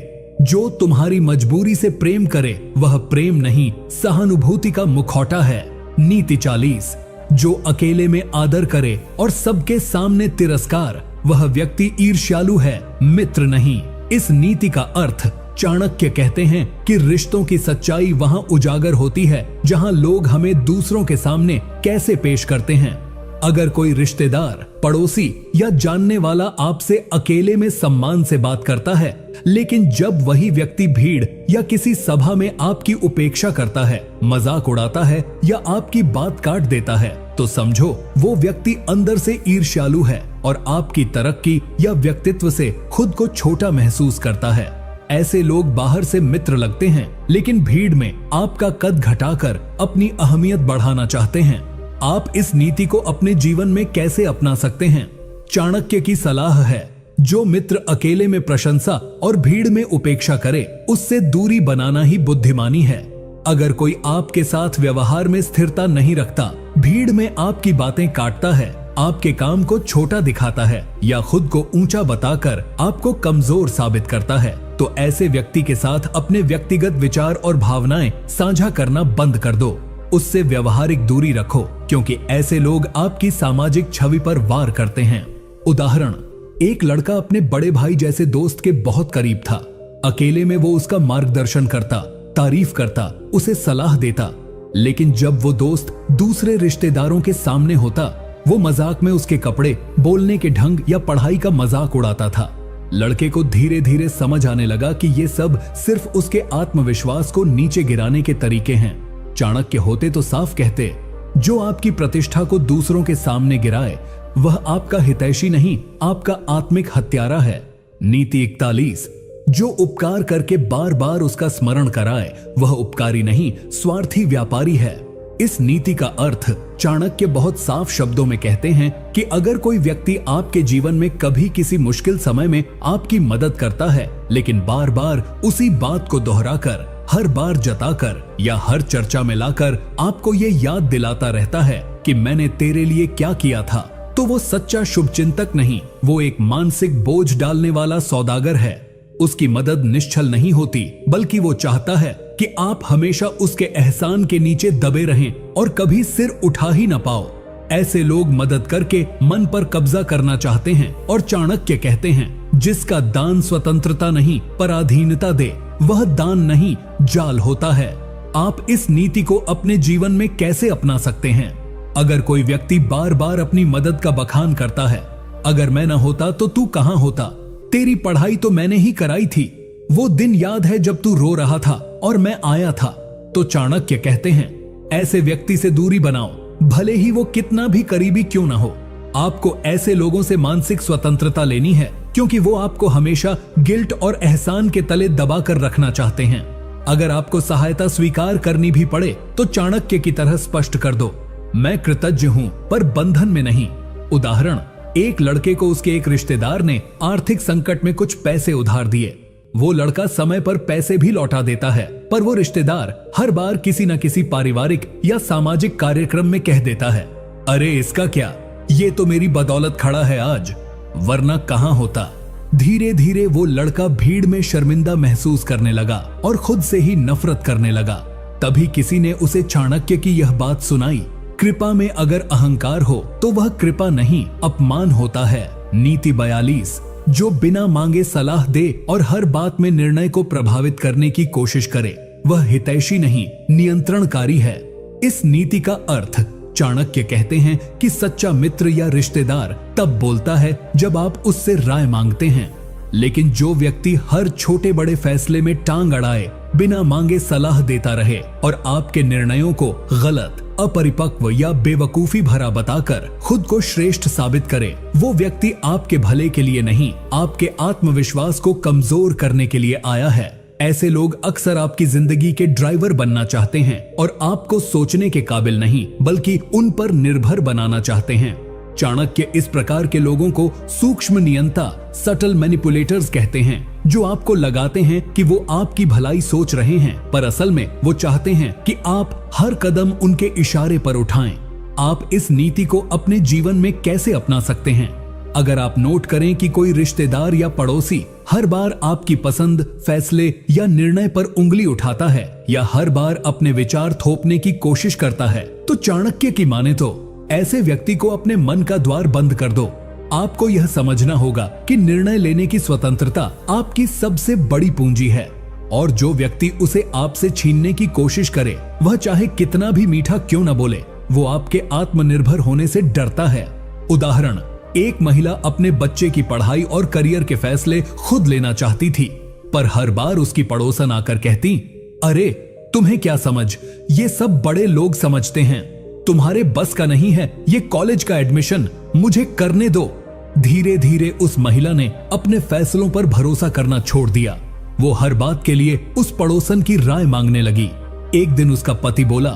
जो तुम्हारी मजबूरी से प्रेम करे वह प्रेम नहीं, सहानुभूति का मुखौटा है। नीति 40, जो अकेले में आदर करे और सबके सामने तिरस्कार, वह व्यक्ति ईर्ष्यालु है, मित्र नहीं। इस नीति का अर्थ चाणक्य कहते हैं कि रिश्तों की सच्चाई वहां उजागर होती है जहां लोग हमें दूसरों के सामने कैसे पेश करते हैं। अगर कोई रिश्तेदार, पड़ोसी या जानने वाला आपसे अकेले में सम्मान से बात करता है, लेकिन जब वही व्यक्ति भीड़ या किसी सभा में आपकी उपेक्षा करता है, मजाक उड़ाता है या आपकी बात काट देता है, तो समझो वो व्यक्ति अंदर से ईर्ष्यालु है और आपकी तरक्की या व्यक्तित्व से खुद को छोटा महसूस करता है। ऐसे लोग बाहर से मित्र लगते हैं, लेकिन भीड़ में आपका कद घटाकर अपनी अहमियत बढ़ाना चाहते हैं। आप इस नीति को अपने जीवन में कैसे अपना सकते हैं? चाणक्य की सलाह है, जो मित्र अकेले में प्रशंसा और भीड़ में उपेक्षा करे, उससे दूरी बनाना ही बुद्धिमानी है। अगर कोई आपके साथ व्यवहार में स्थिरता नहीं रखता, भीड़ में आपकी बातें काटता है, आपके काम को छोटा दिखाता है या खुद को ऊंचा बताकर आपको कमजोर साबित करता है, तो ऐसे व्यक्ति के साथ अपने व्यक्तिगत विचार और भावनाएं साझा करना बंद कर दो। उससे व्यवहारिक दूरी रखो, क्योंकि ऐसे लोग आपकी सामाजिक छवि पर वार करते हैं। उदाहरण, एक लड़का अपने बड़े भाई जैसे दोस्त के बहुत करीब था। अकेले में वो उसका मार्गदर्शन करता, तारीफ करता, उसे सलाह देता, लेकिन जब वो दोस्त दूसरे रिश्तेदारों के सामने होता, वो मजाक में उसके कपड़े, बोलने के ढंग या पढ़ाई का मजाक उड़ाता था। लड़के को धीरे धीरे समझ आने लगा कि ये सब सिर्फ उसके आत्मविश्वास को नीचे गिराने के तरीके हैं। चाणक्य होते तो साफ कहते, जो आपकी प्रतिष्ठा को दूसरों के सामने गिराए वह आपका हितैषी नहीं, आपका आत्मिक हत्यारा है। नीति 41, जो उपकार करके बार बार उसका स्मरण कराए वह उपकारी नहीं, स्वार्थी व्यापारी है। इस नीति का अर्थ चाणक्य बहुत साफ शब्दों में कहते हैं कि अगर कोई व्यक्ति आपके जीवन में कभी किसी मुश्किल समय में आपकी मदद करता है, लेकिन बार बार उसी बात को दोहराकर, हर बार जताकर या हर चर्चा में लाकर आपको ये याद दिलाता रहता है कि मैंने तेरे लिए क्या किया था, तो वो सच्चा शुभचिंतक नहीं, वो एक मानसिक बोझ डालने वाला सौदागर है। उसकी मदद निश्चल नहीं होती, बल्कि वो चाहता है कि आप हमेशा उसके एहसान के नीचे दबे रहें और कभी सिर उठा ही न पाओ। ऐसे लोग मदद करके मन पर कब्जा करना चाहते हैं और चाणक्य कहते हैं, जिसका दान स्वतंत्रता नहीं पराधीनता दे, वह दान नहीं जाल होता है। आप इस नीति को अपने जीवन में कैसे अपना सकते हैं? अगर कोई व्यक्ति बार बार अपनी मदद का बखान करता है, अगर मैं न होता तो तू कहां होता, तेरी पढ़ाई तो मैंने ही कराई थी, वो दिन याद है जब तू रो रहा था और मैं आया था, तो चाणक्य कहते हैं, ऐसे व्यक्ति से दूरी बनाओ, भले ही वो कितना भी करीबी क्यों ना हो। आपको ऐसे लोगों से मानसिक स्वतंत्रता लेनी है, क्योंकि वो आपको हमेशा गिल्ट और एहसान के तले दबा कर रखना चाहते हैं। अगर आपको सहायता स्वीकार करनी भी पड़े तो चाणक्य की तरह स्पष्ट कर दो, मैं कृतज्ञ हूं पर बंधन में नहीं। उदाहरण, एक लड़के को उसके एक रिश्तेदार ने आर्थिक संकट में कुछ पैसे उधार दिए। वो लड़का समय पर पैसे भी लौटा देता है, पर वो रिश्तेदार हर बार किसी न किसी पारिवारिक या सामाजिक कार्यक्रम में कह देता है, अरे इसका क्या, ये तो मेरी बदौलत खड़ा है आज, वरना कहां होता। धीरे धीरे वो लड़का भीड़ में शर्मिंदा महसूस करने लगा और खुद से ही नफरत करने लगा। तभी किसी ने उसे चाणक्य की यह बात सुनाई, कृपा में अगर अहंकार हो तो वह कृपा नहीं अपमान होता है। नीति 42, जो बिना मांगे सलाह दे और हर बात में निर्णय को प्रभावित करने की कोशिश करे, वह हितैषी नहीं नियंत्रणकारी है। इस नीति का अर्थ चाणक्य कहते हैं कि सच्चा मित्र या रिश्तेदार तब बोलता है जब आप उससे राय मांगते हैं, लेकिन जो व्यक्ति हर छोटे बड़े फैसले में टांग अड़ाए, बिना मांगे सलाह देता रहे और आपके निर्णयों को गलत, अपरिपक्व या बेवकूफी भरा बताकर खुद को श्रेष्ठ साबित करे, वो व्यक्ति आपके भले के लिए नहीं, आपके आत्मविश्वास को कमजोर करने के लिए आया है। ऐसे लोग अक्सर आपकी जिंदगी के ड्राइवर बनना चाहते हैं और आपको सोचने के काबिल नहीं, बल्कि उन पर निर्भर बनाना चाहते हैं। चाणक्य इस प्रकार के लोगों को सूक्ष्म नियंता, सटल मैनिपुलेटर्स कहते हैं, जो आपको लगाते हैं कि वो आपकी भलाई सोच रहे हैं, पर असल में वो चाहते हैं कि आप हर कदम उनके इशारे पर उठाएं। आप इस नीति को अपने जीवन में कैसे अपना सकते हैं? अगर आप नोट करें कि कोई रिश्तेदार या पड़ोसी हर बार आपकी पसंद, फैसले या निर्णय पर उंगली उठाता है या हर बार अपने विचार थोपने की कोशिश करता है, तो चाणक्य की माने तो ऐसे व्यक्ति को अपने मन का द्वार बंद कर दो। आपको यह समझना होगा कि निर्णय लेने की स्वतंत्रता आपकी सबसे बड़ी पूंजी है, और जो व्यक्ति उसे आपसे छीनने की कोशिश करे, वह चाहे कितना भी मीठा क्यों न बोले, वो आपके आत्मनिर्भर होने से डरता है। उदाहरण, एक महिला अपने बच्चे की पढ़ाई और करियर के फैसले खुद लेना चाहती थी, पर हर बार उसकी पड़ोसन आकर कहती, अरे तुम्हें क्या समझ, ये सब बड़े लोग समझते हैं, तुम्हारे बस का नहीं है ये कॉलेज का एडमिशन, मुझे करने दो। धीरे धीरे उस महिला ने अपने फैसलों पर भरोसा करना छोड़ दिया। वो हर बात के लिए उस पड़ोसन की राय मांगने लगी। एक दिन उसका पति बोला,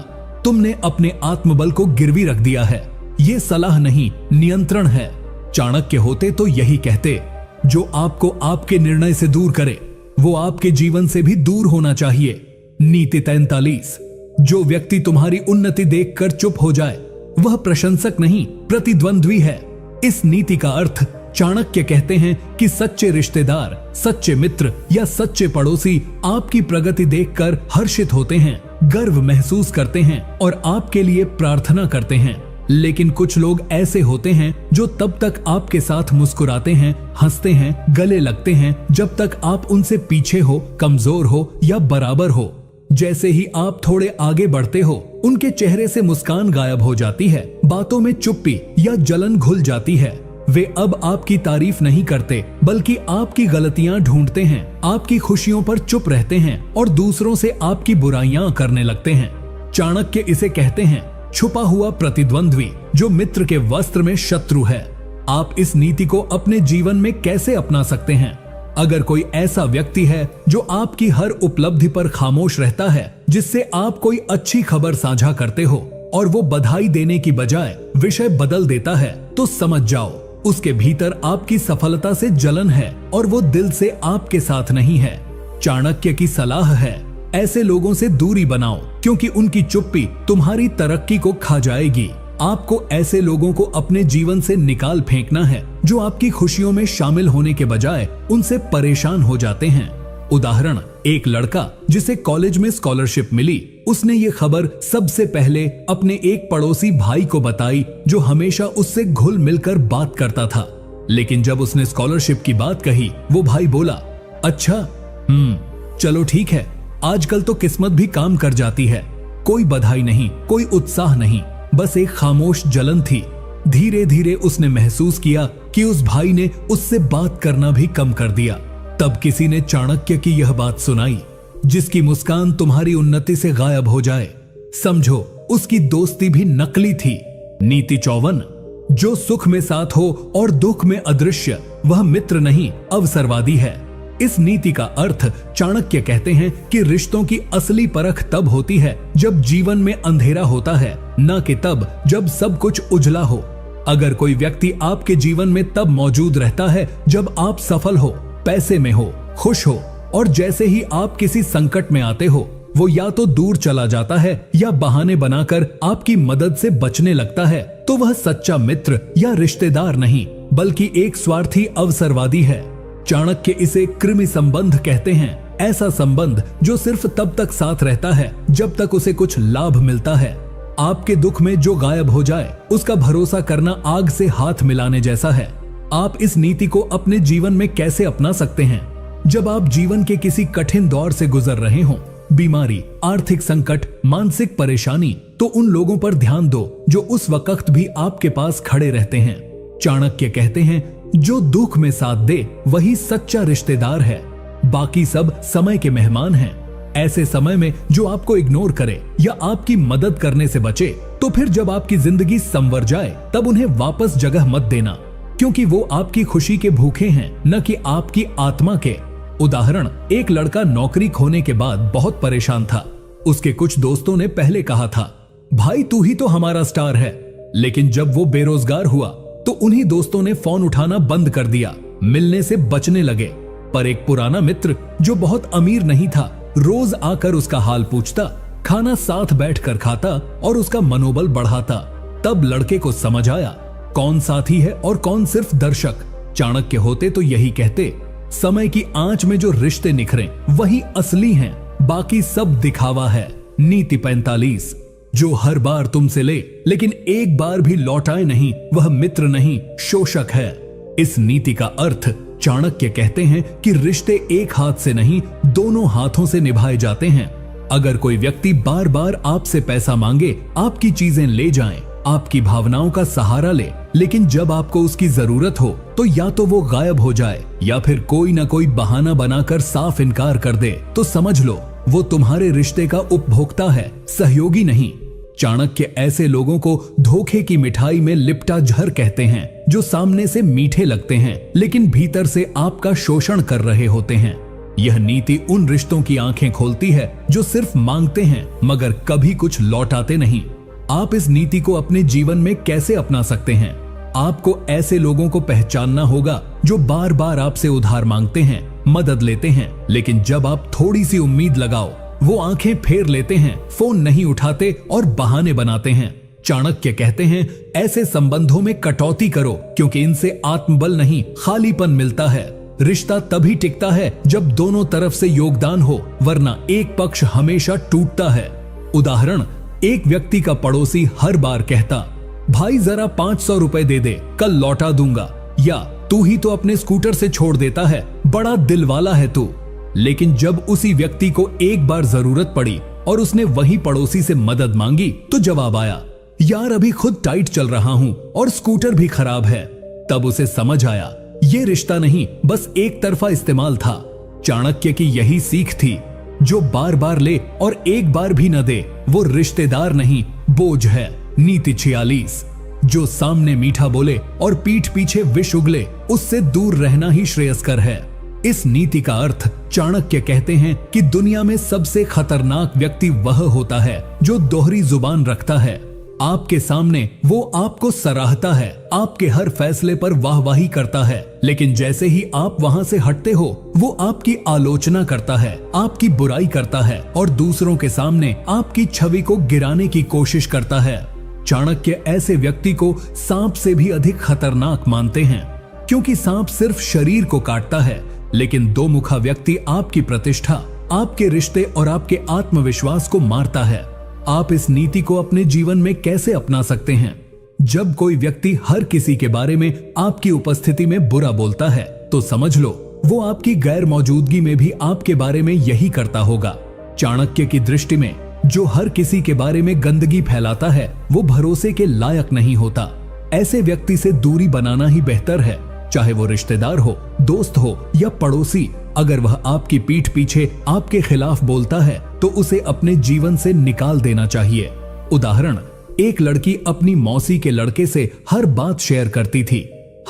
तुमने अपने आत्मबल को गिरवी रख दिया है, ये सलाह नहीं नियंत्रण है। चाणक्य होते तो यही कहते, जो आपको आपके निर्णय से दूर करे, वो आपके जीवन से भी दूर होना चाहिए। नीति 43, जो व्यक्ति तुम्हारी उन्नति देखकर चुप हो जाए, वह प्रशंसक नहीं प्रतिद्वंद्वी है। इस नीति का अर्थ चाणक्य कहते हैं कि सच्चे रिश्तेदार, सच्चे मित्र या सच्चे पड़ोसी आपकी प्रगति देखकर हर्षित होते हैं, गर्व महसूस करते हैं और आपके लिए प्रार्थना करते हैं। लेकिन कुछ लोग ऐसे होते हैं जो तब तक आपके साथ मुस्कुराते हैं, हंसते हैं, गले लगते हैं, जब तक आप उनसे पीछे हो, कमजोर हो या बराबर हो। जैसे ही आप थोड़े आगे बढ़ते हो, उनके चेहरे से मुस्कान गायब हो जाती है, बातों में चुप्पी या जलन घुल जाती है। वे अब आपकी तारीफ नहीं करते, बल्कि आपकी गलतियां ढूंढते हैं, आपकी खुशियों पर चुप रहते हैं और दूसरों से आपकी बुराइयां करने लगते हैं। चाणक्य इसे कहते हैं छुपा हुआ प्रतिद्वंद्वी, जो मित्र के वस्त्र में शत्रु है। आप इस नीति को अपने जीवन में कैसे अपना सकते हैं? अगर कोई ऐसा व्यक्ति है जो आपकी हर उपलब्धि पर खामोश रहता है, जिससे आप कोई अच्छी खबर साझा करते हो और वो बधाई देने की बजाय विषय बदल देता है, तो समझ जाओ उसके भीतर आपकी सफलता से जलन है और वो दिल से आपके साथ नहीं है। चाणक्य की सलाह है, ऐसे लोगों से दूरी बनाओ, क्योंकि उनकी चुप्पी तुम्हारी तरक्की को खा जाएगी। आपको ऐसे लोगों को अपने जीवन से निकाल फेंकना है जो आपकी खुशियों में शामिल होने के बजाय उनसे परेशान हो जाते हैं। उदाहरण, एक लड़का जिसे कॉलेज में स्कॉलरशिप मिली, उसने ये खबर सबसे पहले अपने एक पड़ोसी भाई को बताई, जो हमेशा उससे घुल मिलकर बात करता था। लेकिन जब उसने स्कॉलरशिप की बात कही, वो भाई बोला, अच्छा चलो ठीक है, आजकल तो किस्मत भी काम कर जाती है। कोई बधाई नहीं, कोई उत्साह नहीं, बस एक खामोश जलन थी। धीरे धीरे उसने महसूस किया कि उस भाई ने उससे बात करना भी कम कर दिया। तब किसी ने चाणक्य की यह बात सुनाई, जिसकी मुस्कान तुम्हारी उन्नति से गायब हो जाए, समझो उसकी दोस्ती भी नकली थी। नीति 54, जो सुख में साथ हो और दुख में अदृश्य, वह मित्र नहीं अवसरवादी है। इस नीति का अर्थ चाणक्य कहते हैं कि रिश्तों की असली परख तब होती है जब जीवन में अंधेरा होता है, न कि तब जब सब कुछ उजला हो। अगर कोई व्यक्ति आपके जीवन में तब मौजूद रहता है जब आप सफल हो, पैसे में हो, खुश हो, और जैसे ही आप किसी संकट में आते हो वो या तो दूर चला जाता है या बहाने बनाकर आपकी मदद से बचने लगता है, तो वह सच्चा मित्र या रिश्तेदार नहीं बल्कि एक स्वार्थी अवसरवादी है। चाणक्य इसे कृमि संबंध कहते हैं, ऐसा संबंध जो सिर्फ तब तक साथ रहता है जब तक उसे कुछ लाभ मिलता है। आपके दुख में जो गायब हो जाए उसका भरोसा करना आग से हाथ मिलाने जैसा है। आप इस नीति को अपने जीवन में कैसे अपना सकते हैं? जब आप जीवन के किसी कठिन दौर से गुजर रहे हों, बीमारी, आर्थिक संकट, मानसिक परेशानी, तो उन लोगों पर ध्यान दो जो उस वक्त भी आपके पास खड़े रहते हैं। चाणक्य कहते हैं, जो दुख में साथ दे वही सच्चा रिश्तेदार है, बाकी सब समय के मेहमान हैं। ऐसे समय में जो आपको इग्नोर करे या आपकी मदद करने से बचे, तो फिर जब आपकी जिंदगी संवर जाए तब उन्हें वापस जगह मत देना, क्योंकि वो आपकी खुशी के भूखे हैं, न कि आपकी आत्मा के। उदाहरण, एक लड़का नौकरी खोने के बाद बहुत परेशान था। उसके कुछ दोस्तों ने पहले कहा था, भाई तू ही तो हमारा स्टार है। लेकिन जब वो बेरोजगार हुआ तो उन्हीं दोस्तों ने फोन उठाना बंद कर दिया, मिलने से बचने लगे। पर एक पुराना मित्र जो बहुत अमीर नहीं था, रोज आकर उसका हाल पूछता, खाना साथ बैठकर खाता और उसका मनोबल बढ़ाता। तब लड़के को समझ आया कौन साथी है और कौन सिर्फ दर्शक। चाणक्य होते तो यही कहते, समय की आंच में जो रिश्ते निखरे वही असली हैं, बाकी सब दिखावा है। नीति 45, जो हर बार तुमसे ले लेकिन एक बार भी लौटाए नहीं, वह मित्र नहीं, शोषक है। इस नीति का अर्थ चाणक्य कहते हैं कि रिश्ते एक हाथ से नहीं, दोनों हाथों से निभाए जाते हैं। अगर कोई व्यक्ति बार बार आपसे पैसा मांगे, आपकी चीजें ले जाए, आपकी भावनाओं का सहारा ले, लेकिन जब आपको उसकी जरूरत हो तो या तो वो गायब हो जाए या फिर कोई ना कोई बहाना बनाकर साफ इनकार कर दे, तो समझ लो वो तुम्हारे रिश्ते का उपभोक्ता है, सहयोगी नहीं। चाणक्य ऐसे लोगों को धोखे की मिठाई में लिपटा जहर कहते हैं, जो सामने से मीठे लगते हैं लेकिन भीतर से आपका शोषण कर रहे होते हैं। यह नीति उन रिश्तों की आंखें खोलती है जो सिर्फ मांगते हैं मगर कभी कुछ लौटाते नहीं। आप इस नीति को अपने जीवन में कैसे अपना सकते हैं? आपको ऐसे लोगों को पहचानना होगा जो बार बार आपसे उधार मांगते हैं, मदद लेते हैं, लेकिन जब आप थोड़ी सी उम्मीद लगाओ वो आंखें फेर लेते हैं, फोन नहीं उठाते और बहाने बनाते हैं। चाणक्य कहते हैं, ऐसे संबंधों में कटौती करो, क्योंकि इनसे आत्मबल नहीं, खालीपन मिलता है। रिश्ता तभी टिकता है जब दोनों तरफ से योगदान हो, वरना एक पक्ष हमेशा टूटता है। उदाहरण, एक व्यक्ति का पड़ोसी हर बार कहता, भाई जरा 500 रुपए दे दे, कल लौटा दूंगा, या तू ही तो अपने स्कूटर से छोड़ देता है, बड़ा दिल वाला है तू। लेकिन जब उसी व्यक्ति को एक बार जरूरत पड़ी और उसने वही पड़ोसी से मदद मांगी, तो जवाब आया, यार अभी खुद टाइट चल रहा हूं और स्कूटर भी खराब है। तब उसे समझ आया ये रिश्ता नहीं, बस एक तरफा इस्तेमाल था। चाणक्य की यही सीख थी, जो बार बार ले और एक बार भी न दे वो रिश्तेदार नहीं, बोझ है। नीति 46, जो सामने मीठा बोले और पीठ पीछे विष उगले, उससे दूर रहना ही श्रेयस्कर है। इस नीति का अर्थ चाणक्य कहते हैं कि दुनिया में सबसे खतरनाक व्यक्ति वह होता है जो दोहरी जुबान रखता है। आपके सामने वो आपको सराहता है, आपके हर फैसले पर वाहवाही करता है, लेकिन जैसे ही आप वहां से हटते हो वो आपकी आलोचना करता है, आपकी बुराई करता है और दूसरों के सामने आपकी छवि को गिराने की कोशिश करता है। चाणक्य ऐसे व्यक्ति को सांप से भी अधिक खतरनाक मानते हैं, क्योंकि सांप सिर्फ शरीर को काटता है, लेकिन दो मुखा व्यक्ति आपकी प्रतिष्ठा, आपके रिश्ते और आपके आत्मविश्वास को मारता है। आप इस नीति को अपने जीवन में कैसे अपना सकते हैं? जब कोई व्यक्ति हर किसी के बारे में आपकी उपस्थिति में बुरा बोलता है, तो समझ लो वो आपकी गैर मौजूदगी में भी आपके बारे में यही करता होगा। चाणक्य की दृष्टि में जो हर किसी के बारे में गंदगी फैलाता है वो भरोसे के लायक नहीं होता। ऐसे व्यक्ति से दूरी बनाना ही बेहतर है, चाहे वो रिश्तेदार हो, दोस्त हो या पड़ोसी। अगर वह आपकी पीठ पीछे आपके खिलाफ बोलता है तो उसे अपने जीवन से निकाल देना चाहिए। उदाहरण, एक लड़की अपनी मौसी के लड़के से हर बात शेयर करती थी,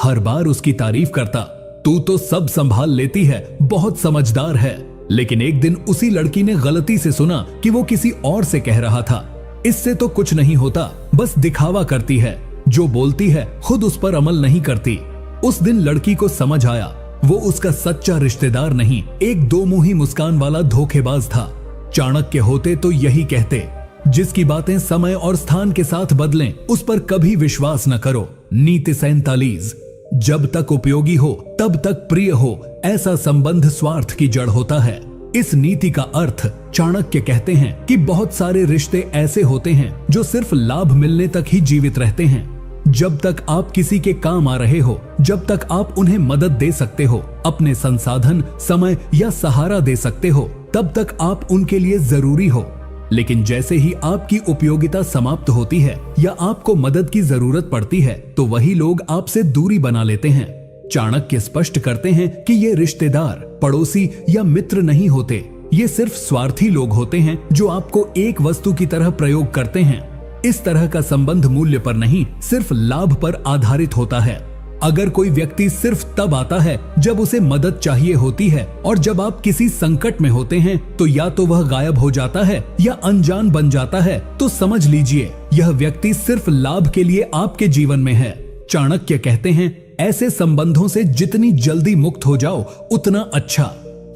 हर बार उसकी तारीफ करता, तू तो सब संभाल लेती है, बहुत समझदार है। लेकिन एक दिन उसी लड़की ने गलती से सुना कि वो किसी और से कह रहा था, इससे तो कुछ नहीं होता, बस दिखावा करती है, जो बोलती है खुद उस पर अमल नहीं करती। उस दिन लड़की को समझ आया वो उसका सच्चा रिश्तेदार नहीं, एक दो मुंही मुस्कान वाला धोखेबाज था। चाणक्य होते तो यही कहते, जिसकी बातें समय और स्थान के साथ बदलें उस पर कभी विश्वास न करो। नीति 47, जब तक उपयोगी हो तब तक प्रिय हो, ऐसा संबंध स्वार्थ की जड़ होता है। इस नीति का अर्थ चाणक्य कहते हैं कि बहुत सारे रिश्ते ऐसे होते हैं जो सिर्फ लाभ मिलने तक ही जीवित रहते हैं। जब तक आप किसी के काम आ रहे हो, जब तक आप उन्हें मदद दे सकते हो, अपने संसाधन, समय या सहारा दे सकते हो, तब तक आप उनके लिए जरूरी हो। लेकिन जैसे ही आपकी उपयोगिता समाप्त होती है या आपको मदद की जरूरत पड़ती है, तो वही लोग आपसे दूरी बना लेते हैं। चाणक्य स्पष्ट करते हैं कि ये रिश्तेदार, पड़ोसी या मित्र नहीं होते, ये सिर्फ स्वार्थी लोग होते हैं जो आपको एक वस्तु की तरह प्रयोग करते हैं। इस तरह का संबंध मूल्य पर नहीं, सिर्फ लाभ पर आधारित होता है। अगर कोई व्यक्ति सिर्फ तब आता है जब उसे मदद चाहिए होती है और जब आप किसी संकट में होते हैं तो या तो वह गायब हो जाता है या अनजान बन जाता है, तो समझ लीजिए यह व्यक्ति सिर्फ लाभ के लिए आपके जीवन में है। चाणक्य कहते हैं, ऐसे संबंधों से जितनी जल्दी मुक्त हो जाओ उतना अच्छा।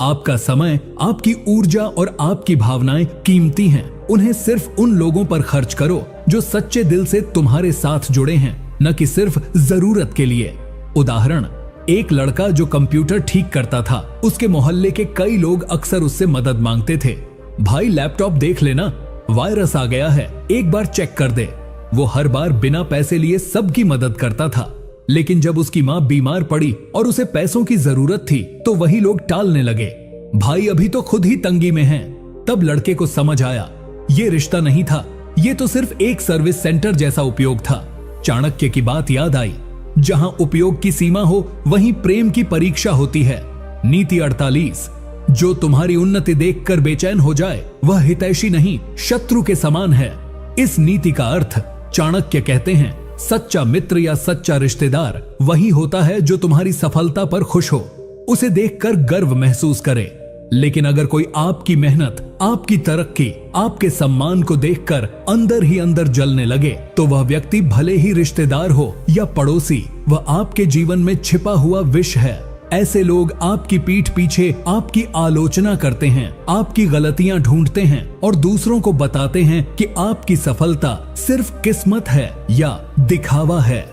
आपका समय, आपकी ऊर्जा और आपकी भावनाएं कीमती हैं। उन्हें सिर्फ उन लोगों पर खर्च करो जो सच्चे दिल से तुम्हारे साथ जुड़े हैं, न कि सिर्फ जरूरत के लिए। उदाहरण, एक लड़का जो कंप्यूटर ठीक करता था, उसके मोहल्ले के कई लोग अक्सर उससे मदद मांगते थे। भाई लैपटॉप देख लेना, वायरस आ गया है, एक बार चेक कर दे। वो हर बार बिना पैसे लिए सबकी मदद करता था। लेकिन जब उसकी माँ बीमार पड़ी और उसे पैसों की जरूरत थी तो वही लोग टालने लगे। भाई अभी तो खुद ही तंगी में हैं। तब लड़के को समझ आया, ये रिश्ता नहीं था, ये तो सिर्फ एक सर्विस सेंटर जैसा उपयोग था। चाणक्य की बात याद आई, जहां उपयोग की सीमा हो वहीं प्रेम की परीक्षा होती है। नीति 48, जो तुम्हारी उन्नति देखकर बेचैन हो जाए वह हितैषी नहीं, शत्रु के समान है। इस नीति का अर्थ चाणक्य कहते हैं, सच्चा मित्र या सच्चा रिश्तेदार वही होता है जो तुम्हारी सफलता पर खुश हो, उसे देखकर गर्व महसूस करे। लेकिन अगर कोई आपकी मेहनत, आपकी तरक्की, आपके सम्मान को देखकर अंदर ही अंदर जलने लगे, तो वह व्यक्ति भले ही रिश्तेदार हो या पड़ोसी, वह आपके जीवन में छिपा हुआ विष है। ऐसे लोग आपकी पीठ पीछे आपकी आलोचना करते हैं, आपकी गलतियां ढूंढते हैं और दूसरों को बताते हैं कि आपकी सफलता सिर्फ किस्मत है या दिखावा है।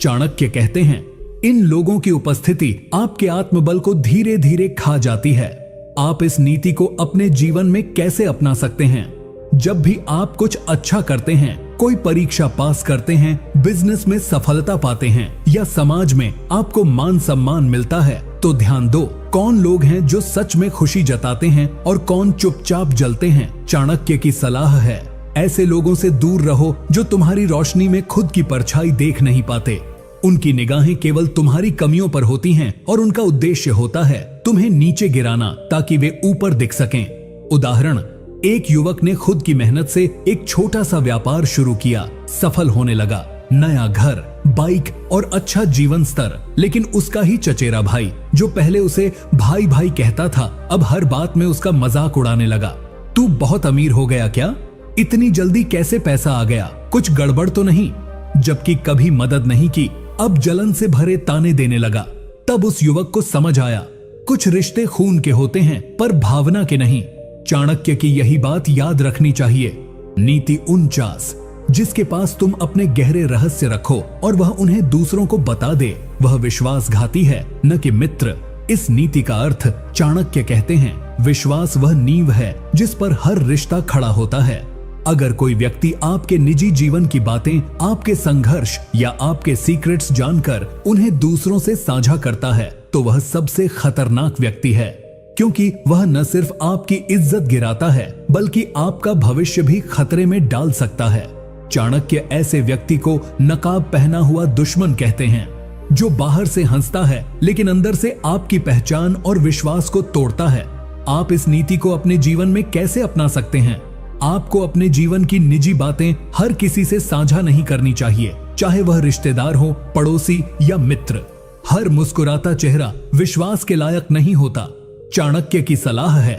चाणक्य कहते हैं, इन लोगों की उपस्थिति आपके आत्मबल को धीरे धीरे खा जाती है। आप इस नीति को अपने जीवन में कैसे अपना सकते हैं? जब भी आप कुछ अच्छा करते हैं, कोई परीक्षा पास करते हैं, बिजनेस में सफलता पाते हैं या समाज में आपको मान सम्मान मिलता है, तो ध्यान दो कौन लोग हैं जो सच में खुशी जताते हैं और कौन चुपचाप जलते हैं। चाणक्य की सलाह है, ऐसे लोगों से दूर रहो जो तुम्हारी रोशनी में खुद की परछाई देख नहीं पाते। उनकी निगाहें केवल तुम्हारी कमियों पर होती हैं और उनका उद्देश्य होता है तुम्हें नीचे गिराना ताकि वे ऊपर दिख सकें। उदाहरण, एक युवक ने खुद की मेहनत से एक छोटा सा व्यापार शुरू किया, सफल होने लगा, नया घर, बाइक और अच्छा जीवन स्तर। लेकिन उसका ही चचेरा भाई, जो पहले उसे भाई भाई कहता था, अब हर बात में उसका मजाक उड़ाने लगा। तू बहुत अमीर हो गया क्या? इतनी जल्दी कैसे पैसा आ गया? कुछ गड़बड़ तो नहीं? जबकि कभी मदद नहीं की, अब जलन से भरे ताने देने लगा। तब उस युवक को समझ आया, कुछ रिश्ते खून के होते हैं पर भावना के नहीं। चाणक्य की यही बात याद रखनी चाहिए। नीति 49, जिसके पास तुम अपने गहरे रहस्य रखो और वह उन्हें दूसरों को बता दे, वह विश्वासघाती है न कि मित्र। इस नीति का अर्थ चाणक्य कहते हैं, विश्वास वह नींव है जिस पर हर रिश्ता खड़ा होता है। अगर कोई व्यक्ति आपके निजी जीवन की बातें, आपके संघर्ष या आपके सीक्रेट्स जानकर उन्हें दूसरों से साझा करता है, तो वह सबसे खतरनाक व्यक्ति है, क्योंकि वह न सिर्फ आपकी इज्जत गिराता है बल्कि आपका भविष्य भी खतरे में डाल सकता है। चाणक्य ऐसे व्यक्ति को नकाब पहना हुआ दुश्मन कहते हैं, जो बाहर से हंसता है लेकिन अंदर से आपकी पहचान और विश्वास को तोड़ता है। आप इस नीति को अपने जीवन में कैसे अपना सकते हैं? आपको अपने जीवन की निजी बातें हर किसी से साझा नहीं करनी चाहिए, चाहे वह रिश्तेदार हो, पड़ोसी या मित्र। हर मुस्कुराता चेहरा विश्वास के लायक नहीं होता। चाणक्य की सलाह है,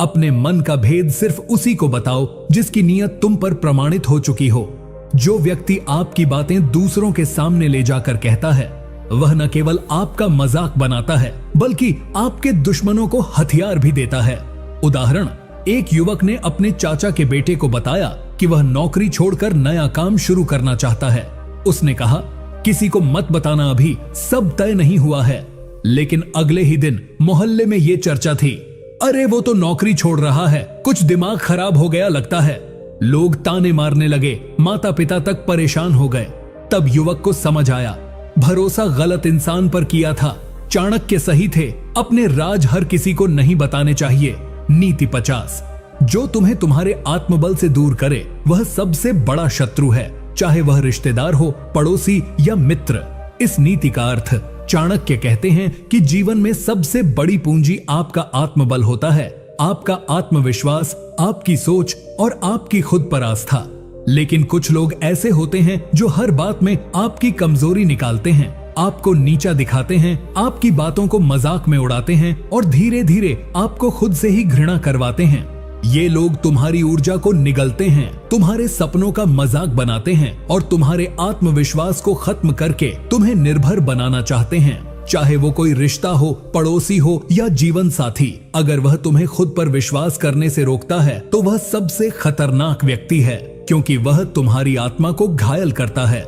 अपने मन का भेद सिर्फ उसी को बताओ जिसकी नीयत तुम पर प्रमाणित हो चुकी हो। जो व्यक्ति आपकी बातें दूसरों के सामने ले जाकर कहता है, वह न केवल आपका मजाक बनाता है बल्कि आपके दुश्मनों को हथियार भी देता है। उदाहरण, एक युवक ने अपने चाचा के बेटे को बताया कि वह नौकरी छोड़कर नया काम शुरू करना चाहता है। उसने कहा, किसी को मत बताना, अभी सब तय नहीं हुआ है। लेकिन अगले ही दिन मोहल्ले में ये चर्चा थी, अरे वो तो नौकरी छोड़ रहा है, कुछ दिमाग खराब हो गया लगता है। लोग ताने मारने लगे, माता पिता तक परेशान हो गए। तब युवक को समझ आया, भरोसा गलत इंसान पर किया था। चाणक्य सही थे, अपने राज हर किसी को नहीं बताने चाहिए। नीति 50, जो तुम्हें तुम्हारे आत्मबल से दूर करे वह सबसे बड़ा शत्रु है, चाहे वह रिश्तेदार हो, पड़ोसी या मित्र। इस नीति का अर्थ, चाणक्य कहते हैं कि जीवन में सबसे बड़ी पूंजी आपका आत्मबल होता है, आपका आत्मविश्वास, आपकी सोच और आपकी खुद पर आस्था। लेकिन कुछ लोग ऐसे होते हैं जो हर बात में आपकी कमजोरी निकालते हैं, आपको नीचा दिखाते हैं, आपकी बातों को मजाक में उड़ाते हैं और धीरे धीरे आपको खुद से ही घृणा करवाते हैं। ये लोग तुम्हारी ऊर्जा को निगलते हैं, तुम्हारे सपनों का मजाक बनाते हैं और तुम्हारे आत्मविश्वास को खत्म करके तुम्हें निर्भर बनाना चाहते हैं। चाहे वो कोई रिश्ता हो, पड़ोसी हो या जीवन साथी, अगर वह तुम्हें खुद पर विश्वास करने से रोकता है तो वह सबसे खतरनाक व्यक्ति है, क्योंकि वह तुम्हारी आत्मा को घायल करता है।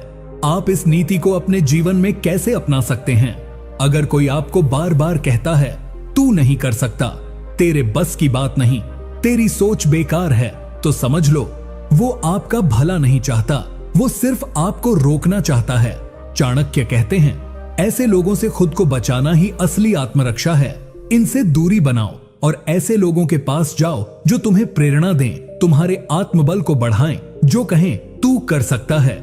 आप इस नीति को अपने जीवन में कैसे अपना सकते हैं? अगर कोई आपको बार बार कहता है, तू नहीं कर सकता, तेरे बस की बात नहीं, तेरी सोच बेकार है, तो समझ लो वो आपका भला नहीं चाहता, वो सिर्फ आपको रोकना चाहता है। चाणक्य कहते हैं, ऐसे लोगों से खुद को बचाना ही असली आत्मरक्षा है। इनसे दूरी बनाओ और ऐसे लोगों के पास जाओ जो तुम्हें प्रेरणा दें, तुम्हारे आत्मबल को बढ़ाएं, जो कहें तू कर सकता है।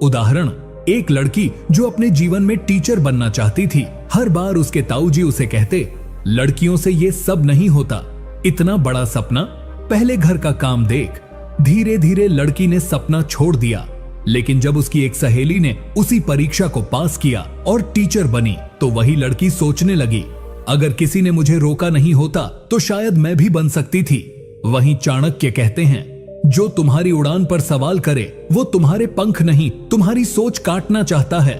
उदाहरण, एक लड़की जो अपने जीवन में टीचर बनना चाहती थी, हर बार उसके ताऊजी उसे कहते, लड़कियों से ये सब नहीं होता, इतना बड़ा सपना, पहले घर का काम देख। धीरे धीरे लड़की ने सपना छोड़ दिया, लेकिन जब उसकी एक सहेली ने उसी परीक्षा को पास किया और टीचर बनी, तो वही लड़की सोचने लगी, अगर किसी ने मुझे रोका नहीं होता तो शायद मैं भी बन सकती थी। वहीं चाणक्य कहते हैं, जो तुम्हारी उड़ान पर सवाल करे वो तुम्हारे पंख नहीं, तुम्हारी सोच काटना चाहता है।